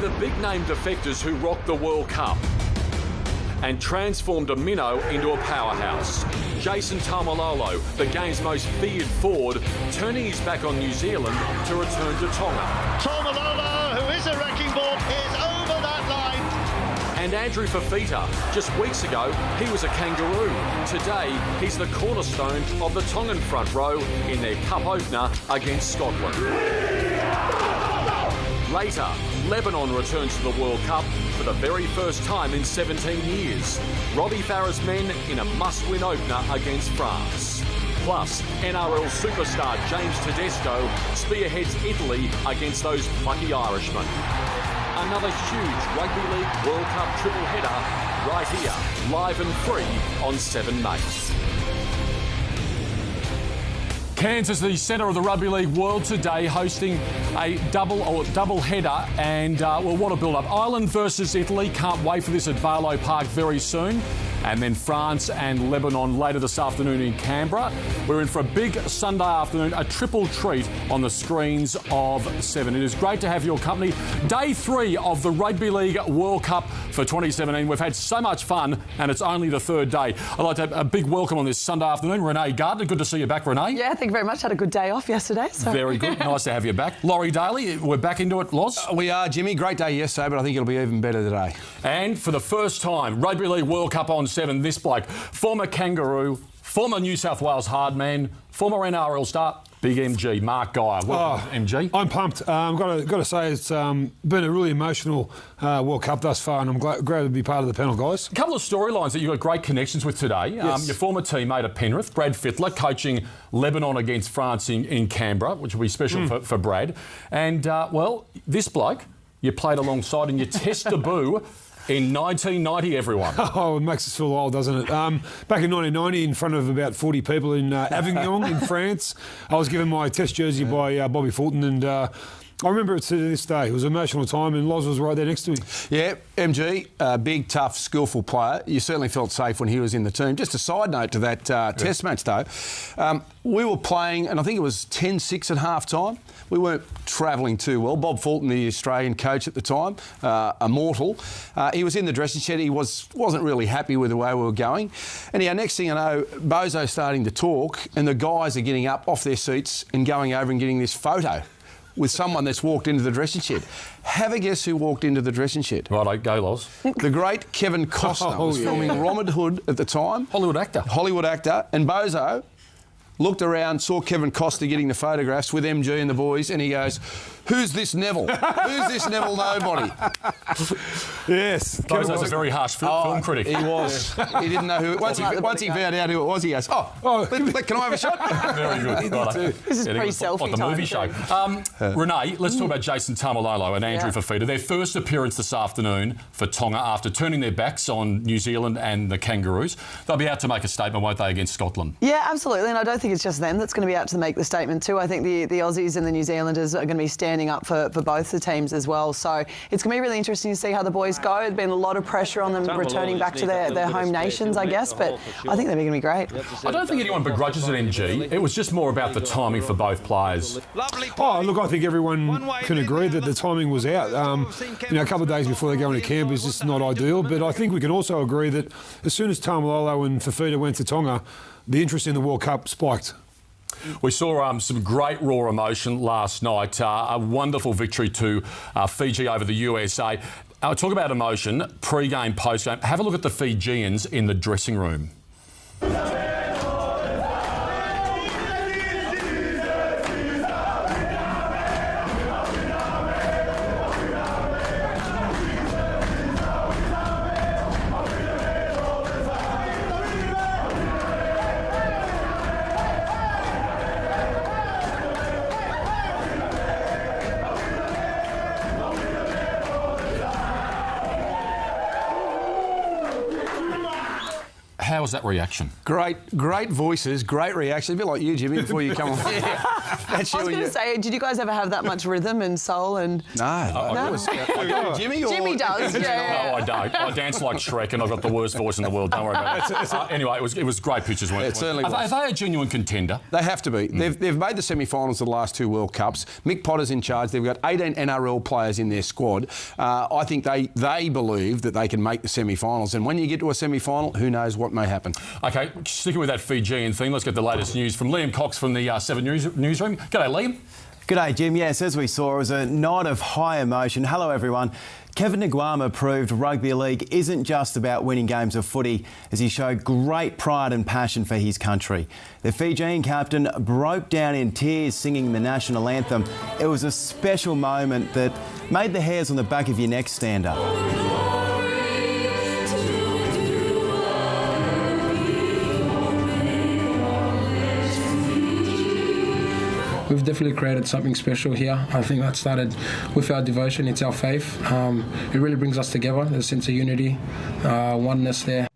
They're the big-name defectors who rocked the World Cup and transformed a minnow into a powerhouse. Jason Taumalolo, the game's most feared forward, turning his back on New Zealand to return to Tonga. Taumalolo, who is a wrecking ball, is over that line. And Andrew Fifita, just weeks ago, he was a kangaroo. Today, he's the cornerstone of the Tongan front row in their cup opener against Scotland. Later, Lebanon returns to the World Cup for the very first time in 17 years. Robbie Farah's men in a must-win opener against France. Plus, NRL superstar James Tedesco spearheads Italy against those plucky Irishmen. Another huge Rugby League World Cup triple header right here, live and free on 7 May. Cairns is the centre of the Rugby League world today, hosting a double header, and well, what a build-up. Ireland versus Italy. Can't wait for this at Barlow Park very soon. And then France and Lebanon later this afternoon in Canberra. We're in for a big Sunday afternoon, a triple treat on the screens of 7. It is great to have your company. Day 3 of the Rugby League World Cup for 2017. We've had so much fun, and it's only the third day. I'd like to have a big welcome on this Sunday afternoon. Renee Gardner, good to see you back, Renee. Yeah, thank you very much. Had a good day off yesterday. So. Very good. Nice to have you back. Laurie Daly, we're back into it, Loz. We are, Jimmy. Great day yesterday, but I think it'll be even better today. And for the first time, Rugby League World Cup on 7, this bloke, former Kangaroo, former New South Wales hardman, former NRL star, Big MG, Mark Geyer. Welcome, MG. I'm pumped. Got to say it's been a really emotional World Cup thus far, and I'm glad to be part of the panel, guys. A couple of storylines that you've got great connections with today. Yes. Your former teammate at Penrith, Brad Fittler, coaching Lebanon against France in Canberra, which will be special for Brad. And, well, this bloke you played alongside in your test debut in 1990, everyone. Oh, it makes us feel old, doesn't it? Back in 1990, in front of about 40 people in Avignon in France, I was given my test jersey by Bobby Fulton, and I remember it to this day. It was an emotional time, and Loz was right there next to me. Yeah, MG, big, tough, skillful player. You certainly felt safe when he was in the team. Just a side note to that test match, though. We were playing, and I think it was 10-6 at half-time. We weren't travelling too well. Bob Fulton, the Australian coach at the time, a mortal, he was in the dressing shed. He wasn't really happy with the way we were going. Anyhow, next thing I know, Bozo's starting to talk, and the guys are getting up off their seats and going over and getting this photo with someone that's walked into the dressing shed. Have a guess who walked into the dressing shed? Right, go, Loz. The great Kevin Costner was filming Robin Hood at the time. Hollywood actor. And Bozo looked around, saw Kevin Costner getting the photographs with MG and the boys, and he goes, "Who's this Neville? Who's this Neville nobody?" Yes. Bozo's a very harsh film critic. He was. He didn't know who. Once he found out who it was, he goes, can I have a shot? Very good. Right. This is pre-selfie the time. movie show. Renee, let's talk about Jason Taumalolo and Andrew Fifita. Their first appearance this afternoon for Tonga after turning their backs on New Zealand and the Kangaroos. They'll be out to make a statement, won't they, against Scotland? Yeah, absolutely. And I don't think it's just them that's going to be out to make the statement too. I think the Aussies and the New Zealanders are going to be standing up for both the teams as well. So it's going to be really interesting to see how the boys go. There's been a lot of pressure on them returning back to their home nations, I guess, but I think they're going to be great. I don't think anyone begrudges it, MG. It was just more about the timing for both players. Oh, look, I think everyone can agree that the timing was out. A couple of days before they go into camp is just not ideal, but I think we can also agree that as soon as Taumalolo and Fifita went to Tonga, the interest in the World Cup spiked. We saw some great raw emotion last night. A wonderful victory to Fiji over the USA. Talk about emotion, pre-game, post-game. Have a look at the Fijians in the dressing room. how was that reaction? Great voices, great reaction. A bit like you, Jimmy, before you come on. That's I was going to say, did you guys ever have that much rhythm and soul? And No. Jimmy does. Yeah. No, I don't. I dance like Shrek, and I've got the worst voice in the world. Don't worry about it. Anyway, it was great pictures. It certainly was. Are they a genuine contender? They have to be. They've made the semi-finals of the last 2 World Cups. Mick Potter's in charge. They've got 18 NRL players in their squad. I think they believe that they can make the semi-finals. And when you get to a semi-final, who knows what may happen. OK, sticking with that Fijian theme, let's get the latest news from Liam Cox from the 7 newsroom. G'day, Liam. G'day, Jim. Yes, as we saw, it was a night of high emotion. Hello, everyone. Kevin Naiqama proved rugby league isn't just about winning games of footy, as he showed great pride and passion for his country. The Fijian captain broke down in tears singing the national anthem. It was a special moment that made the hairs on the back of your neck stand up. We've definitely created something special here. I think that started with our devotion. It's our faith. It really brings us together. There's a sense of unity, oneness there.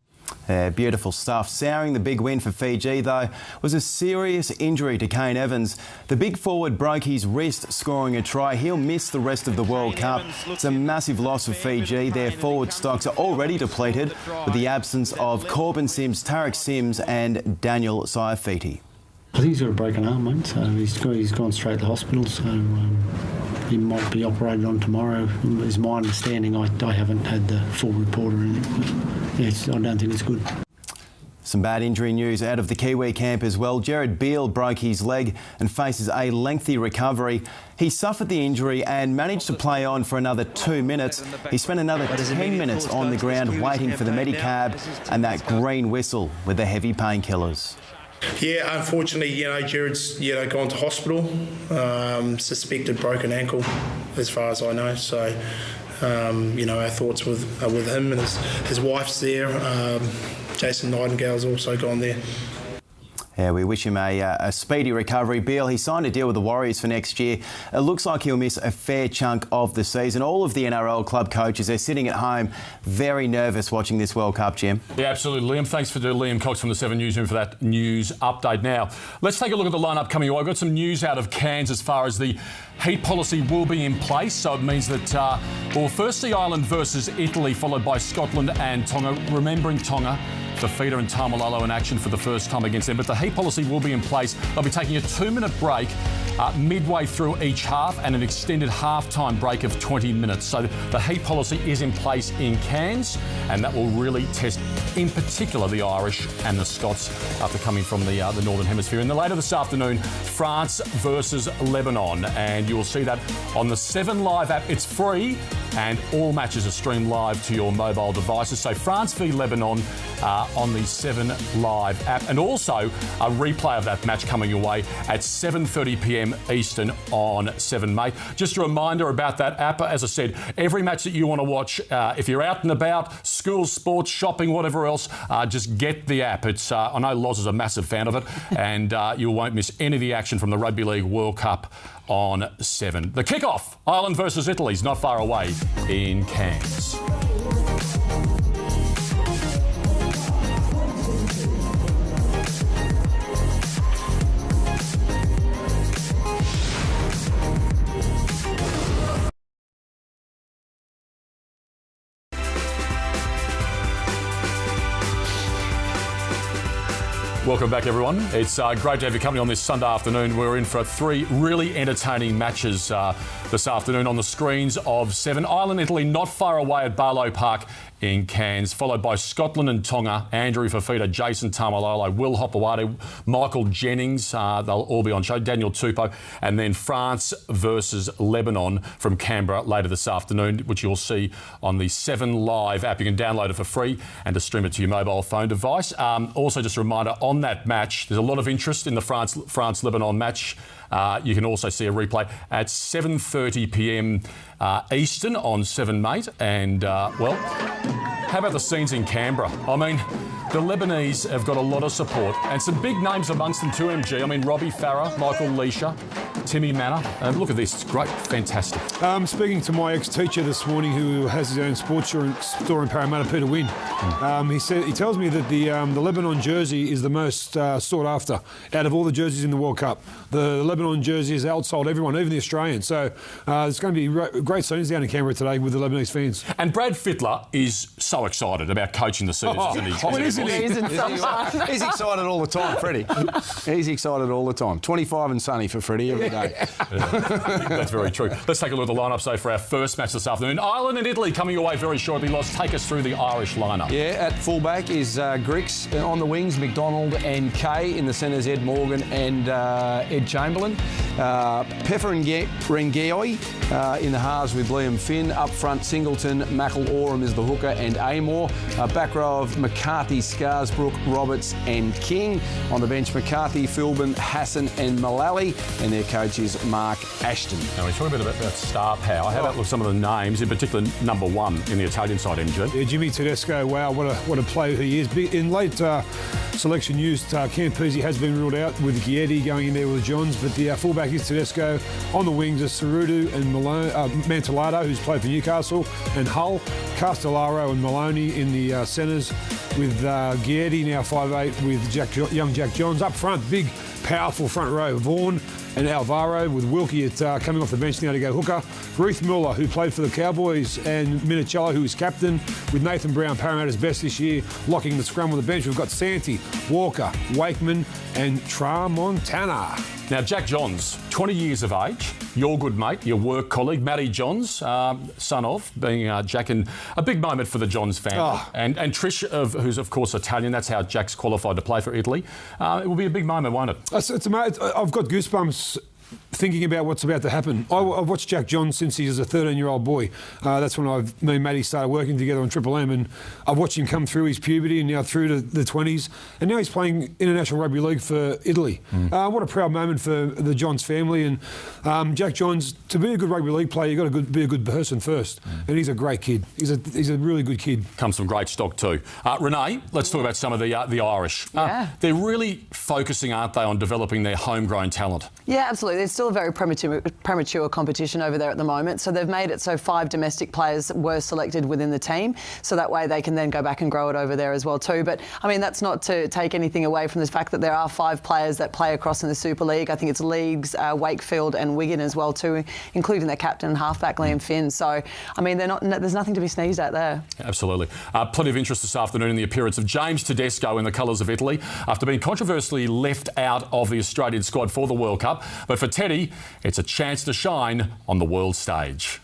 Beautiful stuff. Souring the big win for Fiji, though, was a serious injury to Kane Evans. The big forward broke his wrist scoring a try. He'll miss the rest of the World Cup. It's a massive loss for Fiji. Their forward stocks are already depleted with the absence of Corbin Sims, Tarek Sims and Daniel Saifiti. I think he's got a broken arm, mate, so he's gone straight to hospital, so he might be operated on tomorrow, is my understanding. I haven't had the full report or anything, but I don't think it's good. Some bad injury news out of the Kiwi camp as well. Jared Beale broke his leg and faces a lengthy recovery. He suffered the injury and managed to play on for another 2 minutes. He spent another 10 minutes on the ground waiting for the Medicab and that green whistle with the heavy painkillers. Yeah, unfortunately, Jared's gone to hospital, suspected broken ankle, as far as I know. So, our thoughts are with him, and his wife's there. Jason Nightingale's also gone there. Yeah, we wish him a speedy recovery. Beale, he signed a deal with the Warriors for next year. It looks like he'll miss a fair chunk of the season. All of the NRL club coaches are sitting at home very nervous watching this World Cup, Jim. Yeah, absolutely, Liam. Thanks for Liam Cox from the 7 Newsroom for that news update. Now, let's take a look at the lineup coming away. I've got some news out of Cairns as far as the heat policy will be in place. So it means that, firstly, Ireland versus Italy, followed by Scotland and Tonga. Remembering Tonga, Fifita and Taumalolo in action for the first time against them. But the heat policy will be in place. They'll be taking a 2-minute break midway through each half and an extended half-time break of 20 minutes. So the heat policy is in place in Cairns, and that will really test, in particular, the Irish and the Scots after coming from the Northern Hemisphere. And then later this afternoon, France versus Lebanon. And you will see that on the 7 Live app. It's free, and all matches are streamed live to your mobile devices. So France v Lebanon on the 7 Live app, and also a replay of that match coming your way at 7:30 p.m. Eastern on 7 May. Just a reminder about that app. As I said, every match that you want to watch, if you're out and about, school, sports, shopping, whatever else, just get the app. It's I know Loz is a massive fan of it, and you won't miss any of the action from the Rugby League World Cup on 7. The kick-off, Ireland versus Italy, is not far away in Cairns. Welcome back, everyone. It's great to have you company on this Sunday afternoon. We're in for 3 really entertaining matches this afternoon on the screens of 7. Ireland, Italy, not far away at Barlow Park in Cairns, followed by Scotland and Tonga, Andrew Fifita, Jason Taumalolo, Will Hopewade, Michael Jennings, they'll all be on show, Daniel Tupou, and then France versus Lebanon from Canberra later this afternoon, which you'll see on the 7 Live app. You can download it for free and to stream it to your mobile phone device. Also, just a reminder, on that match, there's a lot of interest in the France-Lebanon match. You can also see a replay at 7:30 p.m. Eastern on 7 Mate. And, how about the scenes in Canberra? I mean, the Lebanese have got a lot of support and some big names amongst them too, MG. I mean, Robbie Farah, Michael Leisha, Timmy Manor. Look at this. It's great. Fantastic. Speaking to my ex-teacher this morning who has his own sports store in Parramatta, Peter Wynn, he tells me that the Lebanon jersey is the most sought after out of all the jerseys in the World Cup. The Lebanon jersey has outsold everyone, even the Australians. So it's going to be great scenes down in Canberra today with the Lebanese fans. And Brad Fittler is so excited about coaching the Seas, isn't he? Isn't he? He's excited all the time, Freddie. He's excited all the time. 25 and sunny for Freddie every day. That's very true. Let's take a look at the lineup, so for our first match this afternoon. Ireland and Italy coming your way very shortly. Loz, take us through the Irish lineup. Yeah, at fullback is Grix. On the wings, McDonald and Kay. In the centres, Ed Morgan and Ed Chamberlain. Peffer and Rengioi in the halves with Liam Finn. Up front, Singleton, Mackle Oram is the hooker and Amor. Back row of McCarthy, Scarsbrook, Roberts and King. On the bench, McCarthy, Philbin, Hassan and Mullally. And their coach is Mark Ashton. Now, we're talking a bit about star power. How about some of the names, in particular number one in the Italian side, MG? Yeah, Jimmy Tedesco, wow, what a player he is. In late selection news, Campese has been ruled out with Guedes going in there with Johns, but the fullback is Tedesco. On the wings are Cerutu and Mantellato, who's played for Newcastle, and Hull, Castellaro and Maloney in the centres, with Guedes, now 5'8", with young Jack Johns. Up front, big, powerful front row, Vaughan and Alvaro, with Wilkie coming off the bench now to go hooker. Ruth Muller, who played for the Cowboys, and Minicello, who is captain, with Nathan Brown, Parramatta's best this year, locking the scrum on the bench. We've got Santi, Walker, Wakeman and Tramontana. Now, Jack Johns, 20 years of age, your good mate, your work colleague, Matty Johns, son of, being Jack, and a big moment for the Johns family. Oh. And Trish, who's of course Italian, that's how Jack's qualified to play for Italy. It will be a big moment, won't it? It's amazing. I've got goosebumps thinking about what's about to happen. I've watched Jack Johns since he was a 13-year-old boy. That's when me and Matty started working together on Triple M, and I've watched him come through his puberty and now through to the 20s, and now he's playing international rugby league for Italy. What a proud moment for the Johns family. And Jack Johns, to be a good rugby league player, you've got to be a good person first, and he's a great kid. He's a really good kid. Comes from great stock too. Renee, let's talk about some of the Irish. Yeah. They're really focusing, aren't they, on developing their homegrown talent? Yeah, absolutely. It's still a very premature competition over there at the moment. So they've made it so 5 domestic players were selected within the team. So that way they can then go back and grow it over there as well too. But, I mean, that's not to take anything away from the fact that there are 5 players that play across in the Super League. I think it's Leagues, Wakefield and Wigan as well too, including their captain and halfback, Liam Finn. So, I mean, there's nothing to be sneezed at there. Absolutely. Plenty of interest this afternoon in the appearance of James Tedesco in the colours of Italy after being controversially left out of the Australian squad for the World Cup. But for Teddy, it's a chance to shine on the world stage.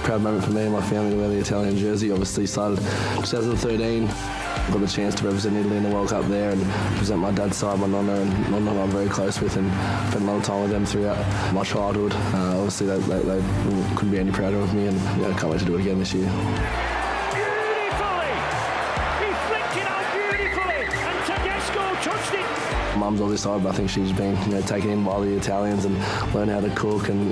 Proud moment for me and my family to wear the Italian jersey. Obviously started 2013. Got the chance to represent Italy in the World Cup there and represent my dad's side, my nonna, and nonna I'm very close with, and spent a lot of time with them throughout my childhood. Obviously they couldn't be any prouder of me, and I can't wait to do it again this year. Mum's on this side, but I think she's been taken in by the Italians and learned how to cook and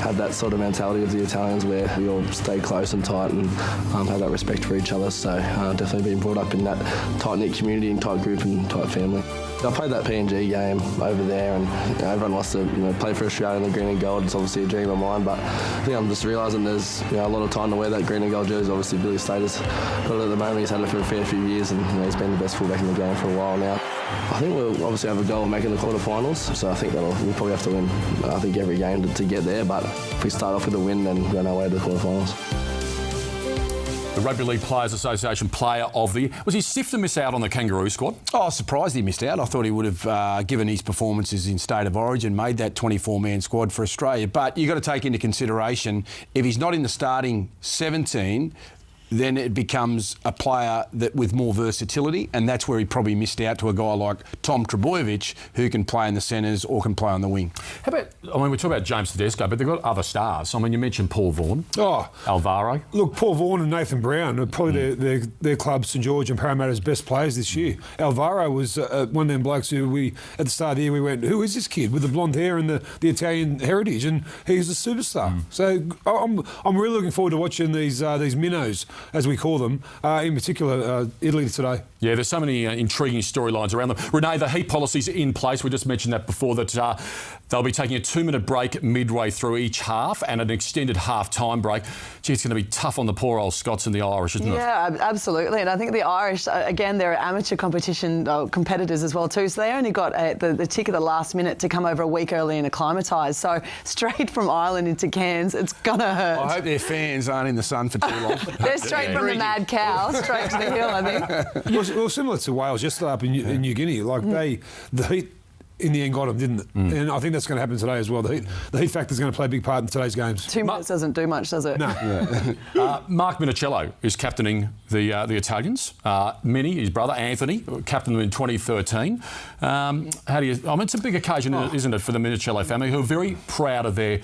have that sort of mentality of the Italians where we all stay close and tight and have that respect for each other. So definitely been brought up in that tight-knit community and tight group and tight family. I played that PNG game over there, and everyone wants to play for Australia in the green and gold. It's obviously a dream of mine, but I think I'm just realising there's a lot of time to wear that green and gold jersey. Obviously, Billy Slater's got it at the moment. He's had it for a fair few years, and he's been the best fullback in the game for a while now. I think we'll obviously have a goal of making the quarterfinals, so I think we'll probably have to win. I think every game to get there, but if we start off with a win, then we'll go no way to the quarterfinals. The Rugby League Players Association Player of the Year. Was he stiff to miss out on the Kangaroo squad? Oh, I was surprised he missed out. I thought he would have, given his performances in State of Origin, made that 24-man squad for Australia. But you've got to take into consideration, if he's not in the starting 17, then it becomes a player that with more versatility, and that's where he probably missed out to a guy like Tom Trbojevic, who can play in the centres or can play on the wing. How about, I mean, we talk about James Tedesco, but they've got other stars. I mean, you mentioned Paul Vaughan. Oh. Alvaro. Look, Paul Vaughan and Nathan Brown are probably their clubs, St George and Parramatta's best players this year. Alvaro was one of them blokes who at the start of the year, we went, who is this kid with the blonde hair and the Italian heritage? And he's a superstar. So I'm really looking forward to watching these minnows as we call them, in particular Italy today. Yeah, there's so many intriguing storylines around them. Renee, the heat policy's in place. We just mentioned that before, that they'll be taking a 2-minute break midway through each half and an extended half-time break. Gee, it's going to be tough on the poor old Scots and the Irish, isn't it? Yeah, absolutely. And I think the Irish, again, they're amateur competition competitors as well too, so they only got the tick at the last minute to come over a week early and acclimatise. So straight from Ireland into Cairns, it's going to hurt. I hope their fans aren't in the sun for too long. They're straight from the mad cow, straight to the hill, I think. Well, similar to Wales, just up in New Guinea, like the heat in the end got them, didn't it? And I think that's going to happen today as well. The heat factor is going to play a big part in today's games. 2 minutes doesn't do much, does it? No. Mark Minichiello is captaining the Italians. Mini, his brother Anthony, captained them in 2013. How do you? I mean, it's a big occasion, isn't it, for the Minichiello family, who are very proud of their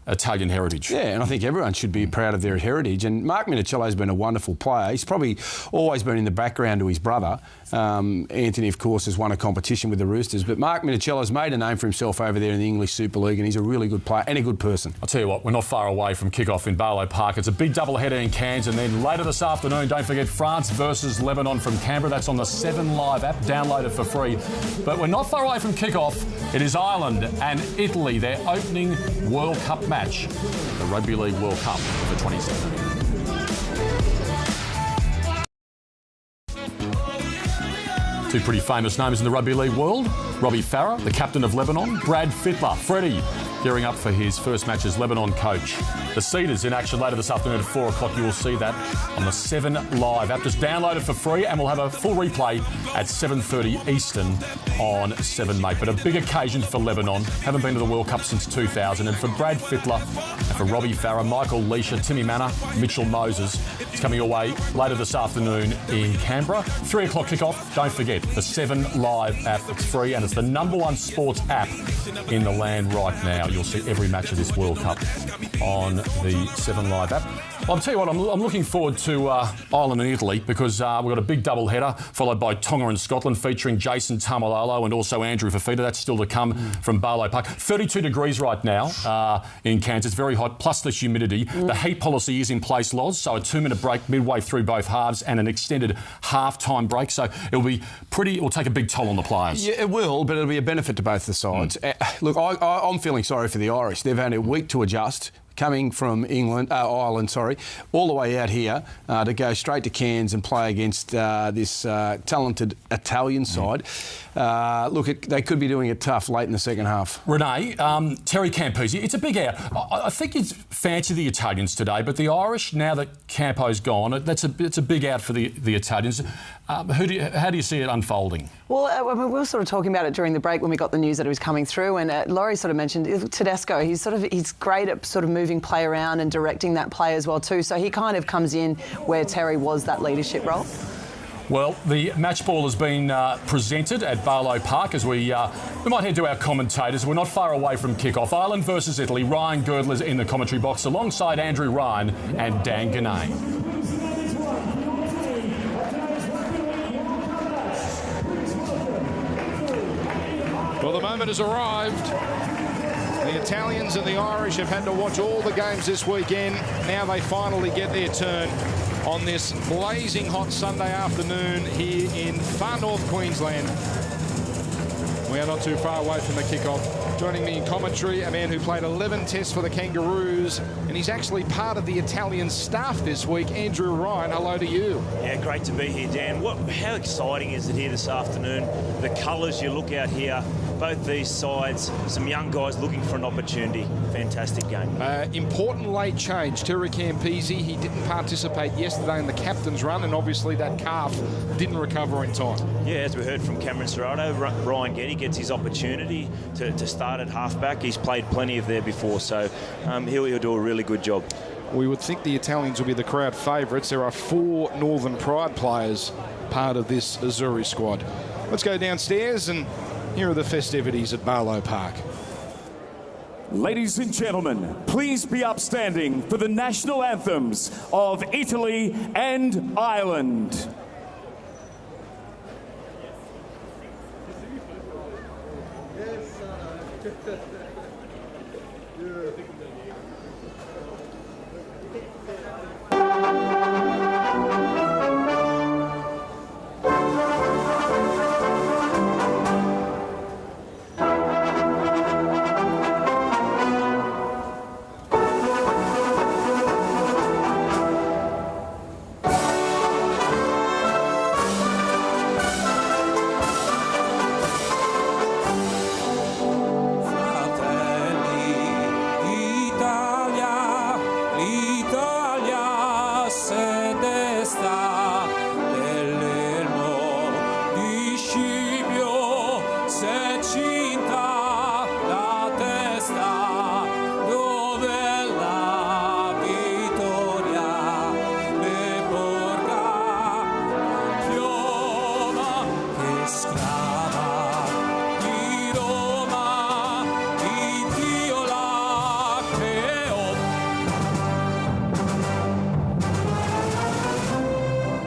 Italian heritage. Yeah, and I think everyone should be proud of their heritage. And Mark Minichiello's been a wonderful player. He's probably always been in the background to his brother. Anthony, of course, has won a competition with the Roosters. But Mark Minichiello's made a name for himself over there in the English Super League, and he's a really good player and a good person. I'll tell you what, we're not far away from kick-off in Barlow Park. It's a big double-header in Cairns, and then later this afternoon, don't forget, France versus Lebanon from Canberra. That's on the 7 Live app. Download it for free. But we're not far away from kick-off. It is Ireland and Italy, their opening World Cup match, the Rugby League World Cup for 2017. Two pretty famous names in the rugby league world. Robbie Farah, the captain of Lebanon. Brad Fittler, Freddie, gearing up for his first match as Lebanon coach. The Cedars in action later this afternoon at 4 o'clock. You will see that on the 7 Live app. Just download it for free, and we'll have a full replay at 7:30 Eastern on 7 Mate. But a big occasion for Lebanon. Haven't been to the World Cup since 2000. And for Brad Fittler and for Robbie Farah, Michael Leisha, Timmy Manor, Mitchell Moses, it's coming your way later this afternoon in Canberra. 3 o'clock kickoff. Don't forget, the 7 Live app. It's free, and it's the #1 sports app in the land right now. You'll see every match of this World Cup on the 7 Live app. I'll tell you what, I'm looking forward to Ireland and Italy, because we've got a big double header followed by Tonga and Scotland, featuring Jason Taumalolo and also Andrew Fifita. That's still to come from Barlow Park. 32 degrees right now in Cairns. It's very hot, plus the humidity. The heat policy is in place, Loz, so a 2-minute break midway through both halves and an extended half-time break. So it'll take a big toll on the players. Yeah, it will, but it'll be a benefit to both the sides. Look, I'm feeling sorry for the Irish. They've had a week to adjust, coming from Ireland, all the way out here to go straight to Cairns and play against this talented Italian side. Look, they could be doing it tough late in the second half. Renee, Terry Campese, it's a big out. I think he's fancy the Italians today, but the Irish, now that Campo's gone, it's a big out for the Italians. How do you see it unfolding? Well, we were sort of talking about it during the break when we got the news that he was coming through, and Laurie sort of mentioned Tedesco. He's great at sort of moving play around and directing that play as well too. So he kind of comes in where Terry was that leadership role. Well, the match ball has been presented at Barlow Park as we might head to our commentators. We're not far away from kick-off. Ireland versus Italy. Ryan Girdler's in the commentary box alongside Andrew Ryan and Dan Ganane. Well, the moment has arrived. The Italians and the Irish have had to watch all the games this weekend. Now they finally get their turn on this blazing hot Sunday afternoon here in far north Queensland. We are not too far away from the kickoff. Joining me in commentary, a man who played 11 tests for the Kangaroos, and he's actually part of the Italian staff this week, Andrew Ryan. Hello to you. Yeah, great to be here, Dan. How exciting is it here this afternoon? The colours you look out here, both these sides, some young guys looking for an opportunity. Fantastic game. Important late change. Terry Campese, he didn't participate yesterday in the captain's run, and obviously that calf didn't recover in time. Yeah, as we heard from Cameron Serrato, Ryan Getty gets his opportunity to start at halfback. He's played plenty of there before, so he'll do a really good job. We would think the Italians will be the crowd favourites. There are 4 Northern Pride players part of this Azzurri squad. Let's go downstairs, and here are the festivities at Barlow Park. Ladies and gentlemen, please be upstanding for the national anthems of Italy and Ireland. cinta la testa dove la vittoria le porga, chioma che schiava di Roma, di Dio la creò.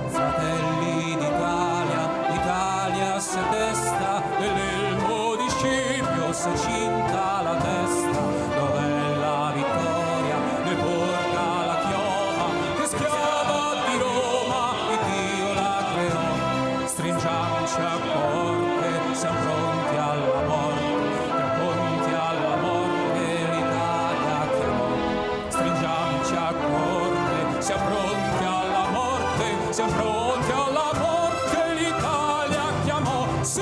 Fratelli d'Italia, l'Italia si attesta, nell'elmo di Scipio si cinta la testa, dov'è la vittoria, ne porta la chioma, che schiava di Roma, e Dio la creò. Stringiamoci a corte, siamo pronti alla morte, l'Italia chiamò. Stringiamoci a corte, siamo pronti alla morte, siamo pronti alla morte, l'Italia chiamò. Sì!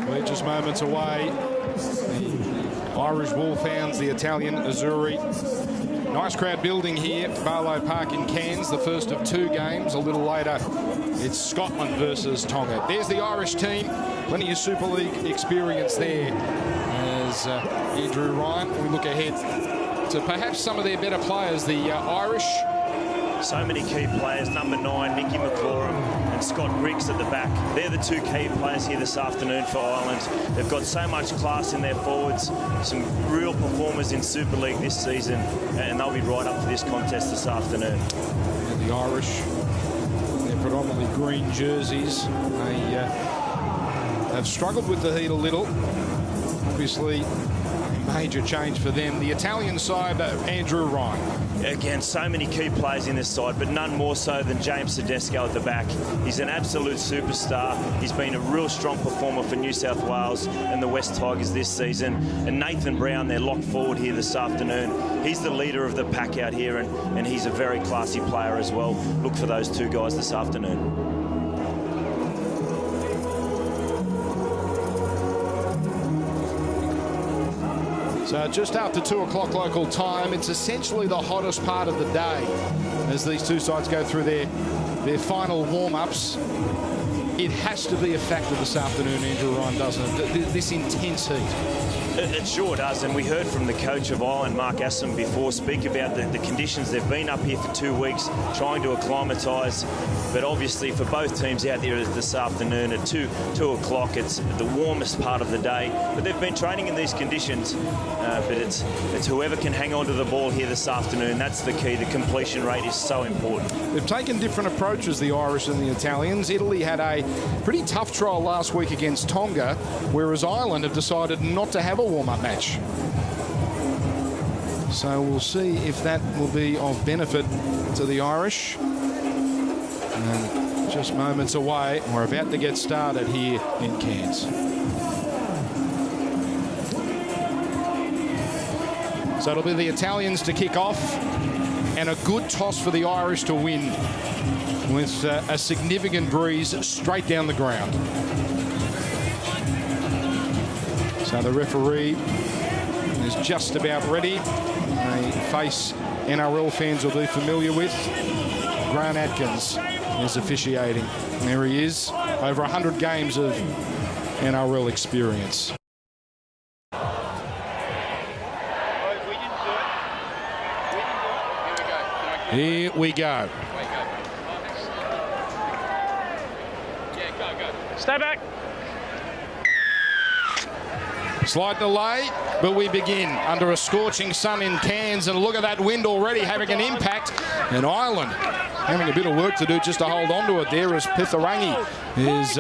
We're just moments away. The Irish Wolfhounds, the Italian Azzurri. Nice crowd building here at Barlow Park in Cairns, the first of two games. A little later, it's Scotland versus Tonga. There's the Irish team. Plenty of Super League experience there. As Andrew Ryan, we look ahead to perhaps some of their better players, the Irish. So many key players, number 9, Mickey McLaurin and Scott Griggs at the back. They're the two key players here this afternoon for Ireland. They've got so much class in their forwards, some real performers in Super League this season, and they'll be right up for this contest this afternoon. And the Irish, they're predominantly green jerseys. They have struggled with the heat a little. Obviously, a major change for them. The Italian side, Andrew Ryan. Again, so many key players in this side, but none more so than James Tedesco at the back. He's an absolute superstar. He's been a real strong performer for New South Wales and the West Tigers this season. And Nathan Brown, their lock forward here this afternoon. He's the leader of the pack out here, and he's a very classy player as well. Look for those two guys this afternoon. So just after 2 o'clock local time, it's essentially the hottest part of the day as these two sides go through their final warm-ups. It has to be a factor this afternoon, Andrew Ryan, doesn't it? This intense heat. It sure does, and we heard from the coach of Ireland, Mark Assam, before speak about the conditions. They've been up here for 2 weeks trying to acclimatise, but obviously for both teams out there this afternoon at 2 o'clock, it's the warmest part of the day. But they've been training in these conditions, but it's whoever can hang on to the ball here this afternoon. That's the key. The completion rate is so important. They've taken different approaches, the Irish and the Italians. Italy had a pretty tough trial last week against Tonga, whereas Ireland have decided not to have a warm-up match. So we'll see if that will be of benefit to the Irish. And just moments away, we're about to get started here in Cairns. So it'll be the Italians to kick off, and a good toss for the Irish to win with a significant breeze straight down the ground. So the referee is just about ready. A face NRL fans will be familiar with. Grant Atkins is officiating. And there he is, over 100 games of NRL experience. Here we go. Stay back. Slight delay, but we begin under a scorching sun in Cairns, and look at that wind already having an impact. And Ireland having a bit of work to do just to hold on to it there, as Pitharangi is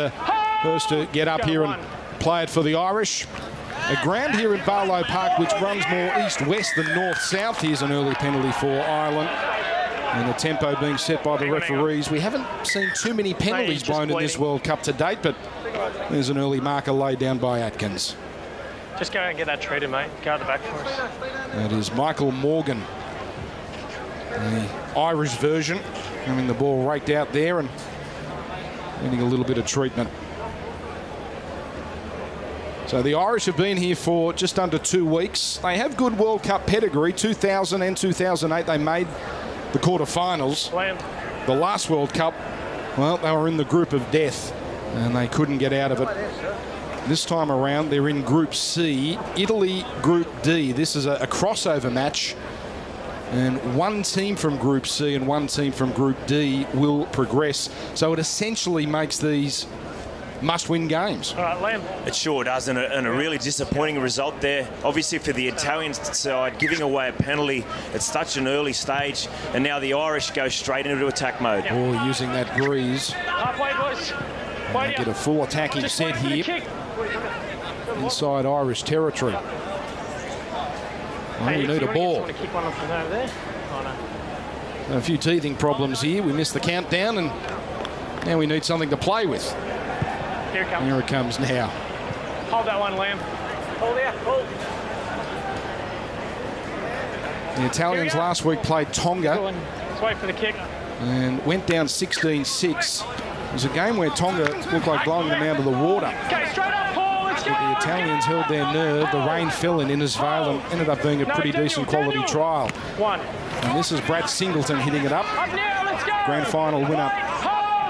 first to get up here and play it for the Irish. A ground here at Barlow Park which runs more east-west than north-south. Here's an early penalty for Ireland. And the tempo being set by the referees. We haven't seen too many penalties blown in this World Cup to date, but there's an early marker laid down by Atkins. Just go and get that treated, mate. Go at the back for us. That is Michael Morgan, the Irish version, having the ball raked out there and getting a little bit of treatment. So the Irish have been here for just under 2 weeks. They have good World Cup pedigree. 2000 and 2008 they made the quarterfinals. The last World Cup, well, they were in the group of death and they couldn't get out of it. This time around, they're in Group C, Italy Group D. This is a crossover match, and one team from Group C and one team from Group D will progress. So it essentially makes these must-win games. All right, Liam. It sure does, and a really disappointing result there. Obviously for the Italian side, giving away a penalty at such an early stage, and now the Irish go straight into attack mode. Oh, using that breeze. Halfway, boys. Get a full attacking set here inside Irish territory. Well, we need a ball. A few teething problems here. We missed the countdown, and now we need something to play with. Here it comes. Here it comes now. Hold that one, Lamb. Hold there. Hold. The Italians last week played Tonga. Let's wait for the kick. And went down 16-6. It was a game where Tonga looked like blowing them out of the water. Okay, straight up, Paul. Let's go. But the Italians held their nerve. The rain fell in Innisfail and ended up being a pretty decent quality trial. And this is Brad Singleton hitting it up. Up now, let's go. Grand final win up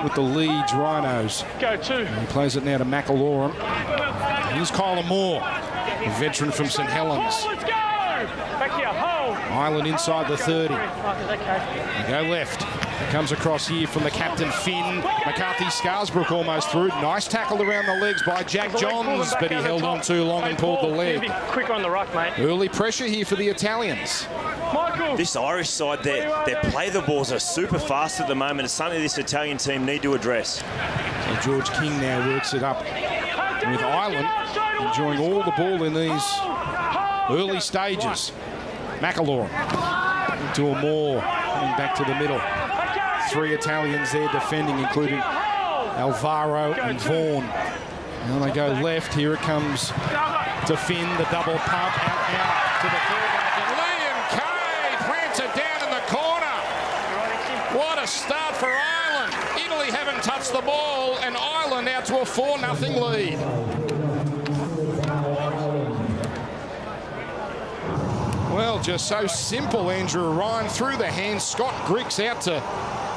with the Leeds Rhinos. Go two. And he plays it now to McIlorum. Here's Kyler Moore, a veteran from St Helens. Let's go. Back here, hold. Ireland inside the 30. Okay. They go left. Comes across here from the captain, Finn. McCarthy Scarsbrook almost through. Nice tackle around the legs by Jack Johns, but he held on too long and pulled the leg. Quick on the ruck, mate. Early pressure here for the Italians. Michael. This Irish side, their play the balls are super fast at the moment. It's something this Italian team need to address. So George King now works it up with Ireland, enjoying all the ball in these early stages. McIlorum into a Moore, coming back to the middle. 3 Italians there defending, including Alvaro and Vaughan. Now they go left. Here it comes to Finn, the double pump out to the fullback. And Liam Kay plants it down in the corner. What a start for Ireland. Italy haven't touched the ball, and Ireland out to a 4-0 lead. Well, just so simple. Andrew Ryan through the hands. Scott Griggs out to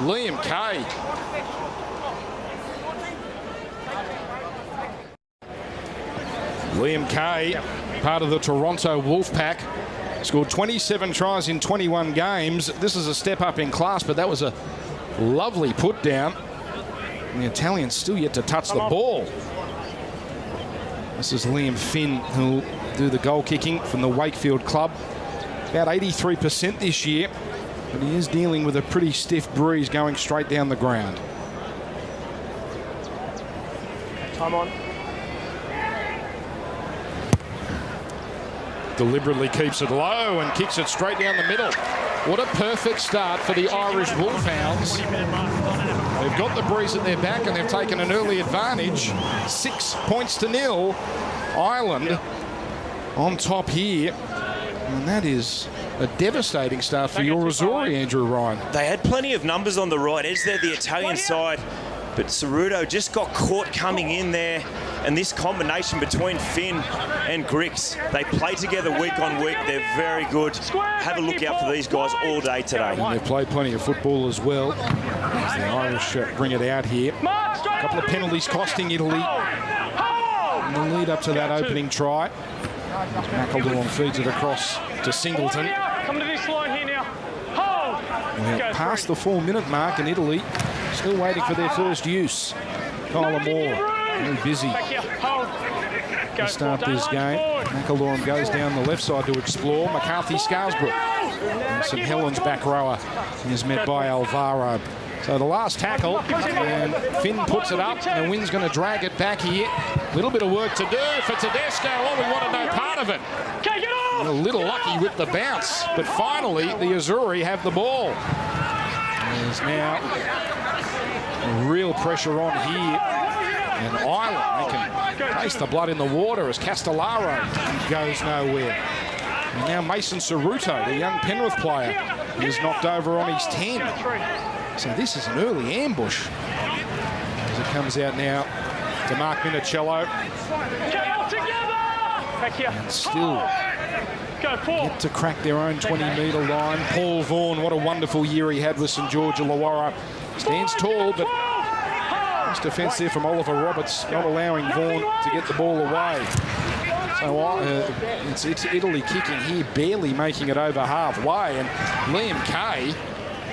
Liam Kay. Liam Kay, part of the Toronto Wolfpack, scored 27 tries in 21 games. This is a step up in class, but that was a lovely put down. And the Italians still yet to touch the ball. This is Liam Finn, who'll do the goal kicking from the Wakefield club. About 83% this year, but he is dealing with a pretty stiff breeze going straight down the ground. Time on. Deliberately keeps it low and kicks it straight down the middle. What a perfect start for the Irish Wolfhounds. They've got the breeze at their back and they've taken an early advantage. 6 points to 0. Ireland on top here. And that is a devastating start for your Azzurri, Andrew Ryan. They had plenty of numbers on the right edge there, the Italian side. But Ceruto just got caught coming in there. And this combination between Finn and Grix, they play together week on week. They're very good. Have a look out for these guys all day today. And they've played plenty of football as well. As the Irish bring it out here. A couple of penalties costing Italy in the lead up to that opening try. McEldown feeds it across to Singleton. Come to this line here now. Hold. We're past the 4-minute mark in Italy. Still waiting for their first use. Kyler Moore, very busy to start this game. McEldown goes down the left side to explore. McCarthy Scarsbrook. And St Helens back rower is met by Alvaro. So the last tackle, and Finn puts it up, and the wind's going to drag it back here. A little bit of work to do for Tedesco. Oh, we want no part of it. A little lucky with the bounce, but finally the Azzurri have the ball. There's now real pressure on here, and Ireland, they can taste the blood in the water as Castellaro goes nowhere. And now Mason Ceruto, the young Penrith player, is knocked over on his 10. So this is an early ambush as it comes out now to Mark Minicello. And still yet to crack their own 20-metre line. Paul Vaughan, what a wonderful year he had with St George Illawarra. Stands tall, but nice defence there from Oliver Roberts, not allowing Vaughan to get the ball away. So it's Italy kicking here, barely making it over halfway. And Liam Kay,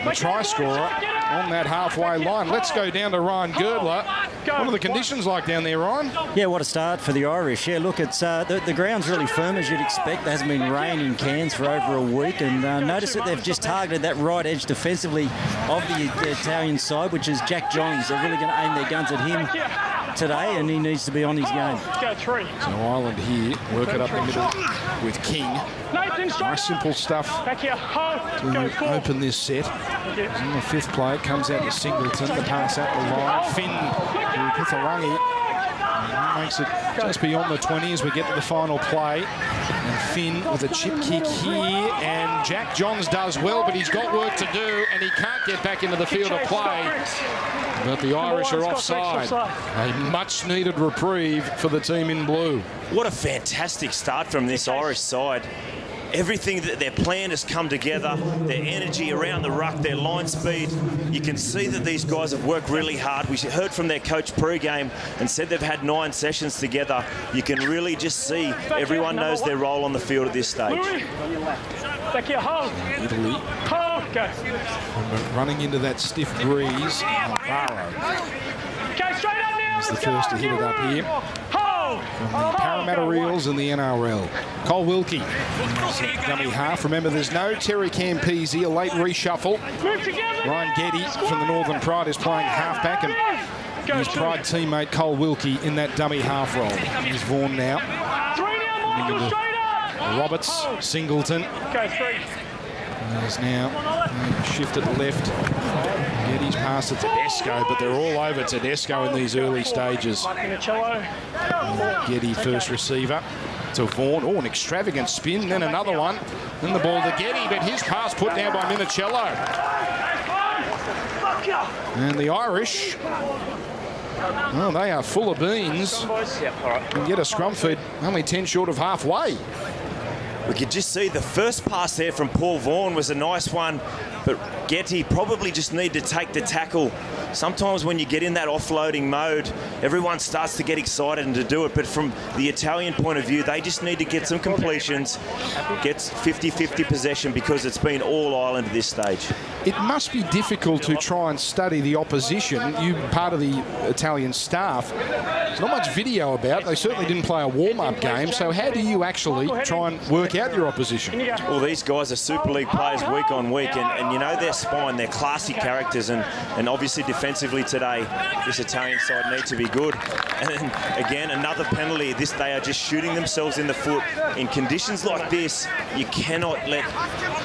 the try scorer, on that halfway line. Let's go down to Ryan Girdler. What are the conditions like down there, Ryan? Yeah, what a start for the Irish. Yeah, look, it's the ground's really firm, as you'd expect. There hasn't been rain in Cairns for over a week. And notice that they've just targeted that right edge defensively of the Italian side, which is Jack Johns. They're really going to aim their guns at him today, and he needs to be on his game. So Ireland here, work it up the middle with King. Nice simple stuff to open this set. In the fifth play, comes out to Singleton, the pass out the line. Finn to Pitharangi. Makes it just beyond the 20 as we get to the final play. And Finn with a chip kick here, and Jack Johns does well, but he's got work to do, and he can't get back into the field of play. But the Irish are offside. A much-needed reprieve for the team in blue. What a fantastic start from this Irish side. Everything that their plan has come together, their energy around the ruck, their line speed. You can see that these guys have worked really hard. We heard from their coach pre-game and said they've had 9 sessions together. You can really just see everyone knows their role on the field at this stage. Italy running into that stiff breeze. Alvaro is the first to hit it up here. From the Parramatta Eels and the NRL. Cole Wilkie, dummy half. Remember, there's no Terry Campese, a late reshuffle. Ryan Getty from the Northern Pride is playing halfback, and his Pride teammate Cole Wilkie in that dummy half role. Here's Vaughan now. Roberts, Singleton. There's now shifted left. Getty's passed it to Tedesco, but they're all over Tedesco in these early stages. Getty first receiver to Vaughan. Oh, an extravagant spin, then another one. Then the ball to Getty, but his pass put down by Minicello. And the Irish, well, they are full of beans. And get a scrum feed, only 10 short of halfway. we could just see the first pass there from Paul Vaughan was a nice one, but Getty probably just need to take the tackle. Sometimes when you get in that offloading mode, everyone starts to get excited and to do it, but from the Italian point of view, they just need to get some completions, get 50-50 possession, because it's been all Ireland at this stage. It must be difficult to try and study the opposition. You part of the Italian staff. There's not much video about. They certainly didn't play a warm-up game, so how do you actually try and work out your opposition? Well, these guys are Super League players week on week, and you know their spine, they're classy characters, and obviously defensively today, this Italian side need to be good. And then, again, another penalty. They are just shooting themselves in the foot. In conditions like this, you cannot let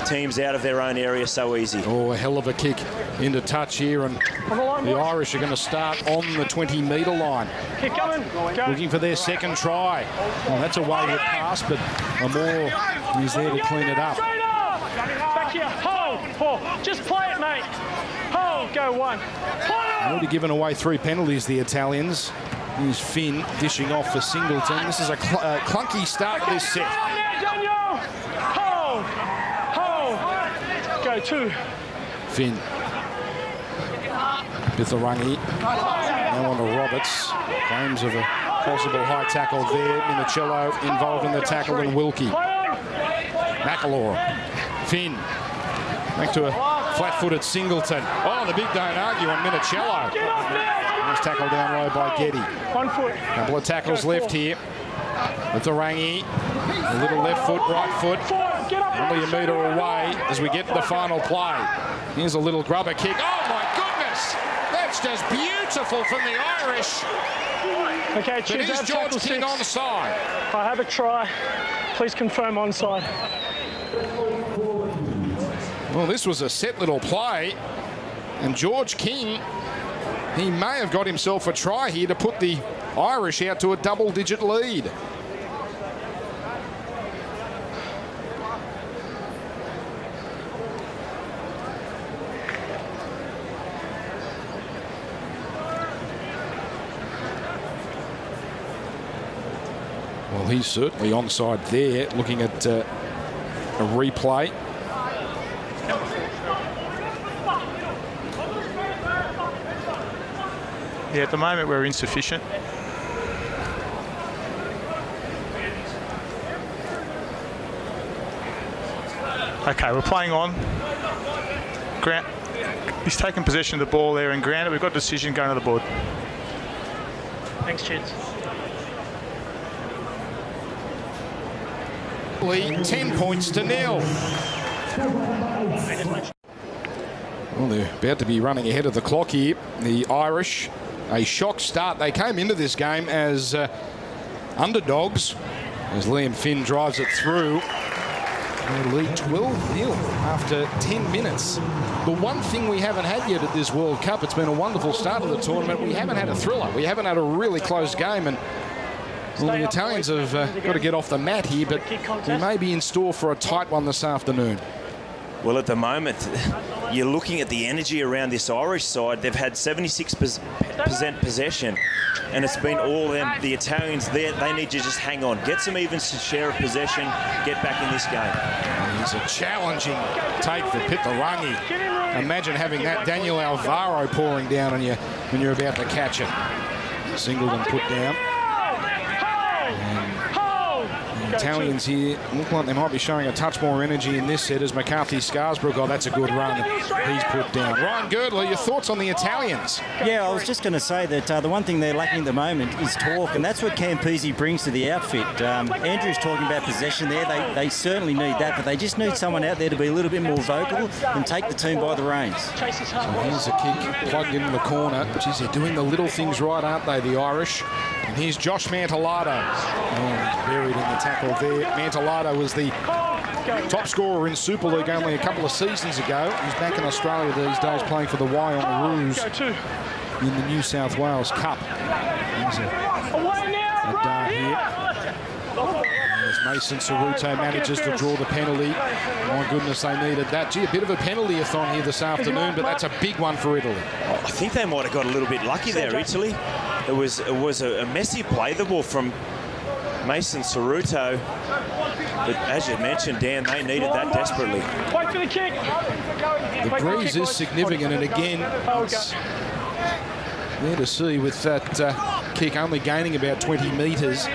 teams out of their own area so easy. Oh, a hell of a kick into touch here, and the Irish are going to start on the 20-metre line. Keep coming. Go. Looking for their second try. Well, that's a wayward pass, but Amor is there to clean it up. Back here. Hold. 4. Just play it, mate. Hold. Go 1. Already given away 3 penalties, the Italians. Here's Finn dishing off for Singleton. This is a clunky start to this set. Hold. Hold. Go 2. Finn. Bitharangi. Now on to Roberts. Claims of a possible high tackle there. Minicello involved in the tackle, and Wilkie. McElora. Finn. Back to a flat-footed Singleton. Oh, the big don't argue on Minicello. Nice tackle down low by Getty. 1 foot. Couple of tackles left here. Bitharangi. A little left foot, right foot. Only a metre away as we get to the final play. Here's a little grubber kick. Oh, my goodness! That's just beautiful from the Irish. Okay, but is George King onside? I have a try. Please confirm onside. Well, this was a set little play, and George King, he may have got himself a try here to put the Irish out to a double-digit lead. Well, he's certainly onside there, looking at a replay. Yeah, at the moment we're insufficient. Okay, we're playing on. Grant, he's taken possession of the ball there, and granted, we've got a decision going to the board. Thanks, Chits. 10 points to 0. Well, they're about to be running ahead of the clock here. The Irish, a shock start. They came into this game as underdogs as Liam Finn drives it through. They lead 12-0 after 10 minutes. The one thing we haven't had yet at this World Cup, it's been a wonderful start of the tournament, we haven't had a thriller. We haven't had a really close game, and well, the Italians have got to get off the mat here, but we may be in store for a tight one this afternoon. Well, at the moment, you're looking at the energy around this Irish side. They've had 76% possession, and it's been all them. The Italians, they need to just hang on, get some even share of possession, get back in this game. It's a challenging take for Bitharangi. Imagine having that Daniel Alvaro pouring down on you when you're about to catch it. Singleton put down. The Italians here look like they might be showing a touch more energy in this set as McCarthy Scarsbrook. Oh, that's a good run. He's put down. Ryan Girdler, your thoughts on the Italians? Yeah, I was just going to say that the one thing they're lacking at the moment is talk, and that's what Campese brings to the outfit. Andrew's talking about possession there. They certainly need that, but they just need someone out there to be a little bit more vocal and take the team by the reins. So here's a kick plugged in the corner. Geez, they're doing the little things right, aren't they, the Irish? And here's Josh Mantellado. Oh, buried in the tackle there. Mantellado was the top scorer in Super League only a couple of seasons ago. He's back in Australia these days playing for the Wallaroos in the New South Wales Cup. Here's a dart here. As Mason Ceruto manages to draw the penalty. My goodness, they needed that. Gee, a bit of a penalty-a-thon here this afternoon, but that's a big one for Italy. I think they might have got a little bit lucky there, Italy. It was a messy play, the ball from Mason Ceruto. But as you mentioned, Dan, they needed that desperately. Wait for the kick. The breeze is significant, and again, it's there to see with that kick only gaining about 20 metres.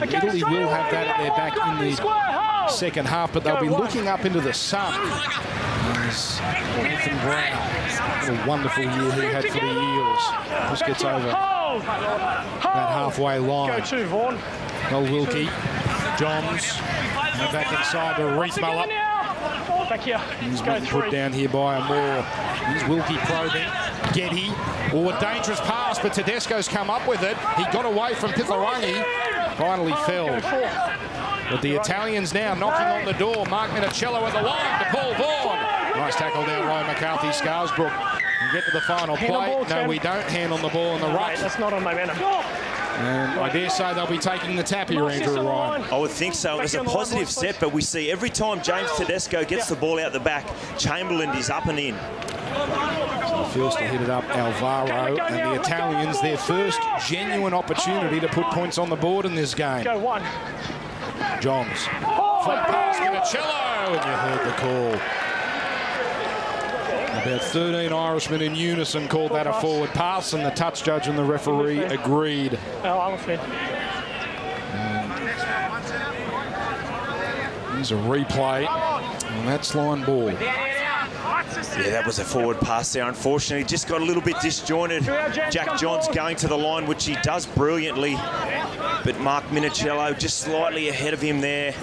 Italy will have that at their back in the second half, but they'll be looking up into the sun. As Nathan Brown, what a wonderful year he had for the Eels. Just gets over that halfway line. Go to Vaughan. Noel Wilkie, Johns, and back inside to Reithmuller. Back here. He's been put down here by a Moore. Here's Wilkie probing. Getty. Oh, a dangerous pass, but Tedesco's come up with it. He got away from Pitharangi. Finally fell. But the Italians now knocking on the door. Mark Minicello at the line to Paul Vaughan. Nice tackle down low, McCarthy Scarsbrook. We get to the final play. No, we don't hand on the ball in the ruck. That's not on momentum. And I dare say they'll be taking the tap here, Andrew Ryan. I would think so. It was a positive set, but we see every time James Tedesco gets the ball out the back, Chamberlain is up and in. So first to hit it up, Alvaro, and the Italians, their first genuine opportunity to put points on the board in this game. Go one. Johns. Flat pass, Minicello, and you heard the call. About 13 Irishmen in unison called that a forward pass, and the touch judge and the referee agreed. Here's a replay, and that's line ball. Yeah, that was a forward pass there. Unfortunately, just got a little bit disjointed. Jack Johns going to the line, which he does brilliantly. But Mark Minicello just slightly ahead of him there.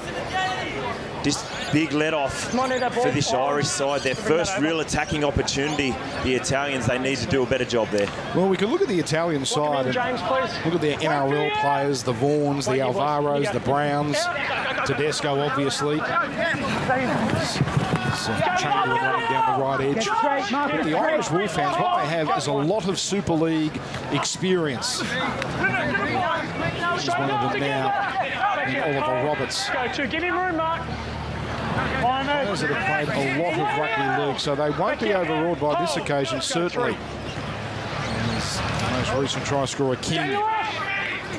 This big let-off for this Irish side. Their first real attacking opportunity. The Italians, they need to do a better job there. Well, we can look at the Italian side and look at their NRL players, the Vaughans, the Alvaros, the Browns, Tedesco, obviously. Chamberlain running down the right edge. But the Irish Wolfhounds, what they have is a lot of Super League experience. This is one of them now, Oliver Roberts. Go to, give him room, Mark. Players that have played a lot of rugby league, so they won't be overawed by this occasion, certainly. Most recent try scorer, King,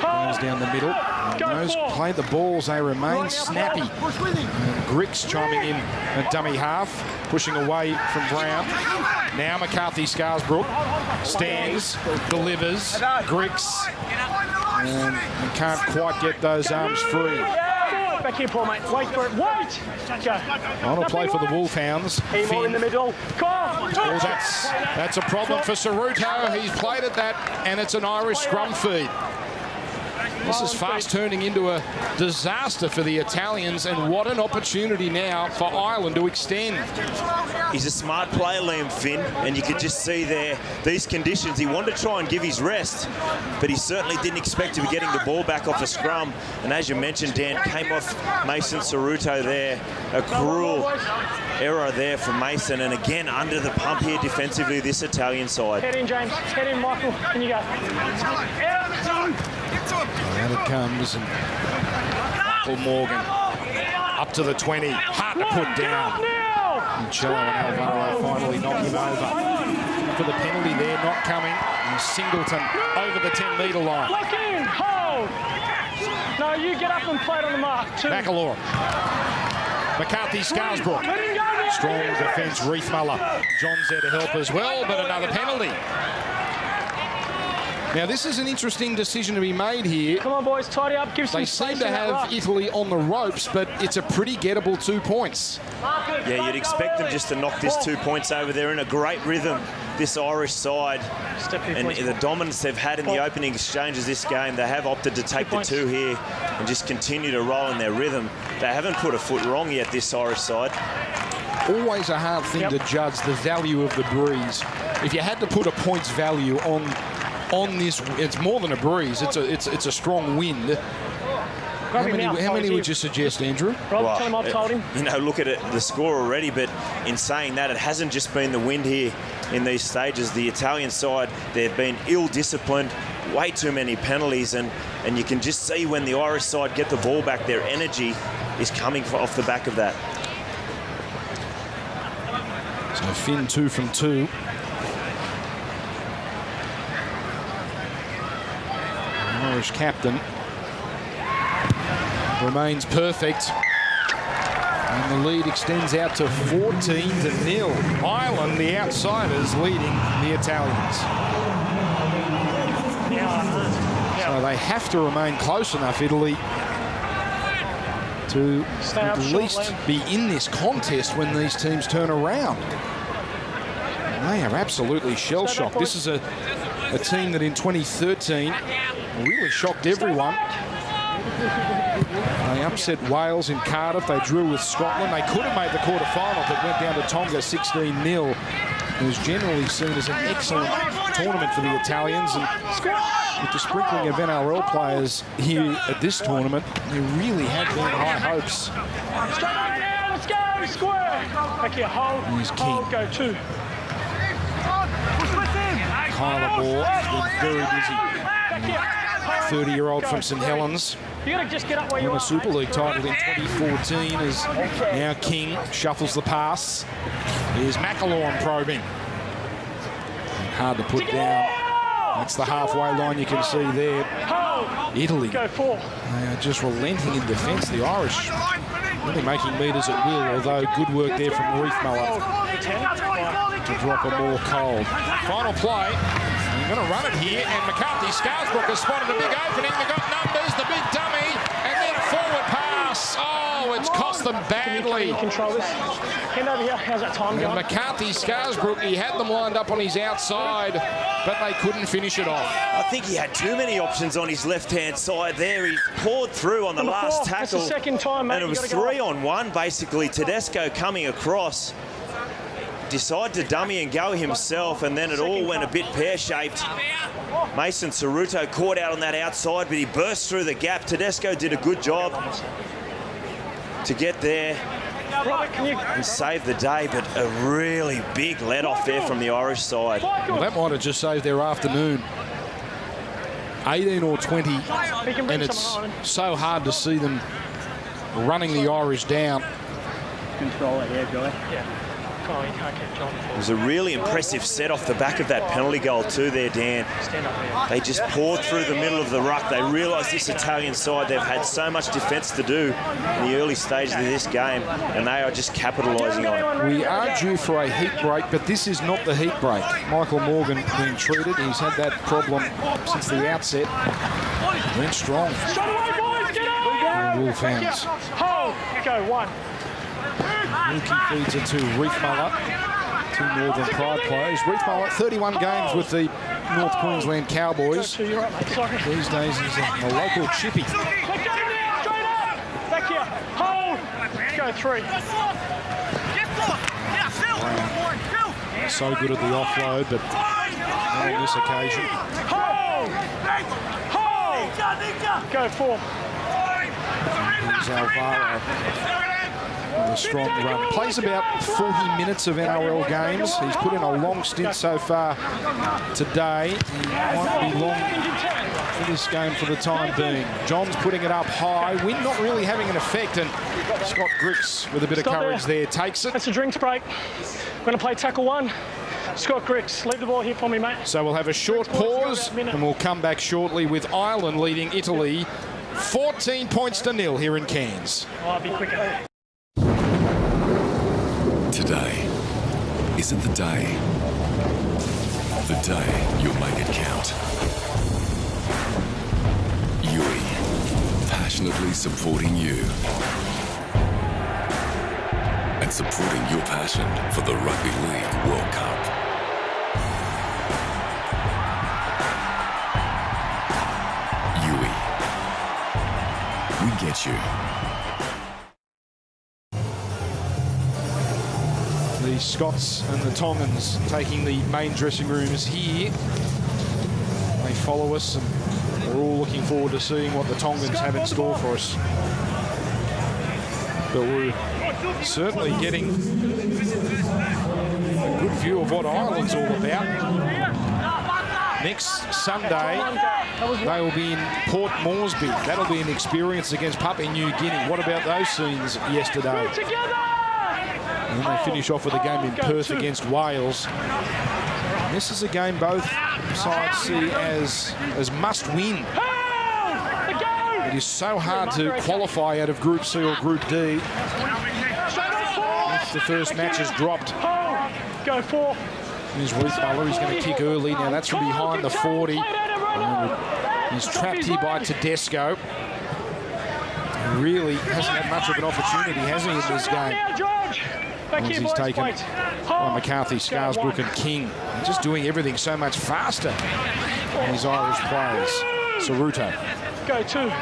goes down the middle. Those play the balls, they remain snappy. And Grix chiming in at dummy half, pushing away from Brown. Now McCarthy Scarsbrook stands, delivers, Grix, and can't quite get those arms free. Back here, Paul, mate. Wait for it. Wait! Go. On a play for the Wolfhounds. Finn in the middle. Oh, that's a problem for Ceruto. He's played at that, and it's an Irish scrum feed. This is fast turning into a disaster for the Italians, and what an opportunity now for Ireland to extend. He's a smart player, Liam Finn, and you could just see there, these conditions, he wanted to try and give his rest, but he certainly didn't expect to be getting the ball back off a scrum. And as you mentioned, Dan, came off Mason Ceruto there. A cruel error there from Mason, and again, under the pump here defensively, this Italian side. Head in, James. Head in, Michael. Can you go? Out it comes, and Michael Morgan up to the 20, hard to put down. And Cello and Alvaro finally knock him over. For the penalty there, not coming. And Singleton over the 10-metre line. Lock in, hold. No, you get up and play it on the mark. McAlora. McCarthy Scarsbrook. Strong defence, Reithmuller. John's there to help as well, but another penalty. Now, this is an interesting decision to be made here. Come on, boys, tidy up, give some They space seem to have Italy on the ropes, but it's a pretty gettable 2 points. Yeah, you'd expect them just to knock this 2 points over. They're in a great rhythm, this Irish side. And the dominance they've had in the opening exchanges this game, they have opted to take the 2 here and just continue to roll in their rhythm. They haven't put a foot wrong yet, this Irish side. Always a hard thing to judge the value of the breeze. If you had to put a points value on this, it's more than a breeze. It's a strong wind. How many would you suggest, Andrew? Rob, tell him I've told him. You know, look at it, the score already, but in saying that, it hasn't just been the wind here in these stages. The Italian side, they've been ill-disciplined, way too many penalties, and you can just see when the Irish side get the ball back, their energy is coming off the back of that. So Finn 2 from 2. Irish captain remains perfect. And the lead extends out to 14-0. Ireland, the outsiders, leading the Italians. So they have to remain close enough, Italy, to at least be in this contest when these teams turn around. They are absolutely shell-shocked. This is a team that in 2013 really shocked everyone. They upset Wales in Cardiff. They drew with Scotland. They could have made the quarter-final, but went down to Tonga 16-0. It was generally seen as an excellent tournament for the Italians. And with the sprinkling of NRL players here at this tournament, there really had been high hopes. Let's go, square. Back here, hold. Here's King. Go 2. Kyler Moore has been very busy. 30-year-old from St Helens. You gotta just get up where you Won are. a Super League title in 2014 as now King shuffles the pass. Here's McElorn probing. Hard to put down. That's the halfway line you can see there. Italy, they are just relenting in defence. The Irish really making metres at will, although good work there from Reithmuller to drop a more cold. Final play. They're going to run it here, and McCarthy Scarsbrook has spotted a big opening. They've got numbers, the big dummy, and then forward pass. Oh, it's cost them badly. Can you control this? Hand over here. How's that time going? McCarthy Scarsbrook, he had them lined up on his outside, but they couldn't finish it off. I think he had too many options on his left-hand side there. He poured through on the last tackle. That's the second time, mate. And it was 3-on-1, basically. Tedesco coming across. Decided to dummy and go himself, and then it all went a bit pear-shaped. Mason Ceruto caught out on that outside, but he burst through the gap. Tedesco did a good job to get there and save the day, but a really big let-off there from the Irish side. Well, that might have just saved their afternoon. 18 or 20, and it's so hard to see them running the Irish down. Control it here, Joey. Yeah. Oh, you can't get John. It was a really impressive set off the back of that penalty goal too there, Dan. They just poured through the middle of the ruck. They realised this Italian side, they've had so much defence to do in the early stages of this game, and they are just capitalising on it. We are due for a heat break, but this is not the heat break. Michael Morgan being treated. He's had that problem since the outset. Went strong. Wolfhounds. Hold. Go 1. Wilkie feeds it to Reithmuller, 2 Northern Pride players. Reithmuller, 31 games with the North Queensland Cowboys. These days he's a local chippy. Back here. Hold. Go 3. So good at the offload, but not on this occasion. Hold. Go 4. Here's Alvaro. A strong run. Plays about 40 minutes of NRL games. He's put in a long stint so far today. He might be long for this game for the time being. John's putting it up high. Wind not really having an effect, and Scott Grix with a bit of courage there takes it. That's a drinks break. We're going to play tackle 1. Scott Grix, leave the ball here for me, mate. So we'll have a short pause, and we'll come back shortly with Ireland leading Italy 14 points to 0 here in Cairns. Oh, I'll be quicker. Today isn't the day. The day you'll make it count. Yui, passionately supporting you. And supporting your passion for the Rugby League World Cup. Yui, we get you. The Scots and the Tongans taking the main dressing rooms here. They follow us, and we're all looking forward to seeing what the Tongans have in store for us. But we're certainly getting a good view of what Ireland's all about. Next Sunday, they will be in Port Moresby. That'll be an experience against Papua New Guinea. What about those scenes yesterday? And then they finish off with a game in Perth against Wales. And this is a game both sides see as must win. It It is so hard to qualify out of Group C or Group D. If the first match is dropped. Go 4. Here's Ruth Muller. He's going to kick early. Now that's from behind the 40. He's trapped here by Tedesco. He really hasn't had much of an opportunity, has he, in this game? Once he's taken by McCarthy, Scarsbrook and King. Just doing everything so much faster than his Irish players. Ceruto. Go 2.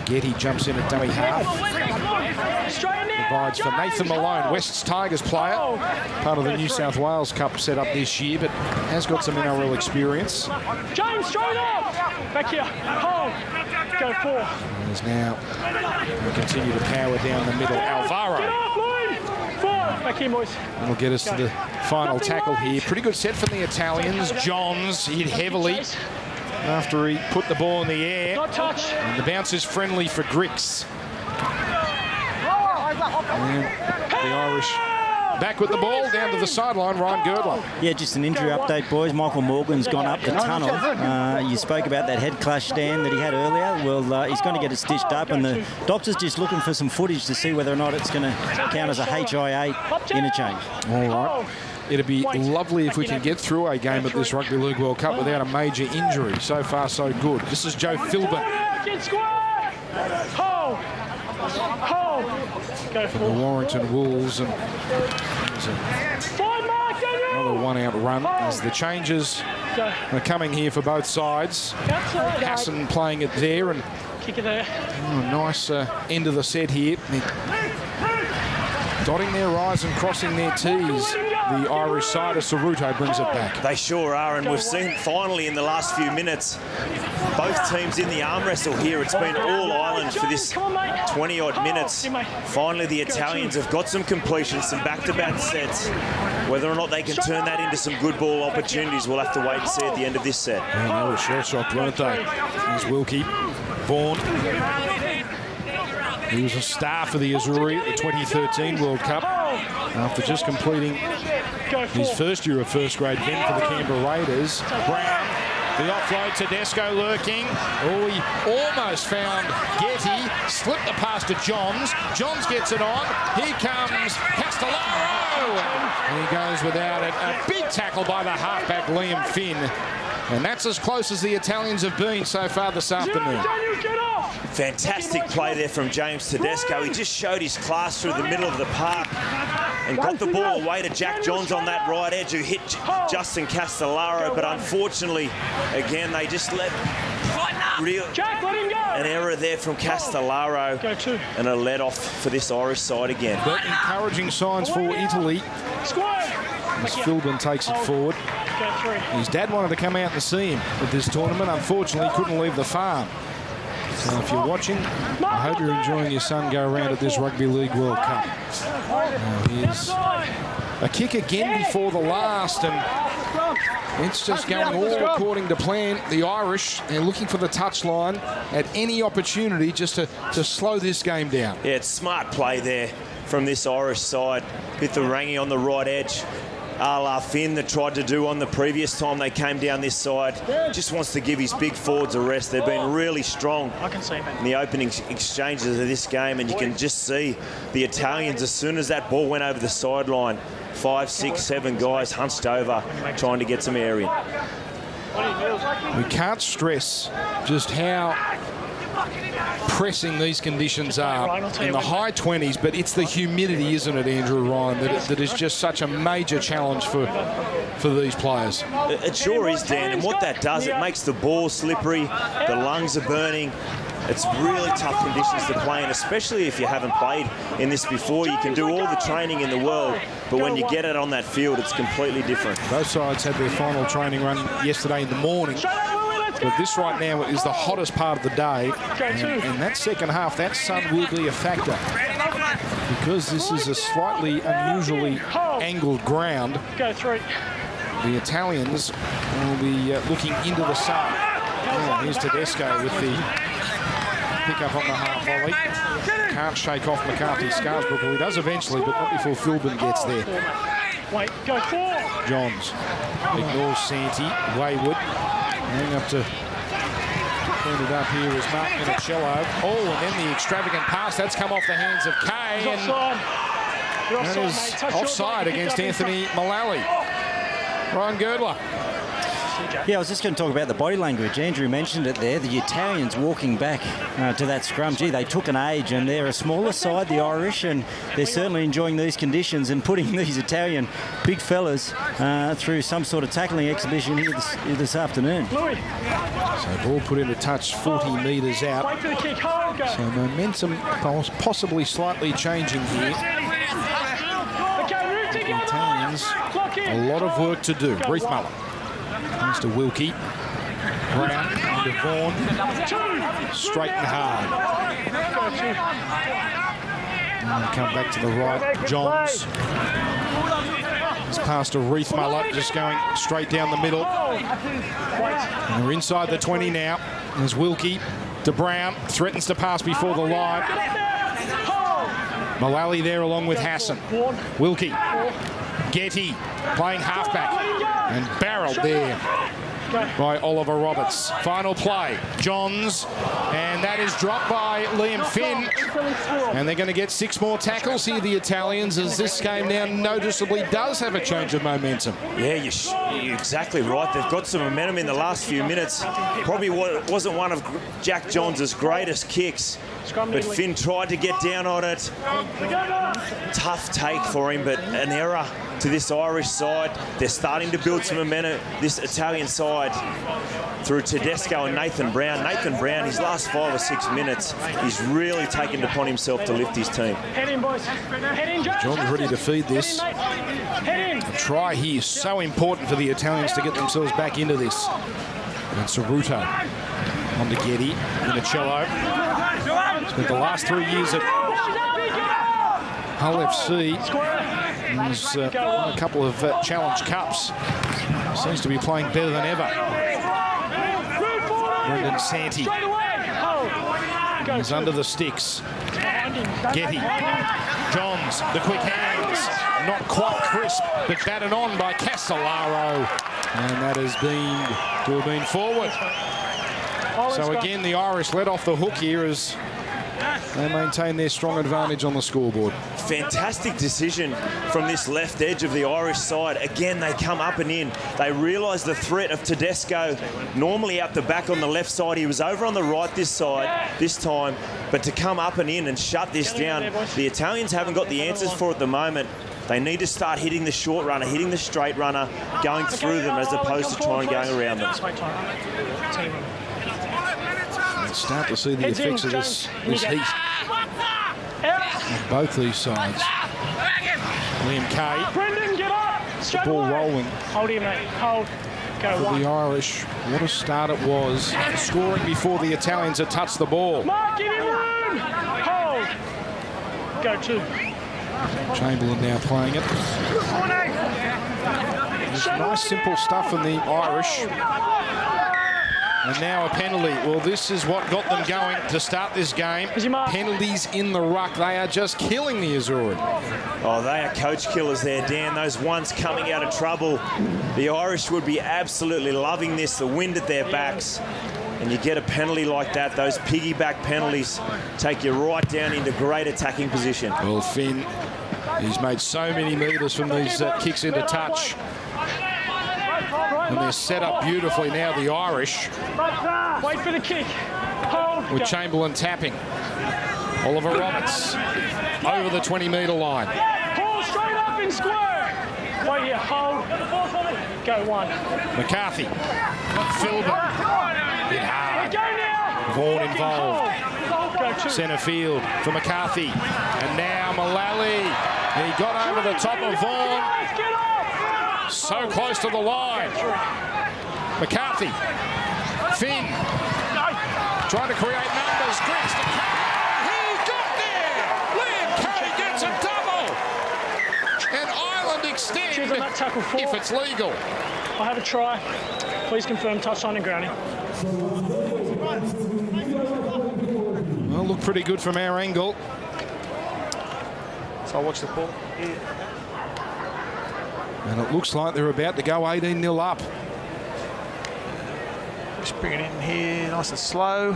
Getty jumps in at dummy half. Provides for Nathan Malone, West's Tigers player. Part of the New South Wales Cup set up this year, but has got some NRL experience. James, straight off! Back here. Hold. Go 4. He's now continue to power down the middle. Alvaro. Back here, boys. That'll get us to the final tackle here. Pretty good set from the Italians. Johns hit heavily after he put the ball in the air. Not touch. And the bounce is friendly for Grix. And the Irish back with the ball down to the sideline. Ryan Girdler. Yeah, just an injury update, boys. Michael Morgan's gone up the tunnel. You spoke about that head clash, Dan, that he had earlier. Well, he's going to get it stitched up, and the doctor's just looking for some footage to see whether or not it's going to count as a HIA interchange. All right. It'd be lovely if we could get through a game at this Rugby League World Cup without a major injury. So far, so good. This is Joe Philbin. From the Warrington Wolves, and another one-out run as the changes are coming here for both sides. Hassan playing it there, and kick it there. Nice end of the set here. Dotting their I's and crossing their T's. The Irish side of Ceruto brings it back. They sure are, and we've seen finally in the last few minutes both teams in the arm wrestle here. It's been all Ireland for this 20-odd minutes. Finally, the Italians have got some completions, some back-to-back sets. Whether or not they can turn that into some good ball opportunities, we'll have to wait and see at the end of this set. And they were shell-shocked, weren't they? Here's Wilkie, Vaughan. He was a star for the Azzurri at the 2013 World Cup after just completing his first year of first-grade ven for the Canberra Raiders. Brown, the offload, Tedesco lurking. Oh, he almost found Getty. Slipped the pass to Johns. Johns gets it on. Here comes Castellaro. And he goes without it. A big tackle by the halfback, Liam Finn. And that's as close as the Italians have been so far this afternoon. Fantastic play there from James Tedesco. He just showed his class through the middle of the park and got the ball away to Jack Johns on that right edge, who hit Justin Castellaro. But unfortunately, again, they just let an error there from Castellaro and a let off for this Irish side again. But encouraging signs for Italy as Philbin takes it forward. His dad wanted to come out and see him at this tournament. Unfortunately, couldn't leave the farm. So if you're watching, I hope you're enjoying your son go around at this Rugby League World Cup. Now here's a kick again before the last, and it's just going all according to plan. The Irish, they're looking for the touchline at any opportunity just to slow this game down. Yeah, it's smart play there from this Irish side. Hit the Rangi on the right edge. A la Finn that tried to do on the previous time they came down this side. Just wants to give his big forwards a rest. They've been really strong in the opening exchanges of this game, and you can just see the Italians, as soon as that ball went over the sideline, 5, 6, 7 guys hunched over trying to get some air in. We can't stress just how pressing these conditions are in the high 20s, but it's the humidity, isn't it, Andrew Ryan, that is just such a major challenge for these players. It sure is, Dan, and what that does, it makes the ball slippery, the lungs are burning. It's really tough conditions to play in, especially if you haven't played in this before. You can do all the training in the world, but when you get it on that field, it's completely different. Both sides had their final training run yesterday in the morning. But this right now is the hottest part of the day, and that second half, that sun will be a factor because this is a slightly unusually angled ground. The Italians will be looking into the sun. Oh, here's Tedesco with the pick up on the half volley. Can't shake off McCarthy Scarsbrook. Well, he does eventually, but not before Philbin gets there. Johns ignores Santi. Wayward. Going up to ended up here is Mark Minicello. Oh, and then the extravagant pass. That's come off the hands of Kay. And that is offside against Anthony Mullally. Ryan Girdler. Yeah, I was just going to talk about the body language. Andrew mentioned it there. The Italians walking back to that scrum. Gee, they took an age, and they're a smaller side, the Irish, and they're certainly enjoying these conditions and putting these Italian big fellas through some sort of tackling exhibition here this afternoon. So ball put into touch 40 metres out. So momentum possibly slightly changing here. The Italians, a lot of work to do. Reithmuller. Comes to Wilkie. Brown into Vaughan. Straight and hard. And come back to the right. Johns. It's past to Reithmuller, just going straight down the middle. And we're inside the 20 now. There's Wilkie to Brown. Threatens to pass before the line. Mullally there along with Hassan. Wilkie. Getty playing halfback. And barreled there by Oliver Roberts. Final play, Johns, and that is dropped by Liam Finn. And they're going to get 6 more tackles here, the Italians, as this game now noticeably does have a change of momentum. Yeah, you're exactly right. They've got some momentum in the last few minutes. Probably wasn't one of Jack Johns' greatest kicks, but Finn tried to get down on it. Tough take for him, but an error to this Irish side. They're starting to build some momentum, this Italian side, through Tedesco and Nathan Brown. Nathan Brown, his last 5 or 6 minutes, he's really taken it upon himself to lift his team. Head in, boys. Head in, Josh. John's ready to feed this. Head in. A try here is so important for the Italians to get themselves back into this. And Ceruto on to Getty. Minicello. Spent the last 3 years at Hull FC. He's won a couple of Challenge Cups. Seems to be playing better than ever. Brendan Santee is under the sticks. Getty. Johns, the quick hands. Not quite crisp, but batted on by Castellaro. And that has been forward. So again, the Irish let off the hook here as they maintain their strong advantage on the scoreboard. Fantastic decision from this left edge of the Irish side. Again, they come up and in. They realise the threat of Tedesco. Normally out the back on the left side. He was over on the right this time. But to come up and in and shut this down, the Italians haven't got the answers for it at the moment. They need to start hitting the short runner, hitting the straight runner, going through them as opposed to trying going around them. Start to see the effects of this heat on both these sides. Liam Kay. Brendan, get up. The ball rolling. Hold him, mate. Hold. Go for one. the Irish. What a start it was. Scoring before the Italians had touched the ball. Mark, give him room. Hold. Go 2. Chamberlain now playing it. There's nice simple stuff from the Irish. And now a penalty. Well, this is what got them going to start this game. Penalties in the ruck. They are just killing the Azzurri. Oh, they are coach killers there, Dan. Those ones coming out of trouble. The Irish would be absolutely loving this, the wind at their backs. And you get a penalty like that, those piggyback penalties take you right down into great attacking position. Well, Finn, he's made so many metres from these kicks into touch. And they're set up beautifully now, the Irish. Wait for the kick. Hold. With Chamberlain tapping. Oliver Roberts over the 20-metre line. Pull straight up in square. Wait here. Hold. Go 1. McCarthy. Philbin. Hit hard. Go now. Vaughan involved. Go 2. Centre field for McCarthy. And now Mullally. He got over the top of Vaughan. So close to the line. McCarthy. Finn. Trying to create numbers. Griggs to Kay. He got there. Liam Kay gets a double. And Ireland extend if it's legal. I have a try. Please confirm touchline and grounding. Well, looked pretty good from our angle. So I'll watch the ball. And it looks like they're about to go 18-0 up. Just bring it in here, nice and slow.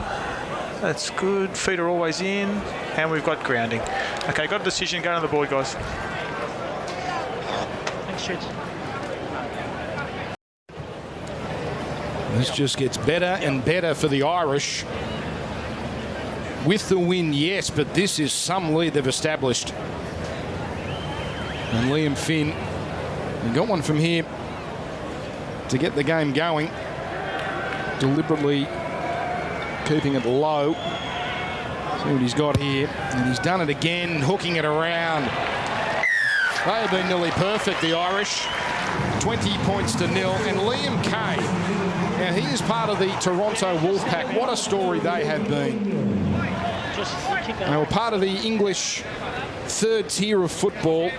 That's good. Feet are always in, and we've got grounding. Okay, got a decision. Go on the board, guys. Thanks, Jed. This just gets better and better for the Irish. With the win, yes, but this is some lead they've established. And Liam Finn got one from here to get the game going. Deliberately keeping it low. See what he's got here. And he's done it again, hooking it around. They have been nearly perfect, the Irish. 20 points to 0. And Liam Kay, now he is part of the Toronto Wolfpack. What a story they have been. They were part of the English third tier of football,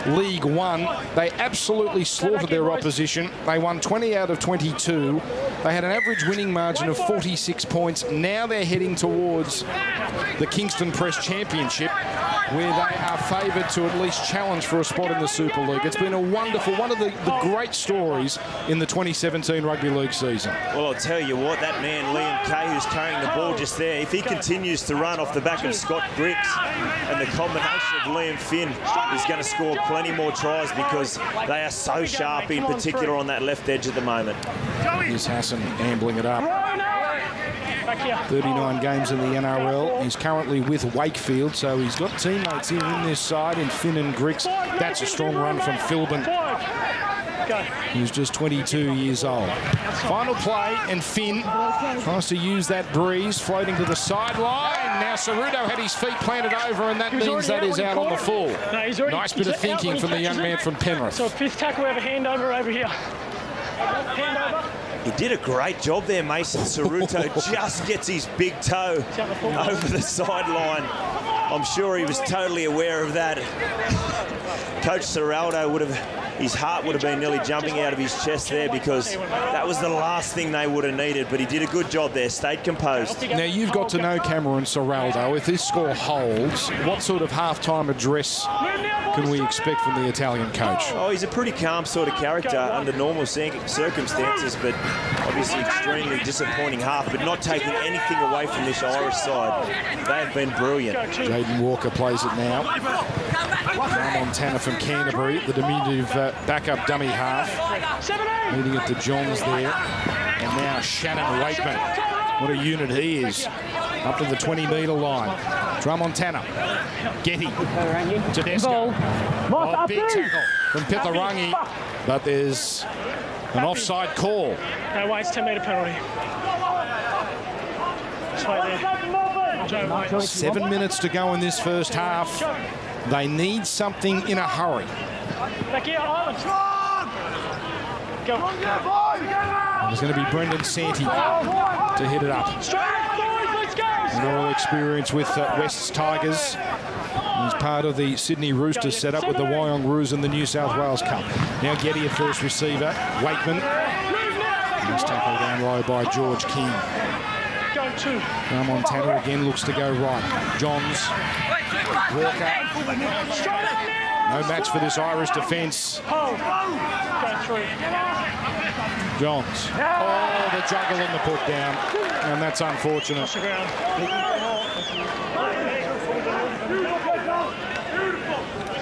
League One. They absolutely slaughtered their opposition. They won 20 out of 22. They had an average winning margin of 46 points. Now they're heading towards the Kingston Press Championship, where they are favoured to at least challenge for a spot in the Super League. It's been a wonderful, one of the great stories in the 2017 Rugby League season. Well, I'll tell you what, that man, Liam Kay, who's carrying the ball just there, if he continues to run off the back of Scott Griggs and the combination of Liam Finn, he's going to score plenty more tries because they are so sharp, in particular on that left edge at the moment. Here's Hassan ambling it up. 39 games in the NRL. He's currently with Wakefield, so he's got teammates here in this side in Finn and Griggs. That's a strong run from Philbin, who's just 22 years old. Final play, and Finn tries to use that breeze, floating to the sideline. Now Ceruto had his feet planted over, and that means that is out on the full. Nice bit of thinking from the young man from Penrith. So fifth tackle, we have a handover over here. Handover. He did a great job there, Mason. Ceruto just gets his big toe over the sideline. I'm sure he was totally aware of that. Coach Ciraldo would have, his heart would have been nearly jumping out of his chest there, because that was the last thing they would have needed. But he did a good job there, stayed composed. Now, you've got to know Cameron Ciraldo. If this score holds, what sort of half-time address can we expect from the Italian coach? Oh, he's a pretty calm sort of character under normal circumstances, but obviously extremely disappointing half, but not taking anything away from this Irish side. They have been brilliant. Jaden Walker plays it now. Montana from Canterbury, the diminutive backup dummy half. Leading it to Johns there. And now Shannon Wakeman. What a unit he is. Up to the 20-metre line. Tramontana. Getty. Tedesco. Oh, big tackle from Pitharangi. But there's an offside call. No way, it's 10-metre penalty. Just wait there. 7 minutes to go in this first half. They need something in a hurry. Back here, Ireland. Go. There's going to be Brendan Santee to hit it up. An oral experience with West's Tigers. He's part of the Sydney Roosters set up with the Wyong Roos in the New South Wales Cup. Now Getty, a first receiver. Wakeman. He's tackled down low by George King. Now Montana again looks to go right. Johns. Walker. No match for this Irish defence. Johns. Oh, the juggle and the put down. And that's unfortunate.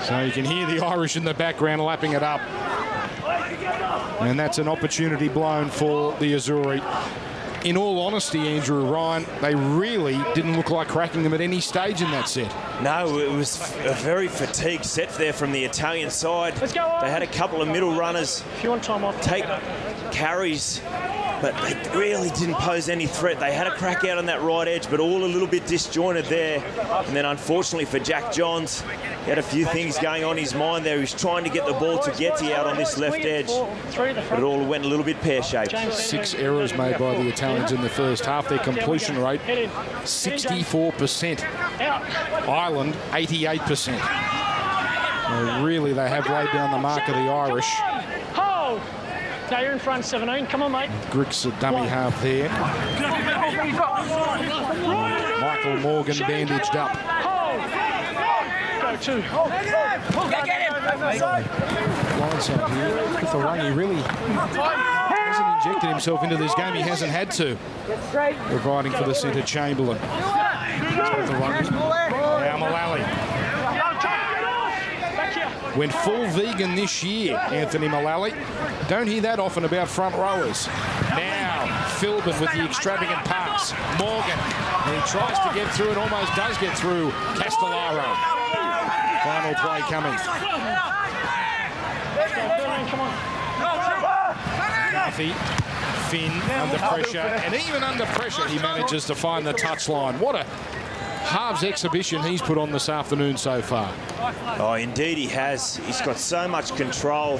So you can hear the Irish in the background lapping it up. And that's an opportunity blown for the Azzurri. In all honesty, Andrew Ryan, they really didn't look like cracking them at any stage in that set. No, it was a very fatigued set there from the Italian side. They had a couple of middle runners take carries, but they really didn't pose any threat. They had a crack out on that right edge, but all a little bit disjointed there. And then unfortunately for Jack Johns, he had a few things going on in his mind there. He was trying to get the ball to Getty out on this left edge, but it all went a little bit pear-shaped. 6 errors made by the Italians in the first half. Their completion rate, 64%. Ireland, 88%. Well, really, they have laid down the mark of the Irish. Now you're in front, 17. Come on, mate. Griggs, a dummy half there. Michael Morgan bandaged up. Go two. Blindside here. Pitharangi really hasn't injected himself into this game. He hasn't had to. Providing for the centre, Chamberlain. Now Mullally. Went full vegan this year, Anthony Mullally. Don't hear that often about front rowers. Now, Philbin with the extravagant pass. Morgan, and he tries to get through and almost does get through. Castellaro. Final play coming. Duffy, Finn under pressure, and even under pressure he manages to find the touchline. What a halves exhibition he's put on this afternoon so far. Oh, indeed he has. He's got so much control.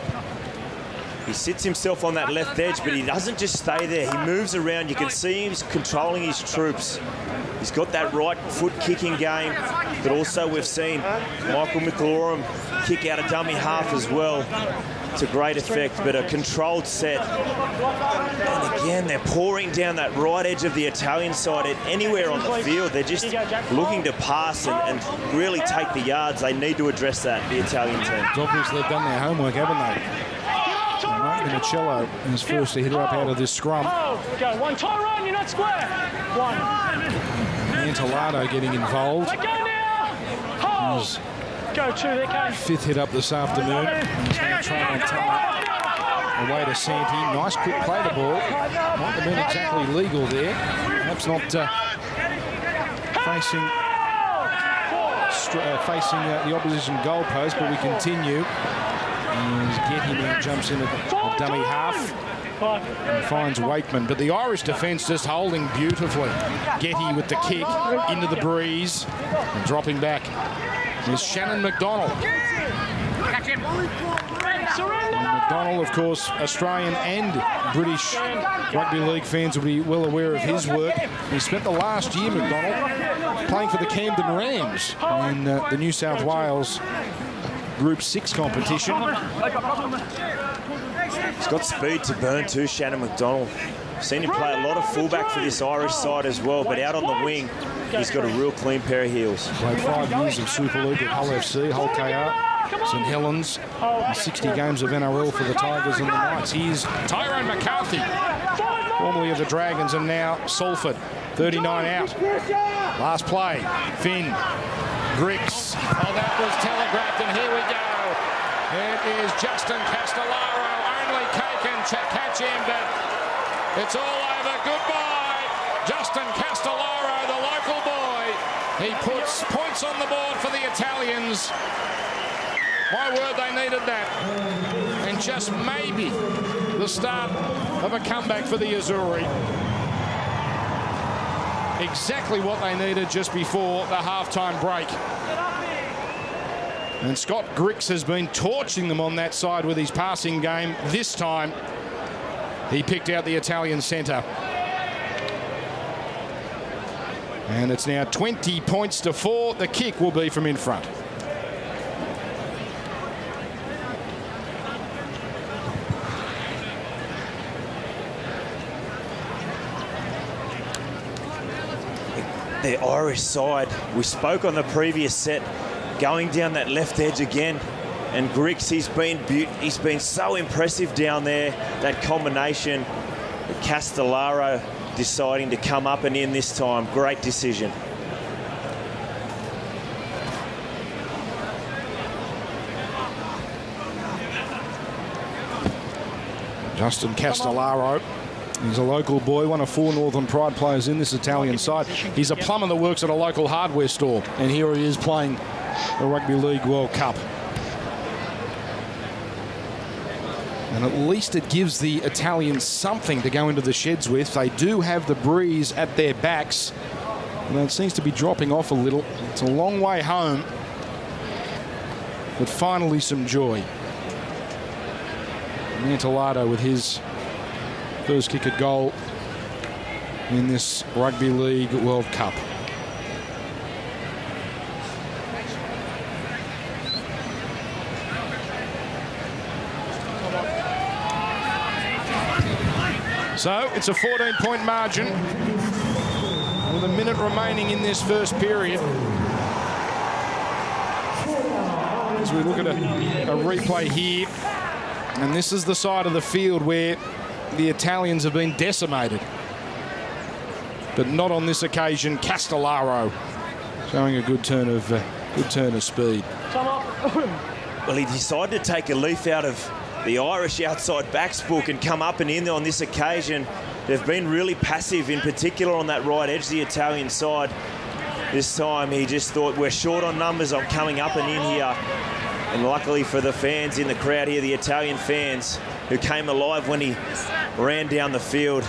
He sits himself on that left edge, but he doesn't just stay there. He moves around. You can see he's controlling his troops. He's got that right foot kicking game, but also we've seen Michael McLaurin kick out a dummy half as well to great effect, but a controlled set. And again, they're pouring down that right edge of the Italian side at anywhere on the field. They're just looking to pass and really take the yards. They need to address that, the Italian team. It's obvious they've done their homework, haven't they? Mark Minicello is forced to hit her up out of this scrum. Go, one, Tyrone, you're not square. One. Antolado getting involved. Go now. Hold. Go two there, Kane. Fifth hit up this afternoon. He's now trying to tell away to Santi. Nice quick play the ball. Might have been exactly legal there. Perhaps not facing the opposition goalpost, but we continue. As Getty now jumps in at the dummy half and finds Wakeman. But the Irish defence just holding beautifully. Getty with the kick into the breeze and dropping back. There's Shannon McDonald. McDonald, of course, Australian and British rugby league fans will be well aware of his work. He spent the last year, McDonald, playing for the Camden Rams in the New South Wales Group 6 competition. He's got speed to burn too, Shannon McDonald. I've seen him play a lot of fullback for this Irish side as well, but out on the wing, he's got a real clean pair of heels. Played 5 years of Super League at Hull FC, Hull KR, St Helens, and 60 games of NRL for the Tigers and the Knights. Here's Tyrone McCarthy, formerly of the Dragons and now Salford, 39 out. Last play, Finn, Griggs. Oh, that was telegraphed, and here we go. It is Justin Castellaro. Only Kay can catch him, but it's all over. Goodbye, Justin Castellaro, the local boy. He puts points on the board for the Italians. My word, they needed that. And just maybe the start of a comeback for the Azzurri. Exactly what they needed just before the halftime break. And Scott Griggs has been torching them on that side with his passing game. This time, he picked out the Italian centre. And it's now 20 points to 4. The kick will be from in front. The Irish side, we spoke on the previous set, going down that left edge again, and Griggs, he's been so impressive down there. That combination, Castellaro deciding to come up and in this time, great decision. Justin Castellaro. He's a local boy, one of 4 Northern Pride players in this Italian side. He's a plumber that works at a local hardware store, and here he is playing the Rugby League World Cup. And at least it gives the Italians something to go into the sheds with. They do have the breeze at their backs, and it seems to be dropping off a little. It's a long way home, but finally some joy. Antolado with his first kick at goal in this Rugby League World Cup. So it's a 14-point margin with a minute remaining in this first period. As we look at a replay here, and this is the side of the field where the Italians have been decimated. But not on this occasion. Castellaro showing a good turn of speed. Well, he decided to take a leaf out of the Irish outside backs book and come up and in there on this occasion. They've been really passive, in particular on that right edge, the Italian side. This time he just thought, we're short on numbers, I'm coming up and in here. And luckily for the fans in the crowd here, the Italian fans who came alive when he ran down the field.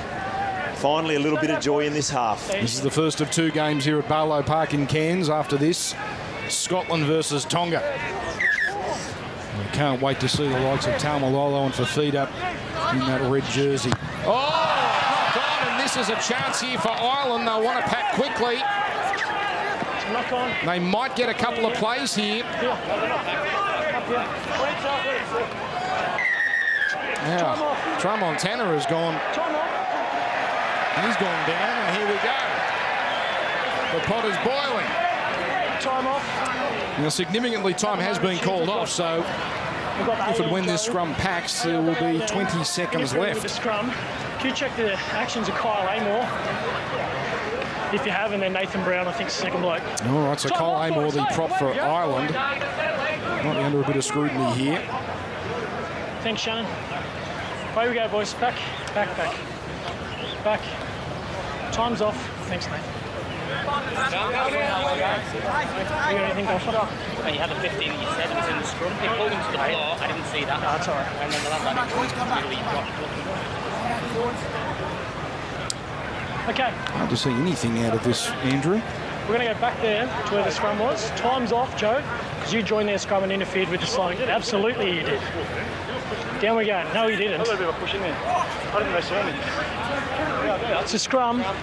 Finally, a little bit of joy in this half. This is the first of 2 games here at Barlow Park in Cairns. After this, Scotland versus Tonga. We can't wait to see the likes of Taumalolo and Fafita in that red jersey. Oh, God, and this is a chance here for Ireland. They'll want to pack quickly. They might get a couple of plays here. Now, Tramontana has gone. He's gone down, and here we go. The pot is boiling. Time off. Now, significantly, time has been called off, so if and when this scrum packs, there will be 20 seconds left. The scrum. Can you check the actions of Kyle Amor? If you have, and then Nathan Brown, I think, second bloke. All right, so Kyle Amor, the prop for Ireland. Might be under a bit of scrutiny here. Thanks, Shannon. Away we go, boys. Back. Time's off. Thanks, Nathan. You got anything, Gosler? You had a 15 you said it was in the scrum. They pulled him to the floor. I didn't see that. That's all right. And then the last really dropped. Okay. Hard to see anything out of this, Andrew. We're going to go back there to where the scrum was. Time's off, Joe, because you joined their scrum and interfered with the slide. Absolutely you did. Down we go. No, he didn't. A little bit of a push in there. I didn't know so many. It's a scrum. You're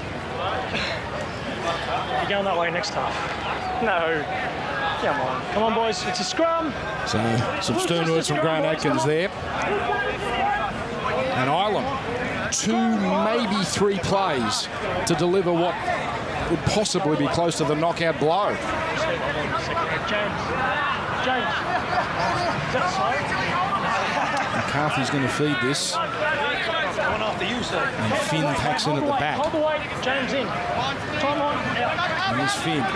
going that way next half. No. Come on, boys. It's a scrum. So, some stern words from Grant Atkins there. And Ireland, 2, maybe 3 plays to deliver what would possibly be close to the knockout blow. James. Is that slow? McCarthy's going to feed this. And Finn packs in at the back. Hold the weight. James in. Time on. Out. And here's Finn. Now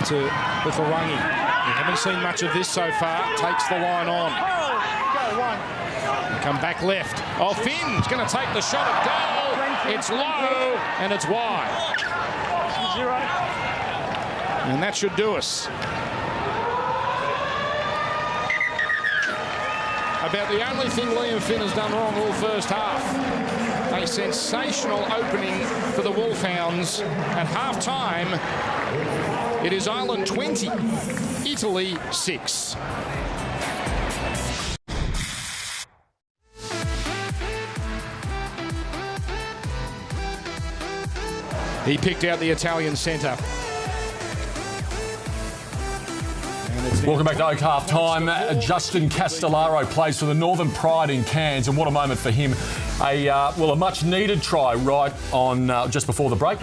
to Lithuangi. We haven't seen much of this so far. Takes the line on. Come back left. Oh, Finn's going to take the shot at goal. It's low and it's wide. And that should do us. About the only thing Liam Finn has done wrong all first half. A sensational opening for the Wolfhounds at half-time. It is Ireland 20, Italy 6. He picked out the Italian centre. Welcome back to Oak Half Time. Justin Castellaro plays for the Northern Pride in Cairns, and what a moment for him. A much needed try right on just before the break.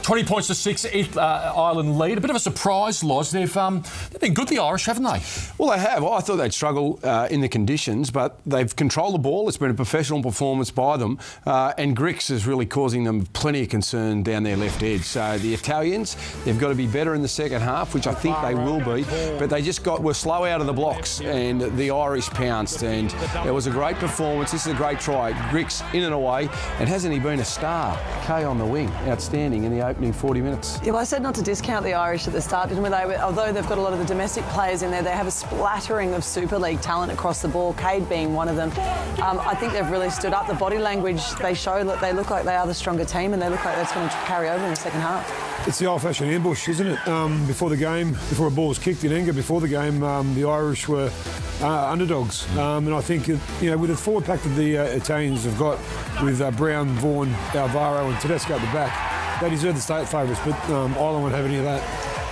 20 points to 6, Ireland lead. A bit of a surprise, Loz. They've been good, the Irish, haven't they? Well, they have. I thought they'd struggle in the conditions, but they've controlled the ball. It's been a professional performance by them, and Grix is really causing them plenty of concern down their left edge. So the Italians, they've got to be better in the second half, which I think they will be, but they just were slow out of the blocks, and the Irish pounced, and it was a great performance. This is a great try. Grix in and away, and hasn't he been a star? Kay on the wing, outstanding in the opening 40 minutes. Yeah, well, I said not to discount the Irish at the start, didn't we? Although they've got a lot of the domestic players in there, they have a splattering of Super League talent across the ball, Cade being one of them. I think they've really stood up. The body language, they show that they look like they are the stronger team, and they look like that's going to carry over in the second half. It's the old-fashioned ambush, isn't it? Before the game, before a ball was kicked in anger, before the game, the Irish were underdogs. And I think, with the forward pack that the Italians have got, with Brown, Vaughan, Alvaro and Tedesco at the back, they deserve the state favourites, but Ireland won't have any of that.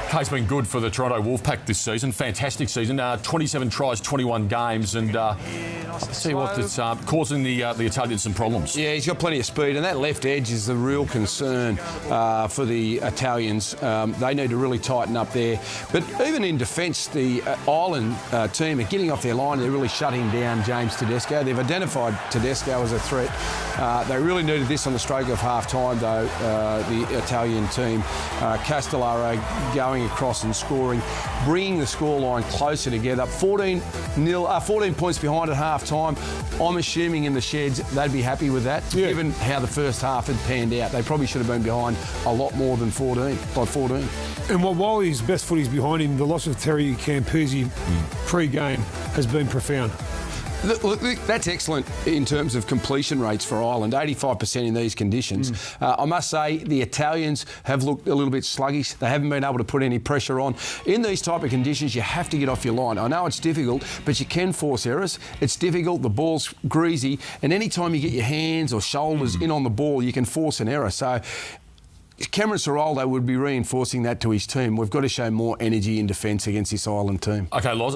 Kay's been good for the Toronto Wolfpack this season. Fantastic season. 27 tries, 21 games, and See what it's causing the Italians some problems. Yeah, he's got plenty of speed, and that left edge is the real concern for the Italians. They need to really tighten up there. But even in defence, the Ireland team are getting off their line. They're really shutting down James Tedesco. They've identified Tedesco as a threat. They really needed this on the stroke of half-time, though, the Italian team. Castellaro going across and scoring, bringing the scoreline closer together. 14 points behind at half-time. I'm assuming in the Sheds they'd be happy with that, given how the first half had panned out. They probably should have been behind a lot more than 14. And while his best footy's behind him, the loss of Terry Campuzzi pre-game has been profound. Look, that's excellent in terms of completion rates for Ireland, 85% in these conditions. I must say the Italians have looked a little bit sluggish. They haven't been able to put any pressure on. In these type of conditions, you have to get off your line. I know it's difficult, but you can force errors. It's difficult, the ball's greasy, and any time you get your hands or shoulders in on the ball, you can force an error. So Cameron Ciraldo would be reinforcing that to his team. We've got to show more energy in defence against this Ireland team. OK, Loz,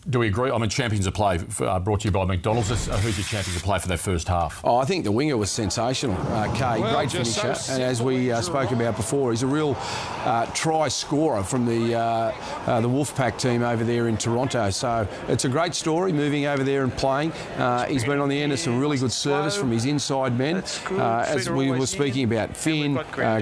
do we agree? I mean, champions of play brought to you by McDonald's. Who's your champions of play for that first half? Oh, I think the winger was sensational. Kay, great finisher. And as we spoke about before, he's a real try scorer from the Wolfpack team over there in Toronto. So it's a great story, moving over there and playing. He's been on the end of some really good service from his inside men. As we were speaking about, Finn,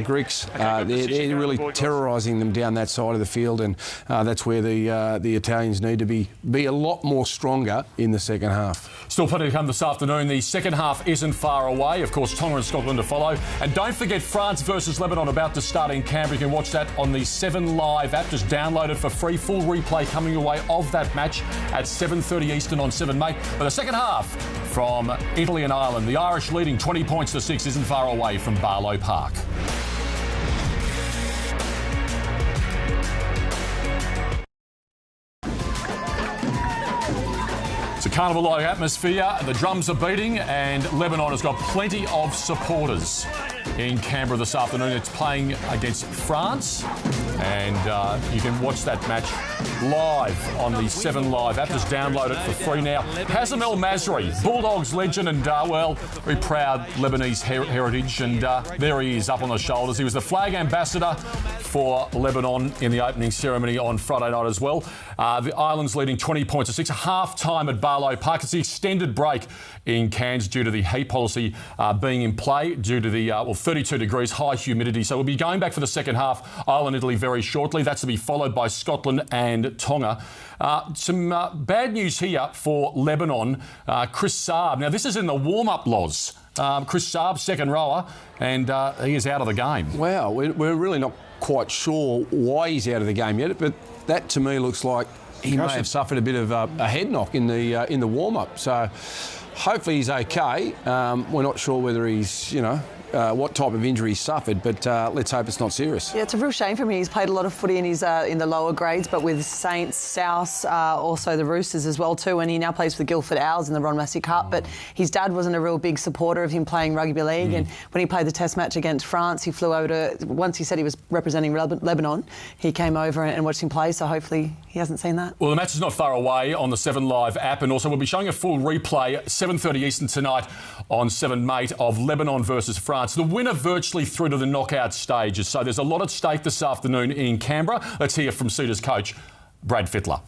Griggs, they're really terrorising them down that side of the field, and that's where the Italians need to be a lot more stronger in the second half. Still plenty to come this afternoon. The second half isn't far away. Of course, Tonga and Scotland to follow. And don't forget France versus Lebanon about to start in Canberra. You can watch that on the 7 Live app. Just download it for free. Full replay coming your way of that match at 7:30 Eastern on 7 May. But the second half from Italy and Ireland. The Irish leading 20 points to 6 isn't far away from Barlow Park. It's a carnival-like atmosphere. The drums are beating, and Lebanon has got plenty of supporters in Canberra this afternoon. It's playing against France, and you can watch that match live on the 7 Live app. Just download it for free now. Hazem El Masri, Bulldogs legend and, very proud Lebanese heritage, and there he is up on the shoulders. He was the flag ambassador for Lebanon in the opening ceremony on Friday night as well. The Island's leading 20 points to 6, half-time at Barlow Park. It's the extended break in Cairns due to the heat policy being in play due to the 32 degrees, high humidity. So we'll be going back for the second half, Ireland, Italy very shortly. That's to be followed by Scotland and Tonga. Some bad news here for Lebanon. Chris Saab. Now, this is in the warm-up, Loz. Chris Saab, second rower, and he is out of the game. Wow, we're really not quite sure why he's out of the game yet, but that to me looks like he may have suffered a bit of a head knock in the warm-up. So hopefully he's okay. We're not sure whether he's, what type of injury he suffered, but let's hope it's not serious. Yeah, it's a real shame for me. He's played a lot of footy in the lower grades, but with Saints, South, also the Roosters as well too, and he now plays for the Guildford Owls in the Ron Massey Cup. But his dad wasn't a real big supporter of him playing rugby league, and when he played the Test match against France, he flew over to. Once he said he was representing Lebanon, he came over and watched him play. So hopefully he hasn't seen that. Well, the match is not far away on the 7 Live app, and also we'll be showing a full replay 7:30 Eastern tonight on 7 Mate of Lebanon versus France. The winner virtually through to the knockout stages. So there's a lot at stake this afternoon in Canberra. Let's hear from Suitors coach Brad Fittler.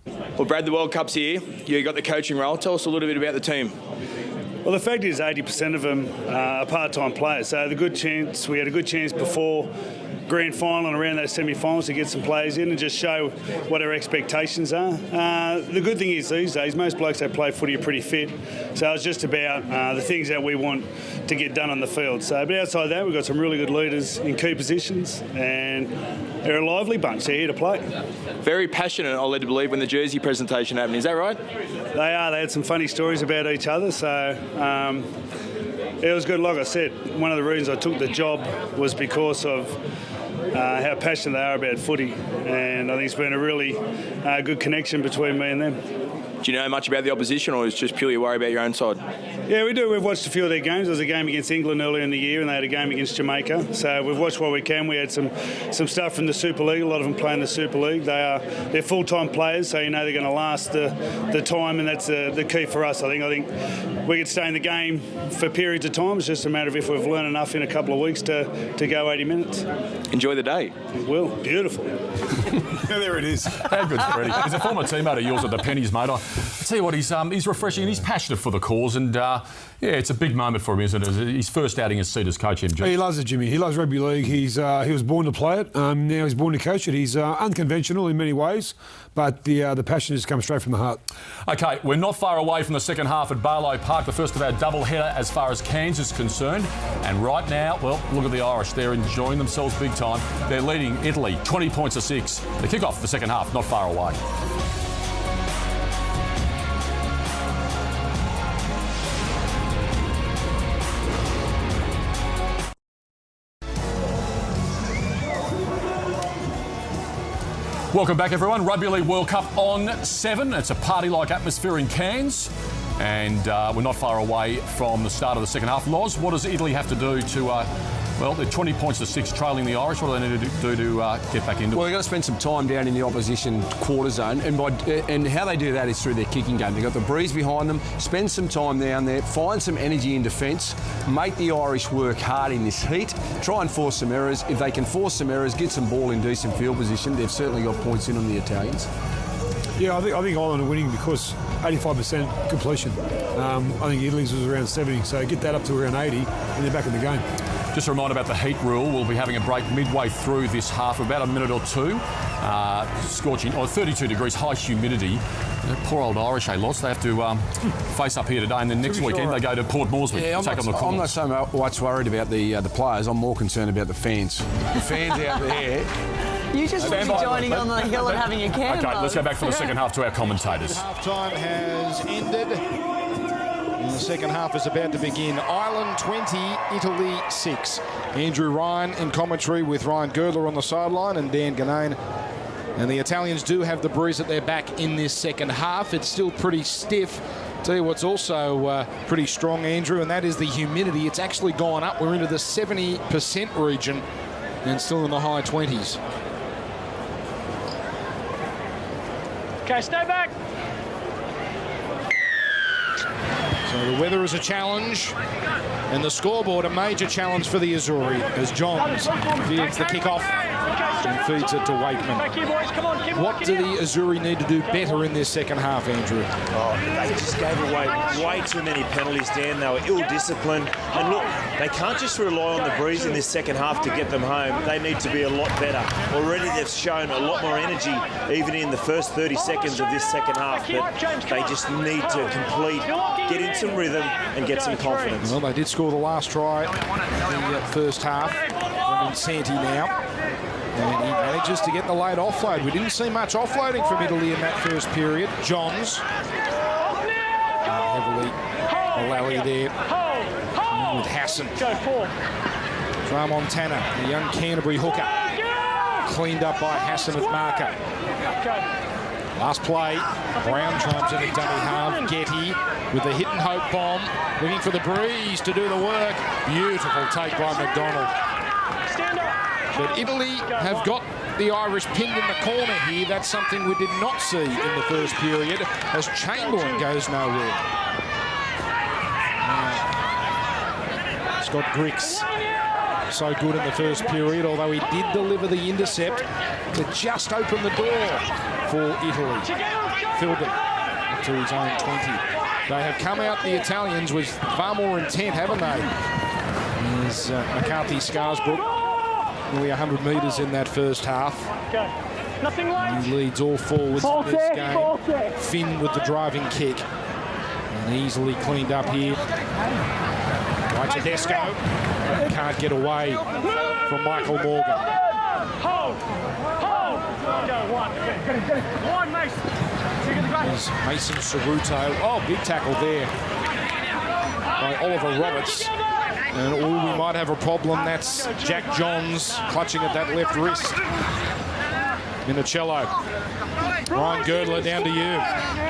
Well, Brad, the World Cup's here. You got the coaching role. Tell us a little bit about the team. Well, the fact is 80% of them are part-time players. So we had a good chance before grand final and around those semi-finals to get some players in and just show what our expectations are. The good thing is these days, most blokes that play footy are pretty fit. So it's just about the things that we want to get done on the field. So, but outside that, we've got some really good leaders in key positions, and they're a lively bunch. They're here to play. Very passionate, I'm led to believe, when the jersey presentation happened. Is that right? They are. They had some funny stories about each other. So it was good. Like I said, one of the reasons I took the job was because of how passionate they are about footy, and I think it's been a really good connection between me and them. Do you know much about the opposition, or is it just purely a worry about your own side? Yeah, we do. We've watched a few of their games. There was a game against England earlier in the year, and they had a game against Jamaica. So we've watched what we can. We had some stuff from the Super League. A lot of them play in the Super League. They're full-time players, so you know they're going to last the time, and that's the key for us. I think we could stay in the game for periods of time. It's just a matter of if we've learned enough in a couple of weeks to go 80 minutes. Enjoy the day. It will. Beautiful. There it is. How good's Freddie? He's a former teammate of yours at the Pennies, mate. I tell you what, he's refreshing and he's passionate for the cause, and yeah, it's a big moment for him, isn't it? His first outing as Cedars coach, MG. He loves it, Jimmy. He loves rugby league. He was born to play it. Now he's born to coach it. He's unconventional in many ways, but the passion just comes straight from the heart. OK, we're not far away from the second half at Barlow Park, the first of our double-header as far as Cairns is concerned. And right now, well, look at the Irish. They're enjoying themselves big time. They're leading Italy 20 points to 6. The kick-off the second half, not far away. Welcome back, everyone. Rugby League World Cup on 7. It's a party-like atmosphere in Cairns, and we're not far away from the start of the second half. Loz, what does Italy have to do to... well, they're 20 points to 6 trailing the Irish. What do they need to do to get back into it? Well, they've got to spend some time down in the opposition quarter zone, and how they do that is through their kicking game. They've got the breeze behind them, spend some time down there, find some energy in defence, make the Irish work hard in this heat, try and force some errors. If they can force some errors, get some ball in decent field position, they've certainly got points in on the Italians. Yeah, I think Ireland are winning because 85% completion. I think Italy's was around 70, so get that up to around 80 and they're back in the game. Just a reminder about the heat rule. We'll be having a break midway through this half, about a minute or two. Scorching, 32 degrees, high humidity. Poor old Irish, Lots. They have to face up here today, and then next weekend they go to Port Moresby. Yeah, take on the Commonwealth. I'm not so much worried about the players. I'm more concerned about the fans. The fans out there. You just want to be joining on the hill and having a can. OK, let's go back for the second half to our commentators. Half-time has ended. And the second half is about to begin. Ireland 20, Italy 6. Andrew Ryan in commentary with Ryan Girdler on the sideline and Dan Ganane. And the Italians do have the breeze at their back in this second half. It's still pretty stiff. Tell you what's also pretty strong, Andrew, and that is the humidity. It's actually gone up. We're into the 70% region and still in the high 20s. Okay, stay back. So the weather is a challenge, and the scoreboard a major challenge for the Azzurri as Johns fields the kick-off and feeds it to Wakeman. What do the Azzurri need to do better in this second half, Andrew? Oh, they just gave away way too many penalties, Dan. They were ill-disciplined. And look, they can't just rely on the breeze in this second half to get them home. They need to be a lot better. Already they've shown a lot more energy, even in the first 30 seconds of this second half. But they just need to get in some rhythm and get some confidence. Well, they did score the last try in the first half. Brendan Santi now. And he manages to get the late offload. We didn't see much offloading from Italy in that first period. Johns. Heavily O'Lally there. With Hassan. Tramontana, the young Canterbury hooker. Cleaned up by Hassan at marker. Last play. Brown drives in a dummy half. Getty with the hit and hope bomb. Looking for the breeze to do the work. Beautiful take by McDonald. But Italy have got the Irish pinned in the corner here. That's something we did not see in the first period as Chamberlain goes nowhere. Scott Griggs, so good in the first period, although he did deliver the intercept to just open the door for Italy. Filled it to his own 20. They have come out, the Italians, with far more intent, haven't they? There's McCarthy Scarsbrook. Nearly 100 metres in that first half. Nothing late. He leads all forwards in this game. Finn with the driving kick. And easily cleaned up here. By Tedesco. Can't get away from Michael Morgan. Hold. Go, one, Mason. There's Mason Ceruto. Oh, big tackle there by Oliver Roberts. And we might have a problem. That's Jack Johns clutching at that left wrist. Minicello. Ryan Girdler, down to you.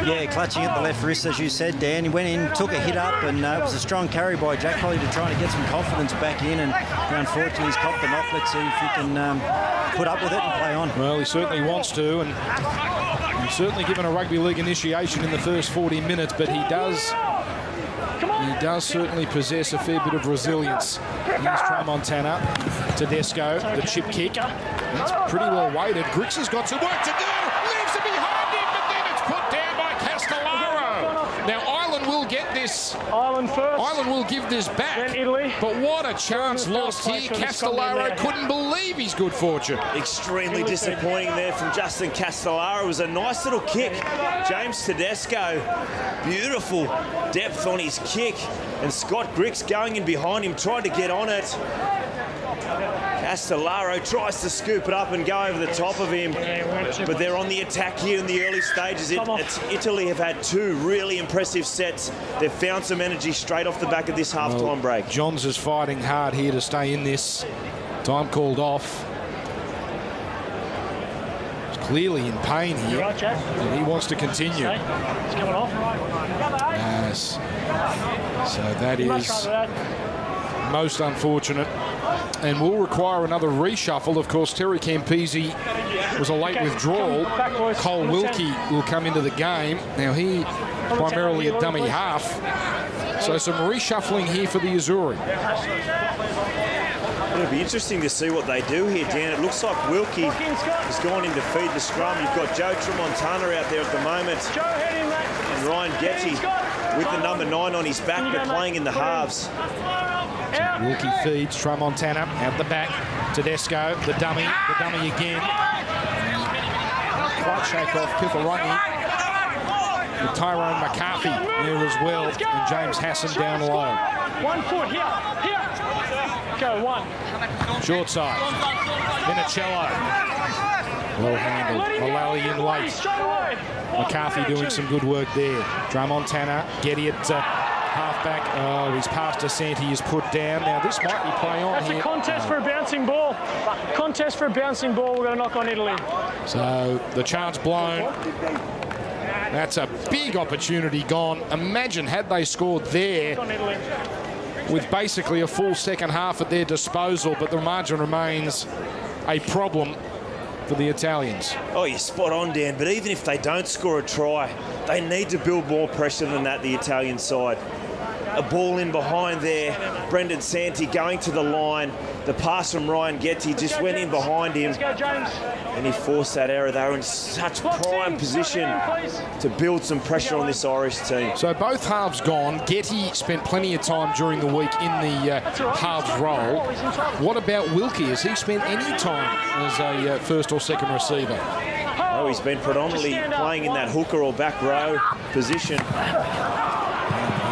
Yeah, clutching at the left wrist, as you said, Dan. He went in, took a hit up, and it was a strong carry by Jack Holly to try and get some confidence back in. And unfortunately, he's copped them off. Let's see if he can put up with it and play on. Well, he certainly wants to, and he's certainly given a rugby league initiation in the first 40 minutes, but he does certainly possess a fair bit of resilience. Here's Tramontana. Tedesco, the chip kick. That's pretty well weighted. Griggs has got some work to do. Leaves it behind him, but then it's put down by Castellaro. Now, Ireland will get this. Ireland first. Ireland will give this back. Then Italy. But what a chance lost here. Castellaro couldn't believe his good fortune. Extremely disappointing there from Justin Castellaro. It was a nice little kick. James Tedesco, beautiful depth on his kick. And Scott Griggs going in behind him, tried to get on it. Castellaro tries to scoop it up and go over the top of him, but they're on the attack here in the early stages. Italy have had two really impressive sets. They've found some energy straight off the back of this half-time break. Johns is fighting hard here to stay in this. Time called off. He's clearly in pain here. And he wants to continue. It's coming off. Yes. So that is most unfortunate, and will require another reshuffle. Of course, Terry Campese was a late withdrawal. Cole Wilkie will come into the game. Now, he primarily a dummy half. So some reshuffling here for the Azzurri. It'll be interesting to see what they do here, Dan. It looks like Wilkie has gone in to feed the scrum. You've got Joe Tramontana out there at the moment. And Ryan Getty with the number 9 on his back, but playing in the halves. Wilkie feeds Tramontana out the back. Tedesco, the dummy again. Quite shake off Pifarangi. With Tyrone McCarthy there as well, and James Hassan down low. 1 foot here. Go, 1. Short side. Minicello. Well handled. Mullally in late. McCarthy doing some good work there. Tramontana, Getty at halfback. Oh, he's passed Asante, is put down. Now, this might be play on That's here. a contest for a bouncing ball. Contest for a bouncing ball. We're going to knock on Italy. So, the charge blown. That's a big opportunity gone. Imagine had they scored there with basically a full second half at their disposal, but the margin remains a problem for the Italians. Oh, you're spot on, Dan, but even if they don't score a try, they need to build more pressure than that, the Italian side. A ball in behind there, Brendan Santi going to the line. The pass from Ryan Getty just went in behind him, and he forced that error. They were in such prime position to build some pressure on this Irish team. So both halves gone. Getty spent plenty of time during the week in the halves role. What about Wilkie? Has he spent any time as a first or second receiver? Oh, he's been predominantly playing in that hooker or back row position.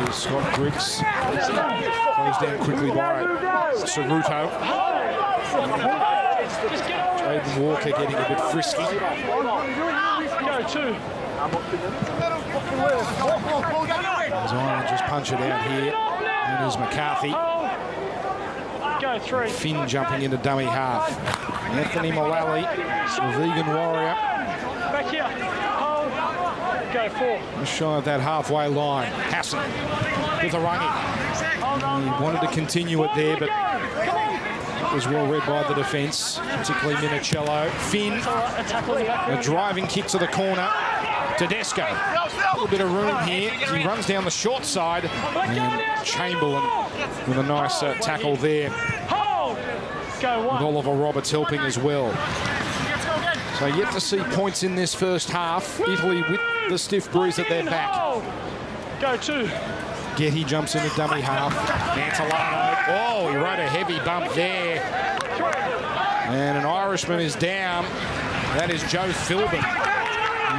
Here's Scott Griggs. Goes down quickly by Ceruto. Jaden Walker getting a bit frisky. Go, 2. As Ireland just punch it out here. And there's McCarthy. Go, 3. Finn jumping into dummy half. Anthony Mullally, the vegan warrior. Back here. Hold. Go, 4. Just shy of that halfway line. Hassan with a running. He wanted to continue it there, but it was well read by the defence, particularly Minicello. Finn, a driving kick to the corner. Tedesco, a little bit of room here. He runs down the short side. And Chamberlain with a nice tackle there. With Oliver Roberts helping as well. So yet to see points in this first half. Italy with the stiff breeze at their back. Go, 2. Getty jumps into dummy half. Antolano. Oh, he rode a heavy bump there. And an Irishman is down. That is Joe Philbin.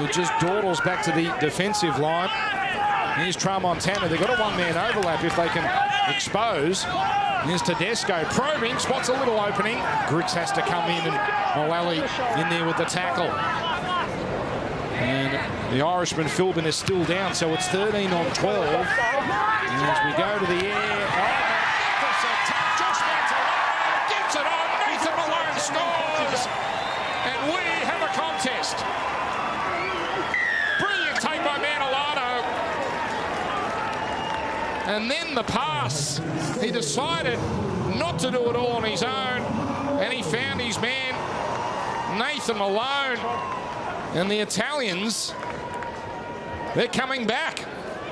He just dawdles back to the defensive line. Here's Tramontana. They've got a one-man overlap if they can expose. Here's Tedesco probing, spots a little opening. Griggs has to come in, and Mullally in there with the tackle. And the Irishman Philbin is still down, so it's 13 on 12. And as we go to the air, Josh Mantelano gets it on. Nathan Malone scores. And we have a contest. Brilliant take by Manolado. And then the pass. He decided not to do it all on his own, and he found his man, Nathan Malone. And the Italians, they're coming back.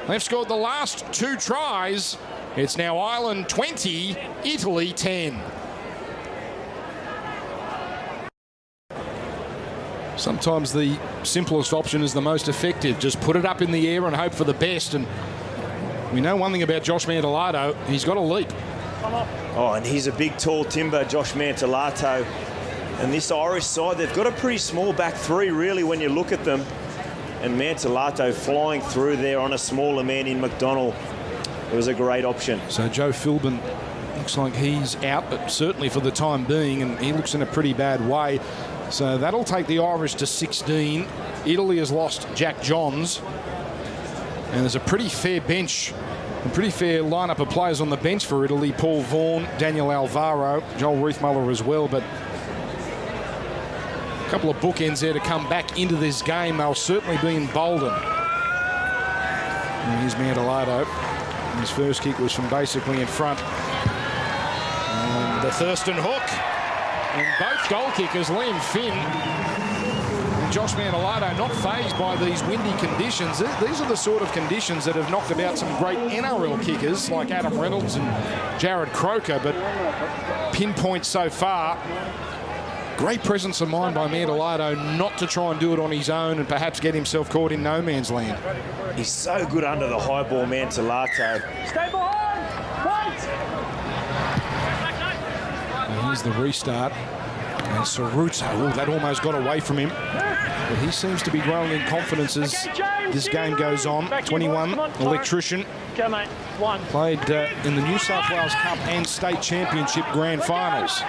They've scored the last 2 tries. It's now Ireland 20, Italy 10. Sometimes the simplest option is the most effective. Just put it up in the air and hope for the best. And we know one thing about Josh Mantellato, he's got a leap. Oh, and he's a big, tall timber, Josh Mantellato. And this Irish side, they've got a pretty small back three, really, when you look at them. And Mantellato flying through there on a smaller man in McDonald. It was a great option. So Joe Philbin looks like he's out, but certainly for the time being, and he looks in a pretty bad way. So that'll take the Irish to 16. Italy has lost Jack Johns. And there's a pretty fair bench, a pretty fair lineup of players on the bench for Italy. Paul Vaughan, Daniel Alvaro, Joel Reithmuller as well, but a couple of bookends there to come back into this game. They'll certainly be emboldened. And here's Mantellato. His first kick was from basically in front. And the Thurston hook. And both goal kickers, Liam Finn and Josh Mantellato, not fazed by these windy conditions. These are the sort of conditions that have knocked about some great NRL kickers like Adam Reynolds and Jared Croker, but pinpoint so far. Great presence of mind by Mantellato not to try and do it on his own and perhaps get himself caught in no man's land. He's so good under the high ball, Mantellato. Stay behind! Wait! And here's the restart. And Saruto, oh, that almost got away from him. But he seems to be growing in confidence as this game goes on. 21, electrician. Go, mate. One. Played in the New South Wales Cup and State Championship Grand Finals.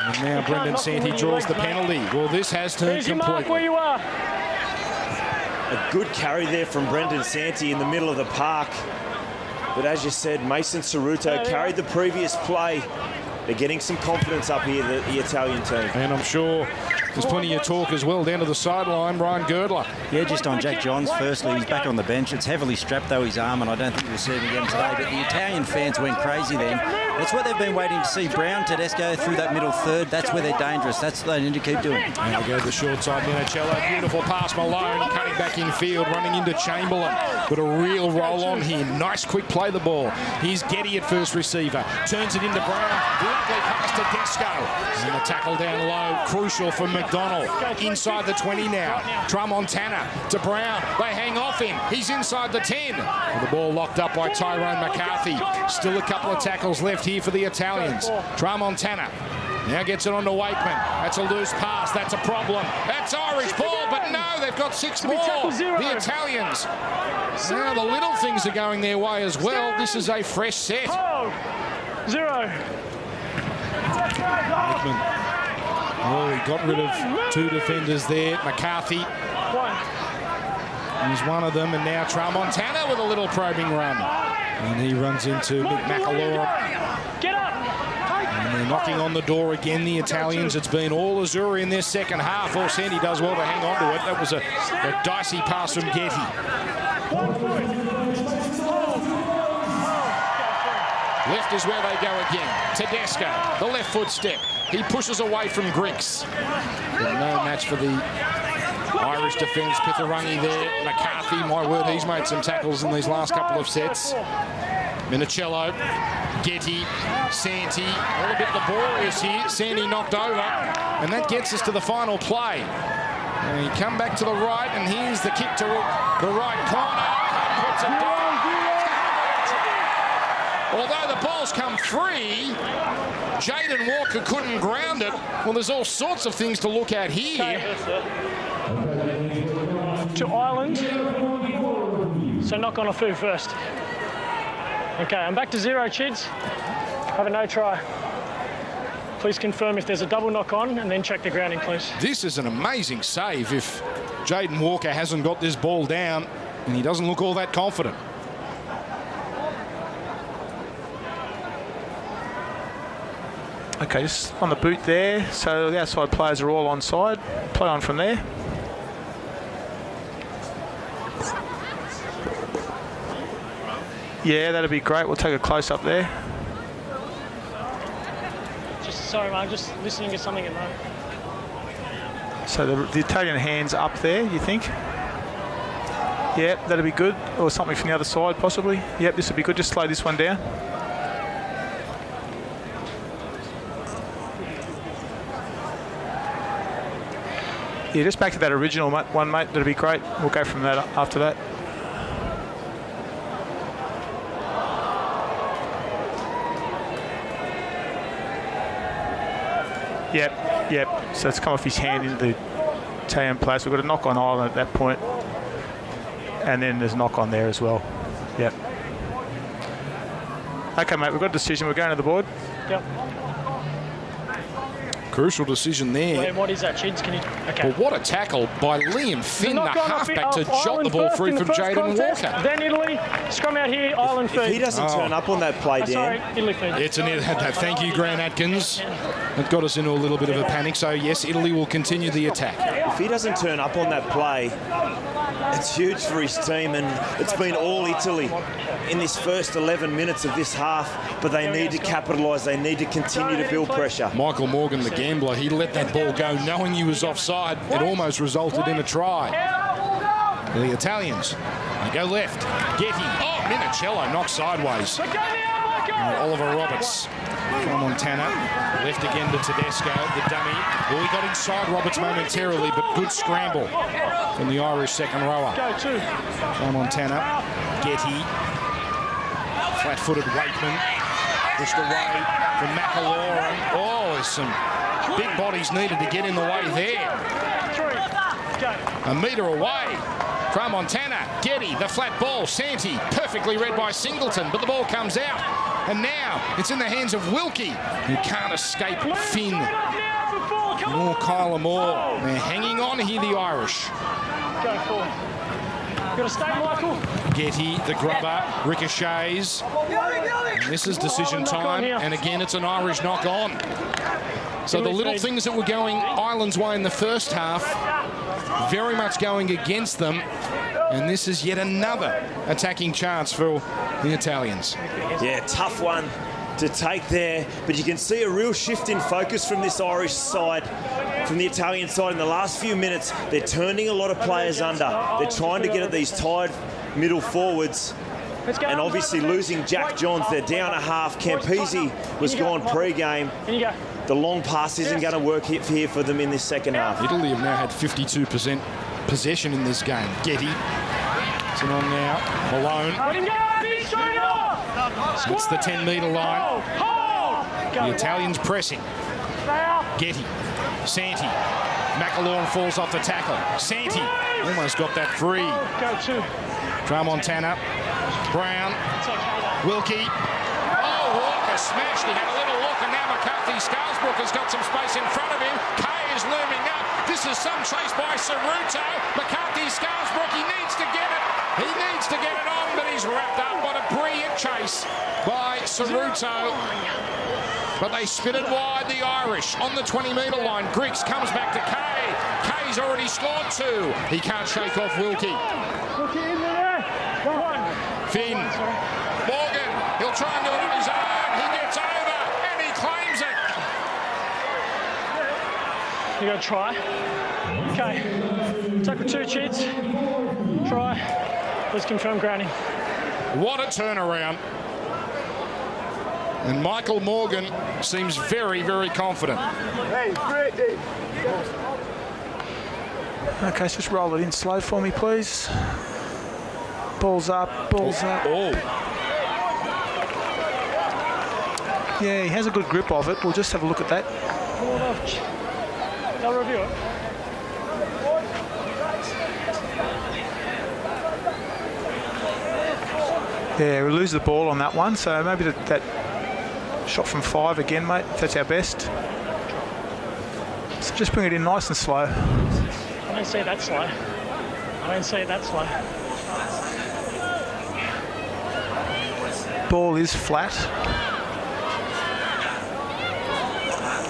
And now Brendan Santee draws the penalty. Well, this has turned completely. Where you are. A good carry there from Brendan Santee in the middle of the park. But as you said, Mason Saruto carried the previous play. They're getting some confidence up here, the Italian team. And I'm sure there's plenty of talk as well down to the sideline. Brian Girdler. Yeah, just on Jack Johns, firstly, he's back on the bench. It's heavily strapped, though, his arm, and I don't think we'll see him again today. But the Italian fans went crazy then. That's what they've been waiting to see. Brown, Tedesco through that middle third. That's where they're dangerous. That's what they need to keep doing. And they'll go to the short side. Minicello, beautiful pass. Malone cutting back in field, running into Chamberlain. Got a real roll on here. Nice quick play the ball. Here's Getty at first receiver. Turns it into Brown. Lovely pass to Desco. And the tackle down low. Crucial for McDonald. Inside the 20 now. Tramontana to Brown. They hang off him. He's inside the 10. And the ball locked up by Tyrone McCarthy. Still a couple of tackles left here for the Italians. Tramontana now gets it on to Wakeman. That's a loose pass. That's a problem. That's Irish ball, but no, they've got 6 more. The Italians. Now the little things are going their way as well. This is a fresh set. 0. Wakeman. Oh, he got rid of 2 defenders there. McCarthy is one of them, and now Tramontana with a little probing run. And he runs into Mick McAlorum. Get up! And they're knocking on the door again, the Italians. It's been all Azzurri in their second half. All Sandy does well to hang on to it. That was a dicey pass from Getty. Left is where they go again. Tedesco, the left foot step. He pushes away from Griggs. But no match for the Irish defence. Pitharangi there. McCarthy, my word, he's made some tackles in these last couple of sets. Minicello, Getty, Santee, all a bit laborious here. Santee knocked over, and that gets us to the final play. And he come back to the right, and here's the kick to the right corner. Puts it down. Although the ball's come free, Jaden Walker couldn't ground it. Well, there's all sorts of things to look at here. To Ireland. So knock on a foo first. Okay, I'm back to 0, Chids. Have a no try. Please confirm if there's a double knock on and then check the grounding, please. This is an amazing save if Jaden Walker hasn't got this ball down and he doesn't look all that confident. Okay, just on the boot there. So the outside players are all onside. Play on from there. Yeah, that'd be great. We'll take a close up there. Sorry, mate, I'm just listening to something at the moment. So the Italian hands up there, you think? Yep, that'd be good. Or something from the other side, possibly. Yep, this would be good. Just slow this one down. Yeah, just back to that original one, mate. That'd be great. We'll go from that after that. Yep. So it's come off his hand into the Italian place. We've got a knock on Ireland at that point. And then there's a knock on there as well. Yep. Okay, mate, we've got a decision. We're going to the board. Yep. Crucial decision there. Wait, what is that, Chids? Can you... Okay. Well, what a tackle by Liam Finn, the halfback, to jot the ball free from Jaden Walker. Then Italy, scrum out here, Ireland feed. If he doesn't turn up on that play, Dan. Sorry, Italy feed. Thank you, Grant Atkins. It got us into a little bit of a panic. So, yes, Italy will continue the attack. If he doesn't turn up on that play, it's huge for his team, and it's been all Italy in this first 11 minutes of this half, but they need to capitalise. They need to continue to build pressure. Michael Morgan, the gambler, he let that ball go knowing he was offside. It almost resulted in a try. The Italians, they go left. Getty. Oh, Minicello knocked sideways. Oliver Roberts. From Montana. Left again to Tedesco, the dummy. Well, he got inside Roberts momentarily, but good scramble from the Irish second rower. From Montana. Getty. Flat-footed Wakeman. Pushed away from McAlora. Oh, there's some big bodies needed to get in the way there. A metre away. From Montana. Getty, the flat ball. Santi, perfectly read by Singleton, but the ball comes out. And now it's in the hands of Wilkie, who can't escape Finn. More Kyler Moore. They're hanging on here, the Irish. Go forward. Got to stay, Michael. Getty, the grubber, ricochets. And this is decision time, and again it's an Irish knock on. So the little things that were going Ireland's way in the first half, very much going against them. And this is yet another attacking chance for the Italians. Yeah, tough one to take there, but you can see a real shift in focus from this Irish side, from the Italian side. In the last few minutes, they're turning a lot of players under. They're trying to get at these tied middle forwards. And obviously losing Jack Johns, they're down a half. Campese was gone pre-game. The long pass isn't going to work here for them in this second half. Italy have now had 52% possession in this game. Getty. It's on now. Malone. It's the 10-metre line. The Italians pressing. Getty. Santi. McAlora falls off the tackle. Santi almost got that free. Tramontana. Brown. Wilkie. Oh, Walker smashed. He had a little look, and now McCarthy Scarsbrook has got some space in front of him. Kay is looming up. This is some chase by Ceruto. McCarthy Scarsbrook, he needs to get it. He needs to get it on, but he's wrapped up. What a brilliant chase by Ceruto. But they spin it wide, the Irish, on the 20-metre line. Griggs comes back to Kay. Kay's already scored 2. He can't shake off Wilkie. Finn. Morgan. He'll try and do it on his own. He gets over, and he claims it. You got to try. Okay. Tackle 2, Chids. Try. Let's confirm grounding. What a turnaround. And Michael Morgan seems very, very confident. Okay, so just roll it in slow for me, please. Balls up, balls up. Oh. Yeah, he has a good grip of it. We'll just have a look at that. They'll review it. Yeah, we lose the ball on that one, so maybe that shot from 5 again, mate, if that's our best. So just bring it in nice and slow. I don't see it that slow. I don't see it that slow. Ball is flat.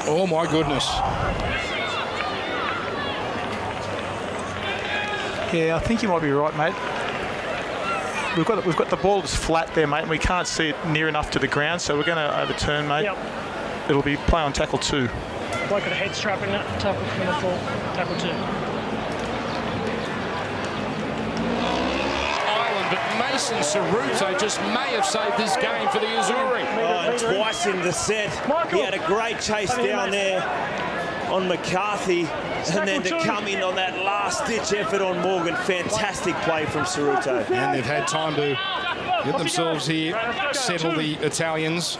Oh, my goodness. Yeah, I think you might be right, mate. We've got the ball just flat there, mate, and we can't see it near enough to the ground, so we're going to overturn, mate. Yep. It'll be play on tackle 2. Bloke got a head strap in that tackle from the floor. Tackle 2. Ireland, but Mason Ceruto just may have saved this game for the Azzurri. And twice in the set. He had a great chase down there on McCarthy, and then to come in on that last-ditch effort on Morgan. Fantastic play from Ceruto. And they've had time to get themselves here, settle the Italians.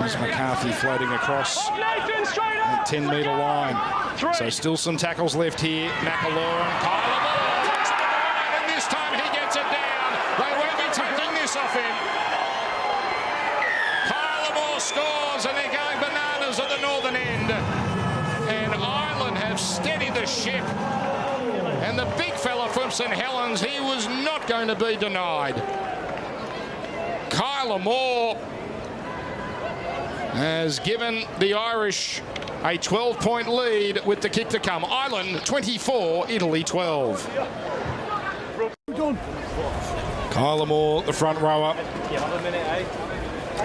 There's McCarthy floating across that 10-metre line. So still some tackles left here. McAlorum, takes the ball, and this time he gets it down. They won't be taking this off him. Kyler scores, and they're going bananas at the northern end. And Ireland have steadied the ship. And the big fella from St Helens, he was not going to be denied. Kyler Moore has given the Irish a 12-point lead with the kick to come. Ireland 24, Italy 12. Kyler Moore, the front rower.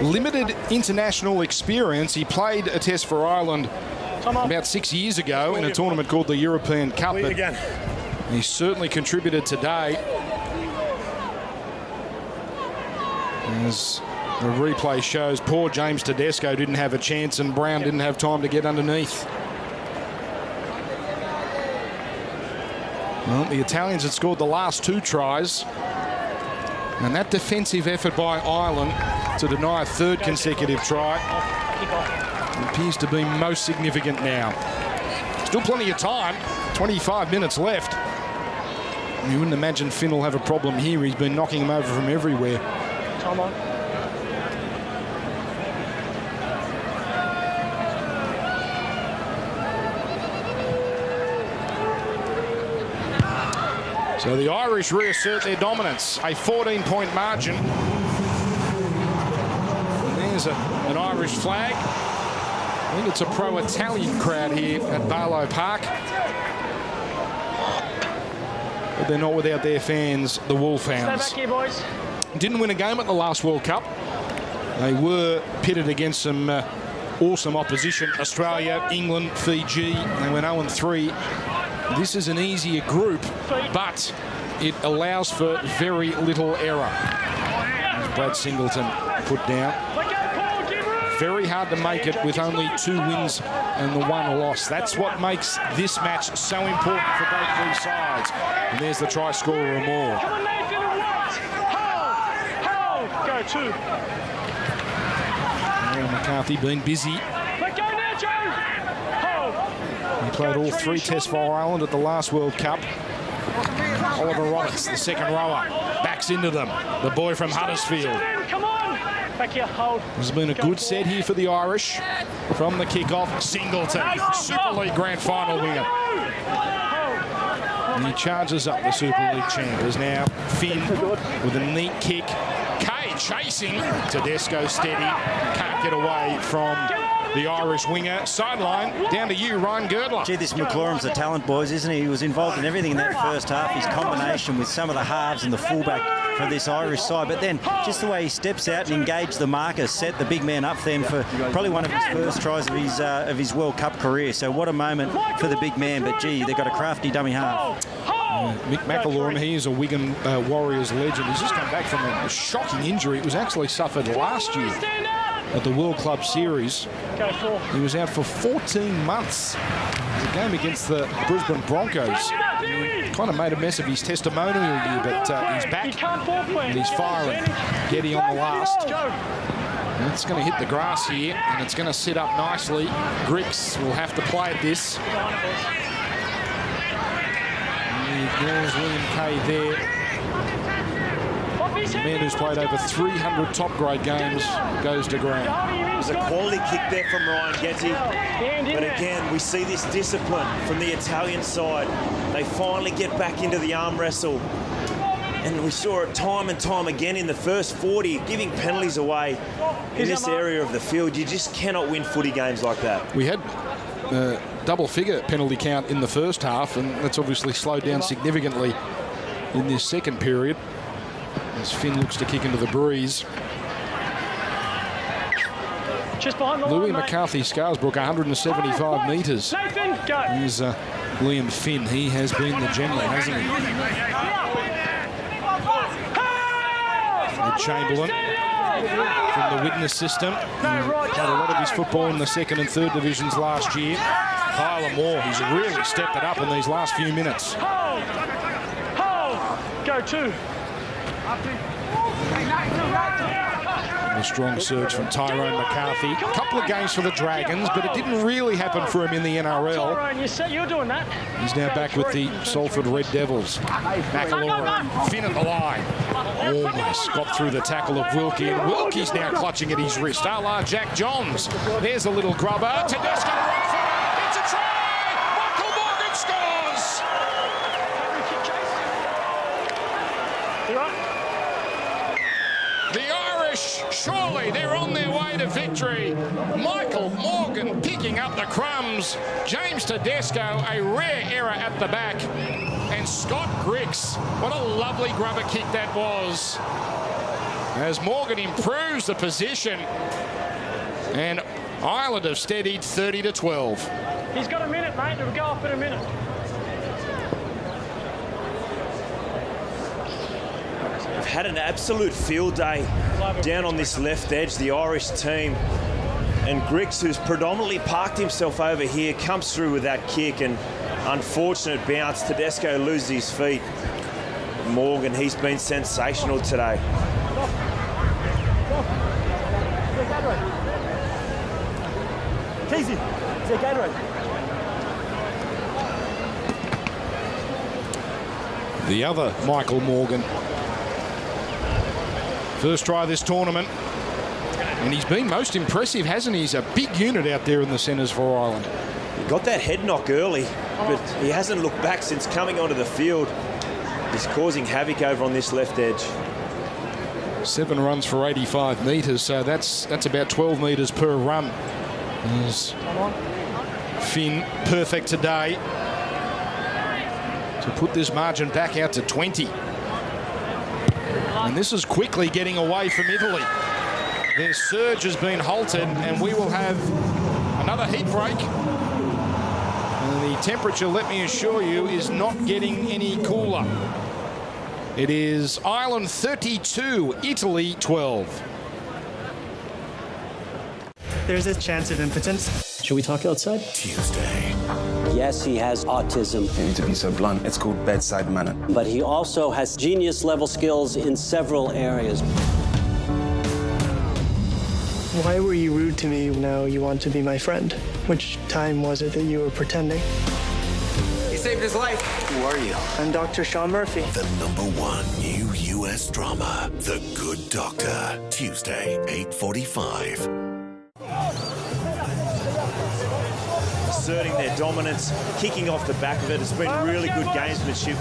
Limited international experience. He played a test for Ireland about 6 years ago in a tournament called the European Cup. But he certainly contributed today. As the replay shows, poor James Tedesco didn't have a chance and Brown didn't have time to get underneath. Well, the Italians had scored the last 2 tries. And that defensive effort by Ireland to deny a 3rd consecutive try appears to be most significant now. Still plenty of time, 25 minutes left. You wouldn't imagine Finn will have a problem here. He's been knocking him over from everywhere. Time on. So the Irish reassert their dominance, a 14-point margin. And there's an Irish flag. I think it's a pro-Italian crowd here at Barlow Park. But they're not without their fans, the Wolfhounds. Stay back here, boys. Didn't win a game at the last World Cup. They were pitted against some awesome opposition. Australia, England, Fiji. They went 0-3. This is an easier group, but it allows for very little error. As Brad Singleton put down. Very hard to make it with only 2 wins and the 1 loss. That's what makes this match so important for both these sides. And there's the try scorer Moore. Come on, Nathan, hold! Go 2. Aaron McCarthy being busy. Let go now, Joe! Hold! He played all 3 tests for Ireland at the last World Cup. Oliver Roberts, the second rower, backs into them. The boy from Huddersfield. Come on! Back here, hold. There's been a good set here for the Irish. From the kick-off, Singleton, Super League Grand Final winner. And he charges up the Super League champ. There's now Finn with a neat kick. Kay chasing. Tedesco steady. Can't get away from the Irish winger. Sideline, down to you, Ryan Girdler. Gee, this McLaurin's a talent, boys, isn't he? He was involved in everything in that first half. His combination with some of the halves and the fullback for this Irish side. But then just the way he steps out and engage the marker, set the big man up then for probably one of his first tries of his World Cup career. So what a moment for the big man. But, gee, they've got a crafty dummy half. Mick McAlorum, he is a Wigan Warriors legend. He's just come back from a shocking injury. It was actually suffered last year at the World Club Series. He was out for 14 months. It was a game against the Brisbane Broncos. He kind of made a mess of his testimonial year, but he's back and he's firing. Getty on the last. And it's going to hit the grass here, and it's going to sit up nicely. Griggs will have to play at this. He ignores William Kay there. The man who's played over 300 top-grade games goes to ground. It was a quality kick there from Ryan Getty. But again, we see this discipline from the Italian side. They finally get back into the arm wrestle. And we saw it time and time again in the first 40, giving penalties away in this area of the field. You just cannot win footy games like that. We had double-figure penalty count in the first half, and that's obviously slowed down significantly in this second period as Finn looks to kick into the breeze. Just behind the Louis line, McCarthy Scarsbrook, 175 metres. Nathan, go. Here's Liam Finn. He has been the general, hasn't he? Chamberlain from the witness system. Had a lot of his football in the second and third divisions last year. Kyler Moore, he's really stepped it up in these last few minutes. Go 2. A strong surge from Tyrone McCarthy. A couple of games for the Dragons, but it didn't really happen for him in the NRL. Tyrone, you're doing that. He's now back with the Salford Red Devils. McIlroy, Finn at the line. Almost got through the tackle of Wilkie, and Wilkie's now clutching at his wrist. A la Jack Johns. There's a little grubber. Tedesco right footer. It's a try. Michael Morgan scores. The Irish, surely they're on their way to victory. Michael Morgan picking up the crumbs. James Tedesco, a rare error at the back. And Scott Grix, what a lovely grubber kick that was. As Morgan improves the position. And Ireland have steadied 30-12. He's got a minute, mate. It'll go up in a minute. They've had an absolute field day down on this left edge, the Irish team. And Grix, who's predominantly parked himself over here, comes through with that kick, and unfortunate bounce. Tedesco loses his feet. Morgan, he's been sensational today. Casey, The other Michael Morgan. First try this tournament. And he's been most impressive, hasn't he? He's a big unit out there in the centres for Ireland. He got that head knock early, but he hasn't looked back since coming onto the field. He's causing havoc over on this left edge. 7 runs for 85 metres, so that's about 12 metres per run. There's Finn perfect today to put this margin back out to 20. And this is quickly getting away from Italy. Their surge has been halted, and we will have another heat break. And the temperature, let me assure you, is not getting any cooler. It is Ireland 32, Italy 12. There's a chance of impotence. Should we talk outside? Tuesday. Yes, he has autism. You need to be so blunt. It's called bedside manner. But he also has genius-level skills in several areas. Why were you rude to me? Now you want to be my friend. Which time was it that you were pretending? He saved his life. Who are you? I'm Dr. Sean Murphy. The #1 new US drama, The Good Doctor. Tuesday, 8:45. Asserting their dominance, kicking off the back of it. It's been really good gamesmanship,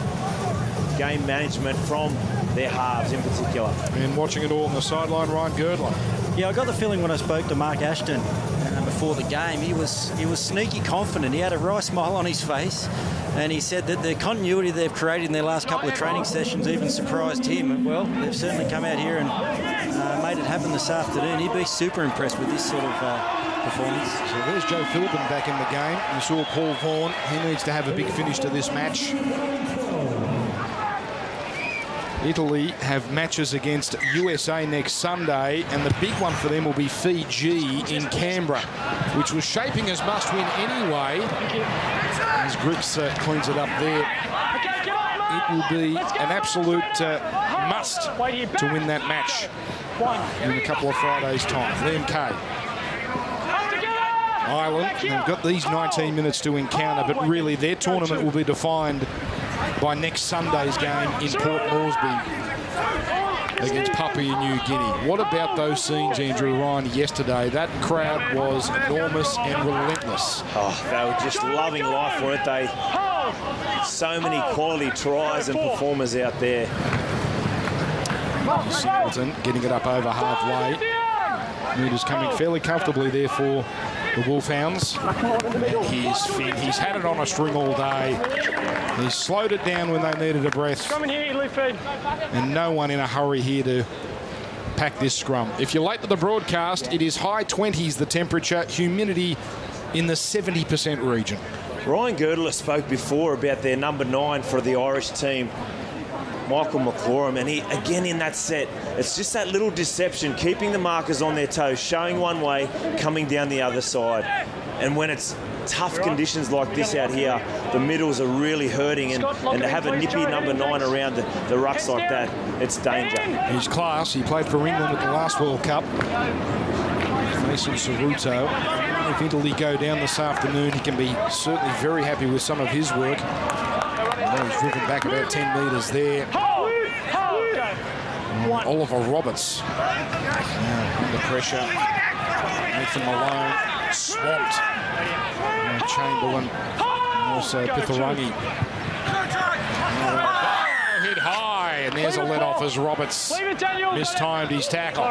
game management from their halves in particular. And watching it all on the sideline, Ryan Girdler. Yeah, I got the feeling when I spoke to Mark Ashton before the game, he was sneaky confident. He had a wry smile on his face, and he said that the continuity they've created in their last couple of training sessions even surprised him. Well, they've certainly come out here and made it happen this afternoon. He'd be super impressed with this sort of performance. So there's Joe Philbin back in the game. You saw Paul Vaughan. He needs to have a big finish to this match. Italy have matches against USA next Sunday, and the big one for them will be Fiji in Canberra, which was shaping as must-win anyway. As Grix cleans it up there, it will be an absolute must to win that match in a couple of Fridays' time. Liam Kay. Ireland have got these 19 minutes to encounter, but really their tournament will be defined by next Sunday's game in Port Moresby against Papua New Guinea. What about those scenes, Andrew Ryan, yesterday? That crowd was enormous and relentless. Oh, they were just loving life for it. So many quality tries and performers out there. Singleton getting it up over halfway. Nooters coming fairly comfortably there for the Wolfhounds. And here's Finn. He's had it on a string all day. He's slowed it down when they needed a breath. Come in here, Luffy. And no one in a hurry here to pack this scrum. If you're late to the broadcast, it is high 20s the temperature, humidity in the 70% region. Ryan Girdler spoke before about their number 9 for the Irish team, Michael McLaurin, and he, again in that set, it's just that little deception, keeping the markers on their toes, showing one way, coming down the other side. And when it's tough conditions like this out here, the middles are really hurting, and to have a nippy number 9 around the rucks like that, it's danger. He's class. He played for England at the last World Cup. Mason Cerruto. If Italy go down this afternoon, he can be certainly very happy with some of his work. He's driven back about 10 metres there. Oliver Roberts under pressure. Nathan Malone swamped. Chamberlain and also Pitharangi. Hit high, and there's a let off as Roberts mistimed his tackle.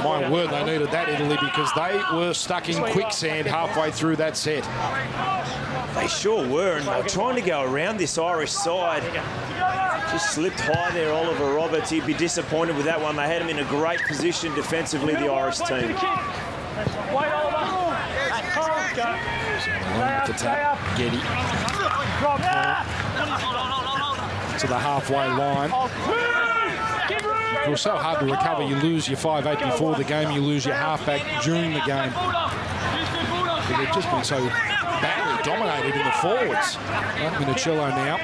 My word, they needed that, Italy, because they were stuck in quicksand halfway through that set. They sure were, and they were trying to go around this Irish side. Just slipped high there, Oliver Roberts. He'd be disappointed with that one. They had him in a great position defensively, the Irish team. To tap, Getty. To the halfway line. It was so hard to recover. You lose your 5'8" before the game, you lose your halfback during the game. But they've just been so badly dominated in the forwards. Minicello now.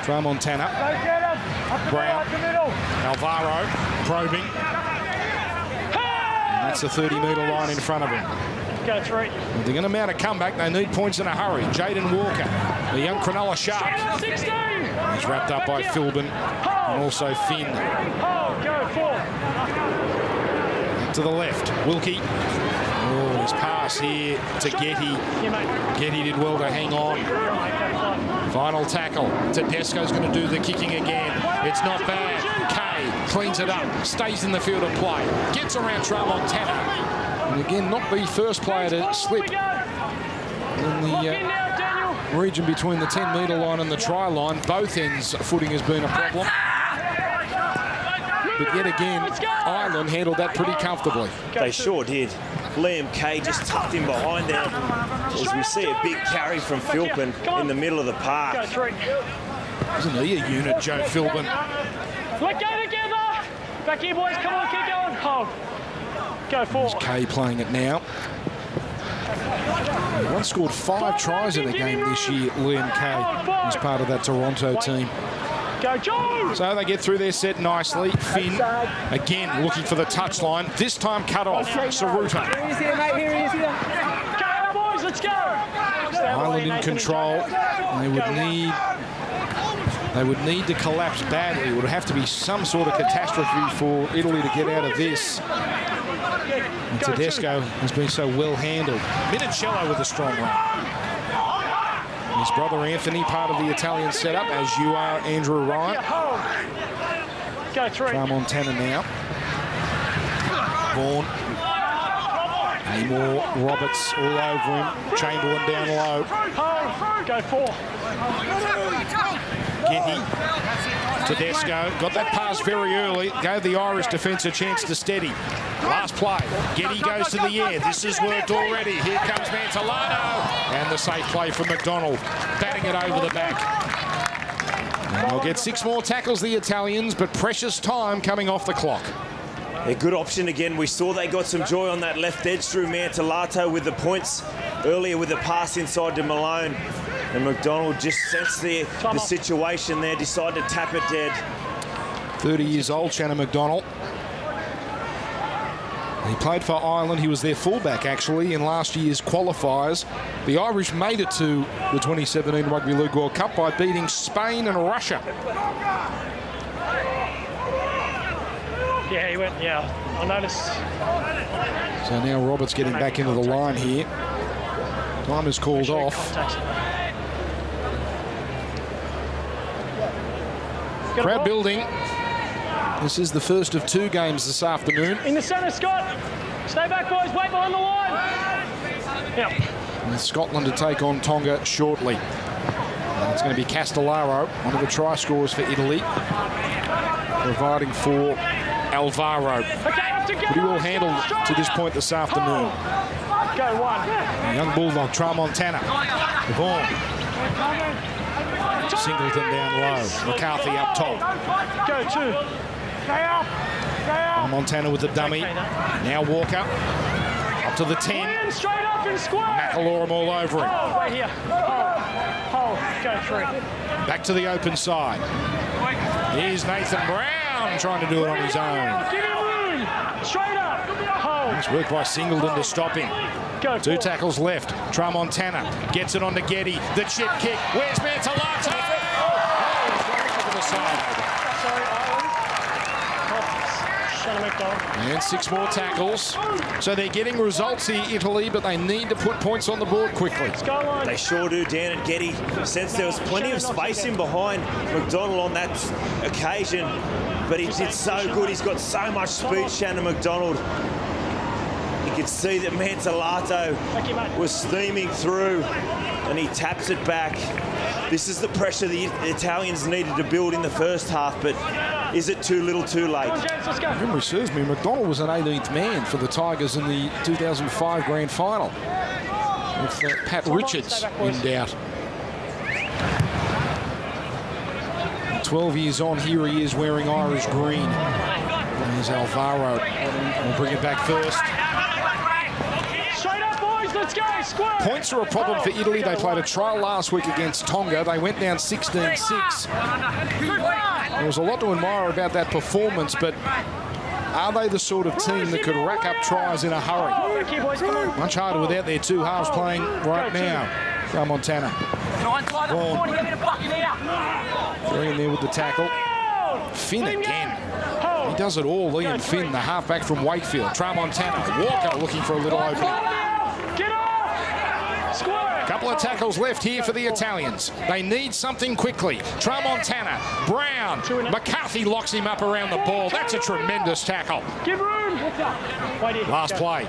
Tramontana. Brown. Alvaro probing. And that's the 30-metre line in front of him. Go 3. If they're going to mount a comeback, they need points in a hurry. Jaden Walker, the young Cronulla Shark. He's wrapped up by Philbin and also Finn. To the left, Wilkie. Oh, his pass here to Getty. Getty did well to hang on. Final tackle. Tedesco's going to do the kicking again. It's not bad. Kay cleans it up, stays in the field of play, gets around Tramontana. And again, not the first player to slip in the region between the 10-metre line and the try line. Both ends footing has been a problem. But yet again, Ireland handled that pretty comfortably. They sure did. Liam Kay just tucked him behind there as we see a big carry from Philbin in the middle of the park. Isn't he a unit, Joe Philbin? Let go together! Back here, boys. Come on, keep going. Hold. Go 4. Kay playing it now. He once scored 5 tries in a game this year, Liam Kay, as part of that Toronto team. Go, Joe! So they get through their set nicely. Finn, again, looking for the touchline. This time cut off. Cerruto. Here he is here, mate. Here he is here. Go, boys. Let's go. Ireland in control. They would need to collapse badly. It would have to be some sort of catastrophe for Italy to get out of this. And Tedesco has been so well handled. Minicello with a strong run. His brother Anthony, part of the Italian setup, as you are, Andrew Ryan. Go 3. Montana now. Vaughan. Amor, Roberts all over him. Chamberlain down low. Go 4. Getty. Tedesco got that pass very early. Gave the Irish defence a chance to steady. Last play. Getty goes to the air. This has worked already. Here comes Mantelano. And the safe play from McDonald. Batting it over the back. And they'll get 6 more tackles, the Italians, but precious time coming off the clock. A good option again. We saw they got some joy on that left edge through Mantellato with the points earlier with the pass inside to Malone. And McDonald just sensed the situation there, decided to tap it dead. 30 years old, Shannon McDonald. He played for Ireland. He was their fullback, actually, in last year's qualifiers. The Irish made it to the 2017 Rugby League World Cup by beating Spain and Russia. Yeah, he went, I noticed. So now Roberts getting back into the line here. Time is called off. Crowd building. This is the first of 2 games this afternoon. In the centre, Scott. Stay back, boys. Wait behind the line. Yeah. And Scotland to take on Tonga shortly. It's going to be Castellaro, one of the try scorers for Italy, providing for Alvaro. Pretty well handled to this point this afternoon. Go one. Young Bulldog, Tramontana. The ball. Singleton down low. McCarthy up top. Go 2. Stay up. Montana with the dummy. Now Walker. Up to the 10. Straight up and square. McIlorum all over him. Oh, right here. Hold. Go 3. Back to the open side. Here's Nathan Brown trying to do it on his own. Give him room. Straight up. Hold. Nice work by Singleton to stop him. Go 2 tackles left. Tramontana gets it on to Getty. The chip kick. Where's Mantellato? To the side. And 6 more tackles. So they're getting results here, Italy, but they need to put points on the board quickly. They sure do, Dan and Getty. Since there was plenty of space in behind McDonald on that occasion, but he did so good. He's got so much speed, Shannon McDonald. You could see that Mantellato was steaming through, and he taps it back. This is the pressure the Italians needed to build in the first half, but is it too little too late? If memory serves me, McDonald was an 18th man for the Tigers in the 2005 Grand Final, with Pat Richards in doubt. 12 years on, here he is wearing Irish green. There's Alvaro. We'll bring it back first. Straight up, boys. Let's go. Square. Points are a problem for Italy. They played a trial last week against Tonga. They went down 16-6. There was a lot to admire about that performance, but are they the sort of team that could rack up tries in a hurry? Much harder without their 2 halves playing right now. Montana. They're in there with the tackle. Finn again. He does it all, Liam Finn, the halfback from Wakefield. Tramontana. Walker looking for a little opening. Couple of tackles left here for the Italians. They need something quickly. Tramontana, Brown, McCarthy locks him up around the ball. That's a tremendous tackle. Give room. Last play.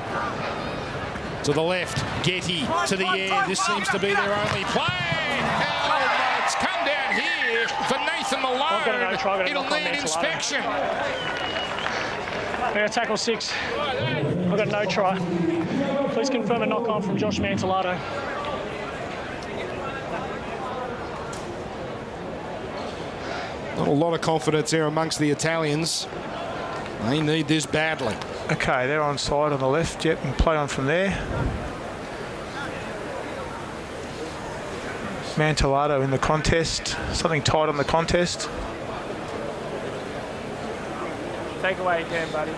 To the left, Getty to the air. This seems to be their only play. It's come down here for Nathan Malone. It'll need inspection. We're going to tackle 6. I've got no try. Please confirm a knock-on from Josh Mantellato. Not a lot of confidence there amongst the Italians. They need this badly. Okay, they're on side on the left, yep, and play on from there. Mantellato in the contest. Something tight on the contest. Take away, Dan, buddy.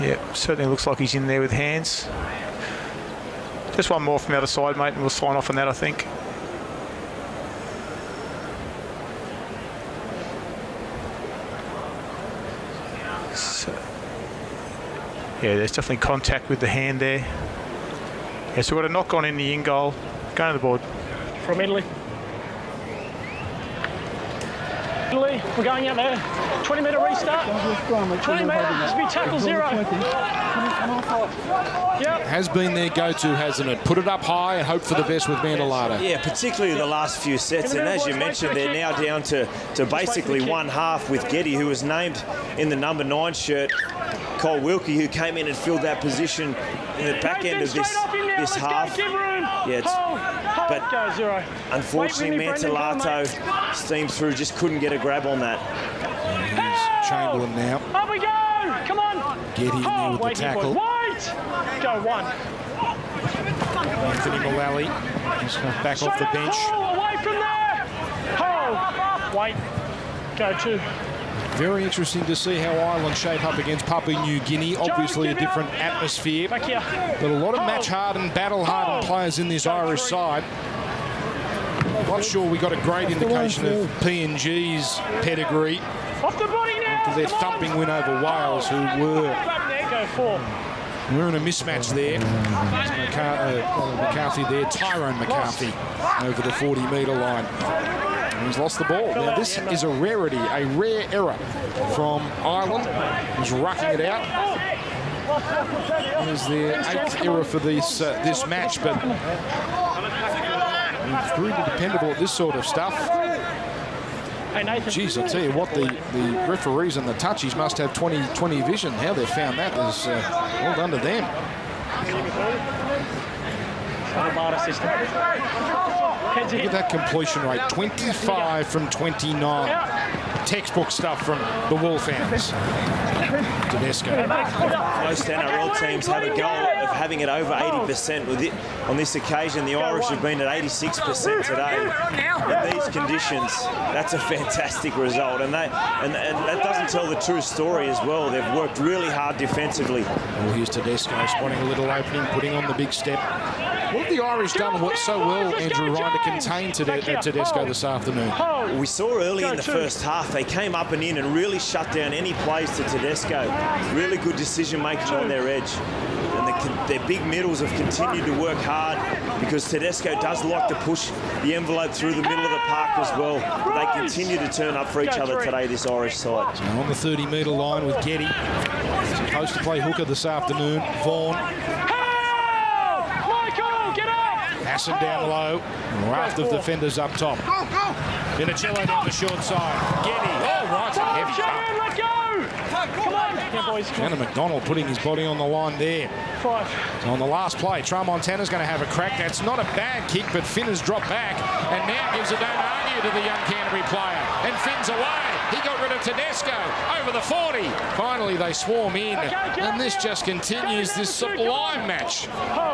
Yep, certainly looks like he's in there with hands. Just one more from the other side, mate, and we'll sign off on that, I think. So, yeah, there's definitely contact with the hand there. Yeah, so we've got a knock on in the in goal. Going to the board. From Italy. Italy, we're going out there. 20-metre restart. 20 metre, just be tackle 0. Yep. Has been their go-to, hasn't it? Put it up high and hope for the best with Mantellato. Yeah, particularly the last few sets. And as you mentioned, they're now down to basically one half with Getty, who was named in the number 9 shirt. Cole Wilkie, who came in and filled that position in the back end of this half. Yeah, but unfortunately, Mantellato steamed through, just couldn't get a grab on that. Here's Chamberlain now. Up we go! Come on! Getty in there with the tackle. Wait! Go 1. Anthony Mullally is back off the bench. Away from there! Hold! Wait. Go 2. Very interesting to see how Ireland shape up against Papua New Guinea. Obviously a different atmosphere. But a lot of match-hardened, battle-hardened players in this Irish side. Not sure we got a great indication of PNG's pedigree. Off the body now! After their thumping win over Wales, who were Go 4. We're in a mismatch there. McCarthy there, Tyrone McCarthy over the 40-metre line. He's lost the ball. Now, this is a rarity, a rare error from Ireland. He's rucking it out. It is their 8th error for this match, but pretty dependable at this sort of stuff. Geez, I'll tell you what, the referees and the touchies must have 20/20 vision. How they've found that is well done to them. Look at that completion rate, 25 from 29. Textbook stuff from the Wolfhounds. Tedesco. Most NRL teams have a goal of having it over 80%. On this occasion, the Irish have been at 86% today. In these conditions, that's a fantastic result. And that doesn't tell the true story as well. They've worked really hard defensively. Well, here's Tedesco spotting a little opening, putting on the big step. What have the Irish done so well, Andrew Ryan, to contain Tedesco this afternoon? We saw early in the first half, they came up and in and really shut down any plays to Tedesco. Really good decision-making on their edge. And their big middles have continued to work hard because Tedesco does like to push the envelope through the middle of the park as well. But they continue to turn up for each other today, this Irish side. So on the 30-metre line with Getty. Supposed to play hooker this afternoon. Vaughan. Hassan down low. Raft of defenders up top. Vinicello down the short side. Getty. Oh, right. Heavy let go. Come on. Yeah, boys. Anna McDonald putting his body on the line there. 5. So on the last play, Tramontana's going to have a crack. That's not a bad kick, but Finn has dropped back and now gives a don't argue to the young Canterbury player. And Finn's away. He got rid of Tedesco over the 40. Finally, they swarm in. And this just continues this sublime match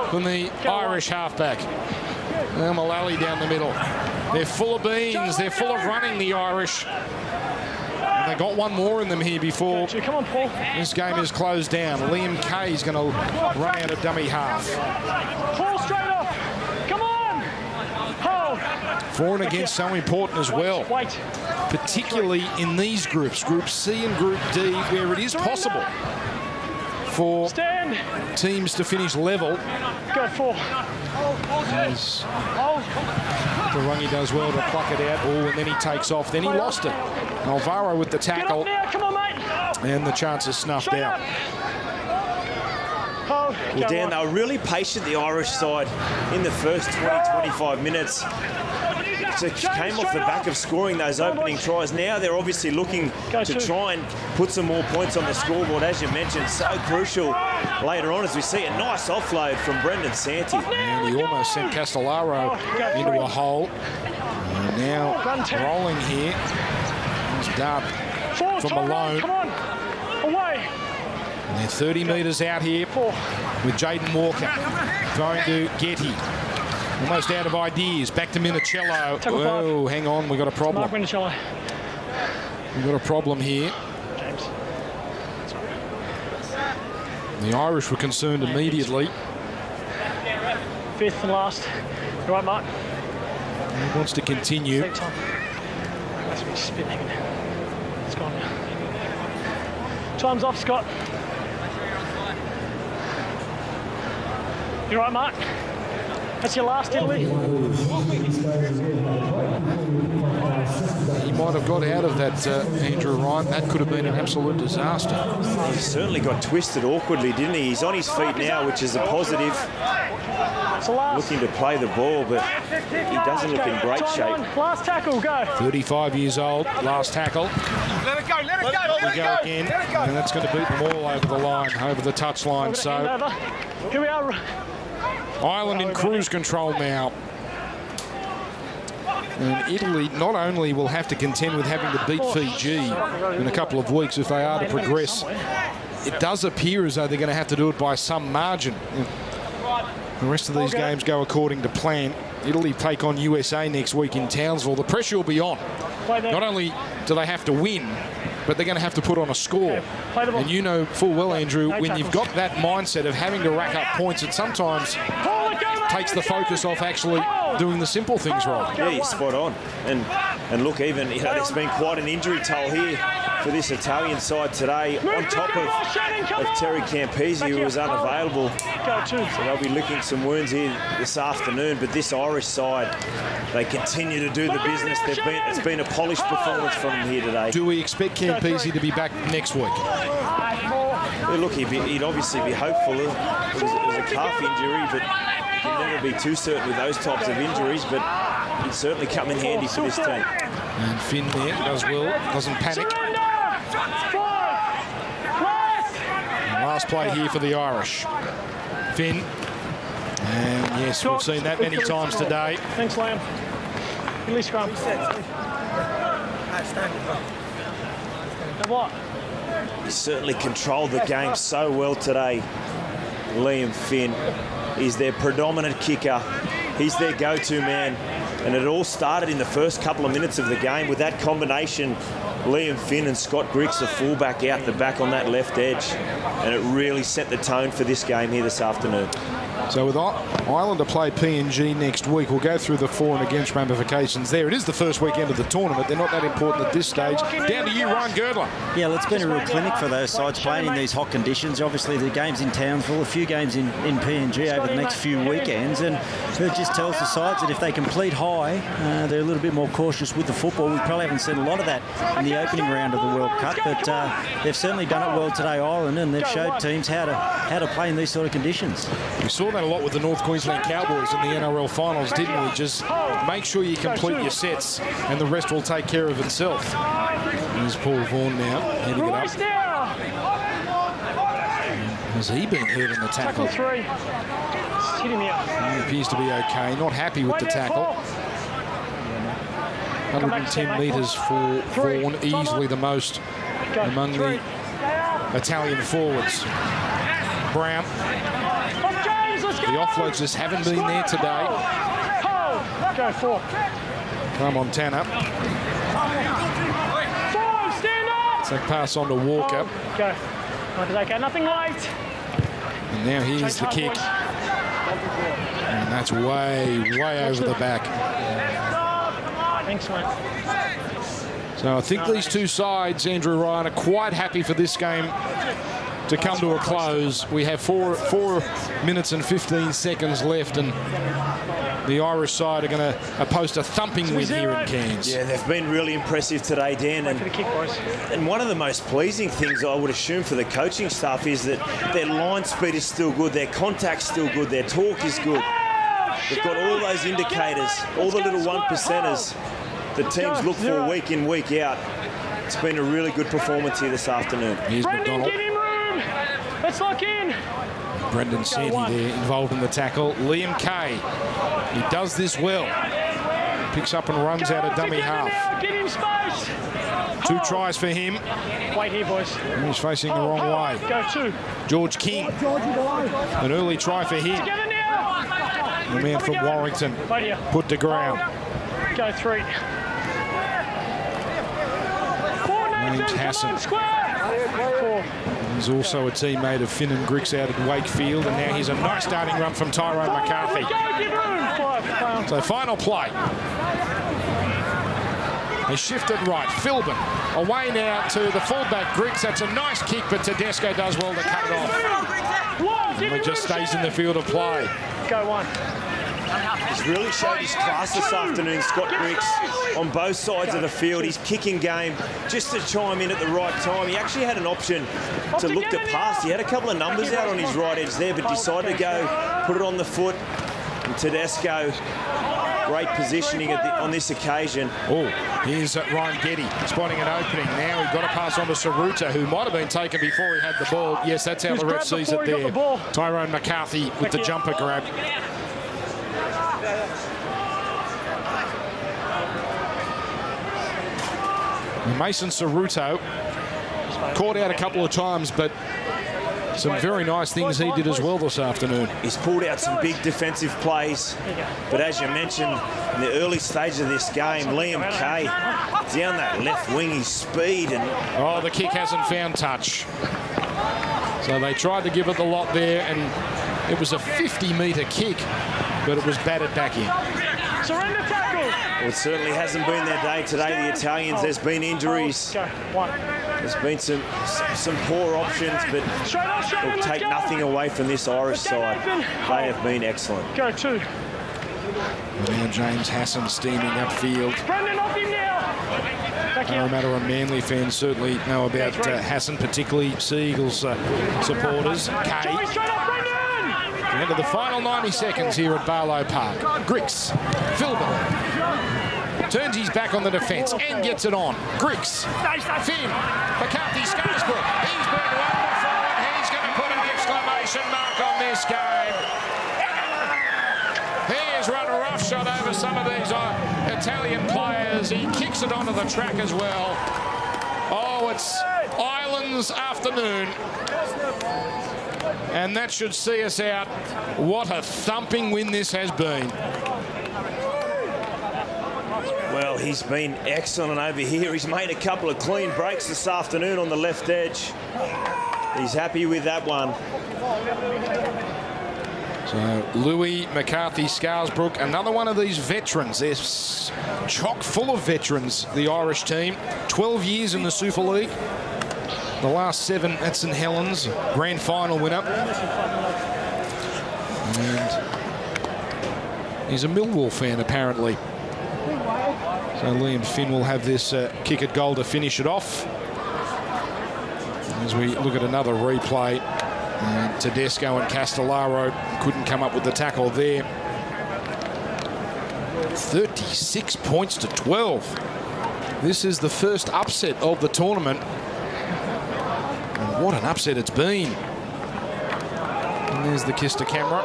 from the Irish halfback. Mullally down the middle. They're full of beans. They're full of running, the Irish. And they got one more in them here before this game is closed down. Liam Kay's going to run out of dummy half. Pull straight off. Come on. Hold. For and against so important as well. Particularly in these groups, Group C and Group D, where it is possible for teams to finish level. Go 4. As Tarangi does well to pluck it out. Oh, and then he takes off. Then he lost it. Alvaro with the tackle. Come on, mate. And the chance is snuffed out. Well, Dan, they were really patient, the Irish side, in the first 20-25 minutes. So came off the back of scoring those opening tries. Now they're obviously looking to try and put some more points on the scoreboard, as you mentioned. So crucial later on as we see a nice offload from Brendan Santee. And he almost sent Castellaro into a hole. And now rolling here. There's dart from Malone. Come on, away. And they're 30 metres out here with Jaden Walker throwing to Getty. Almost out of ideas. Back to Minicello. Oh, hang on. We've got a problem. Mark Minicello. We've got a problem here. James. The Irish were concerned immediately. 5th and last. You right, Mark? He wants to continue. Take time. That's me spinning. It's gone now. Time's off, Scott. You right, Mark? That's your last, Italy. He might have got out of that, Andrew Ryan. That could have been an absolute disaster. He certainly got twisted awkwardly, didn't he? He's on his feet now, which is a positive. Looking to play the ball, but he doesn't look in great shape. Last tackle, go. 35 years old, last tackle. Let it go, let it go, let it go. Again, and that's going to beat them all over the line, over the touch line. So here we are. Ireland in cruise control now. And Italy not only will have to contend with having to beat Fiji in a couple of weeks if they are to progress, it does appear as though they're going to have to do it by some margin. The rest of these games go according to plan. Italy take on USA next week in Townsville. The pressure will be on. Not only do they have to win, but they're going to have to put on a score. And you know full well, Andrew, when you've got that mindset of having to rack up points, it sometimes takes the focus off actually doing the simple things right. Yeah, you're spot on. And look, even there's been quite an injury toll here for this Italian side today, on top of Terry Campese, who was unavailable. So they'll be licking some wounds here this afternoon. But this Irish side, they continue to do the business. It's been a polished performance from them here today. Do we expect Campese to be back next week? Well, look, he'd obviously be hopeful. It was a calf injury, but you can never be too certain with those types of injuries. But he'd certainly come in handy for this team. And Finn there does well, doesn't panic. And last play here for the Irish. Finn. And yes, we've seen that many times today. Thanks, Liam. Release scrum. What? He certainly controlled the game so well today. Liam Finn is their predominant kicker. He's their go-to man. And it all started in the first couple of minutes of the game with that combination, Liam Finn and Scott Griggs, the fullback, out the back on that left edge. And it really set the tone for this game here this afternoon. So with Ireland to play PNG next week, we'll go through the for and against ramifications there. It is the first weekend of the tournament. They're not that important at this stage. Down to you, Ryan Girdler. Yeah, well, it's been a real clinic for those sides playing in these hot conditions. Obviously, the game's in Townsville, a few games in PNG over the next few weekends, and it just tells the sides that if they compete high, they're a little bit more cautious with the football. We probably haven't seen a lot of that in the opening round of the World Cup, but they've certainly done it well today, Ireland, and they've showed teams how to play in these sort of conditions. We saw that a lot with the North Queensland Cowboys in the NRL finals, didn't we? Just make sure you complete your sets and the rest will take care of itself. Here's Paul Vaughan now, heading it up. Has he been hurt in the tackle? He appears to be okay. Not happy with the tackle. 110 metres for Vaughan, easily the most among the Italian forwards. Brown. The offloads just haven't been there today. Go for. Montana. So pass on to Walker. Go. Okay, nothing late. And now here's the kick. And that's way over the back. Thanks, mate. So I think these two sides, Andrew Ryan, are quite happy for this game to come to a close. We have 4 minutes and 15 seconds left, and the Irish side are going to post a thumping win here in Cairns. Yeah, they've been really impressive today, Dan. And one of the most pleasing things I would assume for the coaching staff is that their line speed is still good, their contact's still good, their talk is good. They've got all those indicators, all the little 1%ers that teams look for week in, week out. It's been a really good performance here this afternoon. Here's McDonald. Let's lock in. Brendan Sandy there involved in the tackle. Liam Kay, he does this well. Picks up and runs out of dummy half. Get in space. 2 tries for him. Wait here, boys. He's facing the wrong way. Go 2. George King. An early try for him. The man from Warrington put to ground. Go 3. James Hassan. 4. He's also a teammate of Finn and Griggs out at Wakefield, and now here's a nice starting run from Tyrone McCarthy. So final play. They shifted right. Philbin away now to the fullback Griggs. That's a nice kick, but Tedesco does well to cut it off. And it just stays in the field of play. Go 1. He's really showed his class this afternoon, Scott Griggs, on both sides of the field. His kicking game, just to chime in at the right time. He actually had an option to look to pass. He had a couple of numbers out on his right edge there, but decided to go, put it on the foot. And Tedesco, great positioning on this occasion. Oh, here's Ryan Getty spotting an opening. Now he's got to pass on to Saruta, who might have been taken before he had the ball. Yes, that's how the ref sees it there. Tyrone McCarthy with the jumper grab. Mason Saruto caught out a couple of times, but some very nice things he did as well this afternoon. He's pulled out some big defensive plays, but as you mentioned, in the early stage of this game, Liam Kay down that left wing, his speed and... Oh, the kick hasn't found touch. So they tried to give it the lot there, and it was a 50-metre kick, but it was batted back in. Surrender tackle. Well, it certainly hasn't been their day today, the Italians. There's been injuries. There's been some poor options, but they'll take nothing away from this Irish side. They have been excellent. Go 2. Now James Hassan steaming upfield. Brendan, off him now. Parramatta and Manly fans certainly know about Hassan, particularly Sea Eagles supporters. Kay. Into the final 90 seconds here at Barlow Park. Griggs, Philbin, turns his back on the defence and gets it on. Griggs, Finn, McCarthy, Scarsbrook. He's been wonderful and he's going to put an exclamation mark on this game. He has run a roughshod over some of these Italian players. He kicks it onto the track as well. Oh, it's Ireland's afternoon. And that should see us out. What a thumping win this has been. Well, he's been excellent over here. He's made a couple of clean breaks this afternoon on the left edge. He's happy with that one. So Louis, McCarthy, Scarsbrook, another one of these veterans. They're chock full of veterans, the Irish team. 12 years in the Super League. The last 7 at St Helens, grand final winner. And he's a Millwall fan, apparently. So Liam Finn will have this kick at goal to finish it off. As we look at another replay, Tedesco and Castellaro couldn't come up with the tackle there. 36 points to 12. This is the first upset of the tournament. And what an upset it's been. And there's the kiss to camera.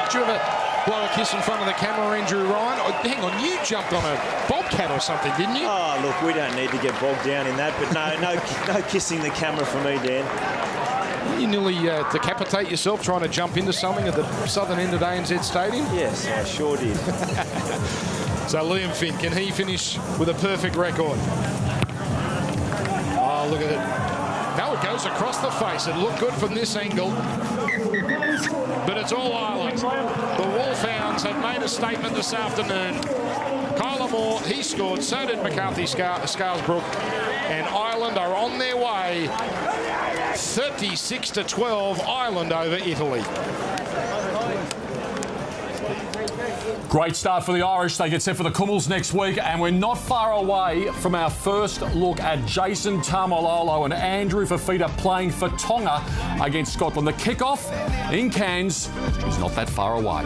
Did you ever blow a kiss in front of the camera, Andrew Ryan? Oh, hang on, you jumped on a bobcat or something, didn't you? Oh, look, we don't need to get bogged down in that, but no kissing the camera for me, Dan. You nearly decapitate yourself trying to jump into something at the southern end of ANZ Stadium? Yes, I sure did. So Liam Finn, can he finish with a perfect record? Oh, look at it. No, it goes across the face. It looked good from this angle. But it's all Ireland. The Wolfhounds have made a statement this afternoon. Kyler Moore, he scored. So did McCarthy Scarsbrook. And Ireland are on their way. 36 to 12, Ireland over Italy. Great start for the Irish. They get set for the Kumuls next week, and we're not far away from our first look at Jason Taumalolo and Andrew Fifita playing for Tonga against Scotland. The kickoff in Cairns is not that far away.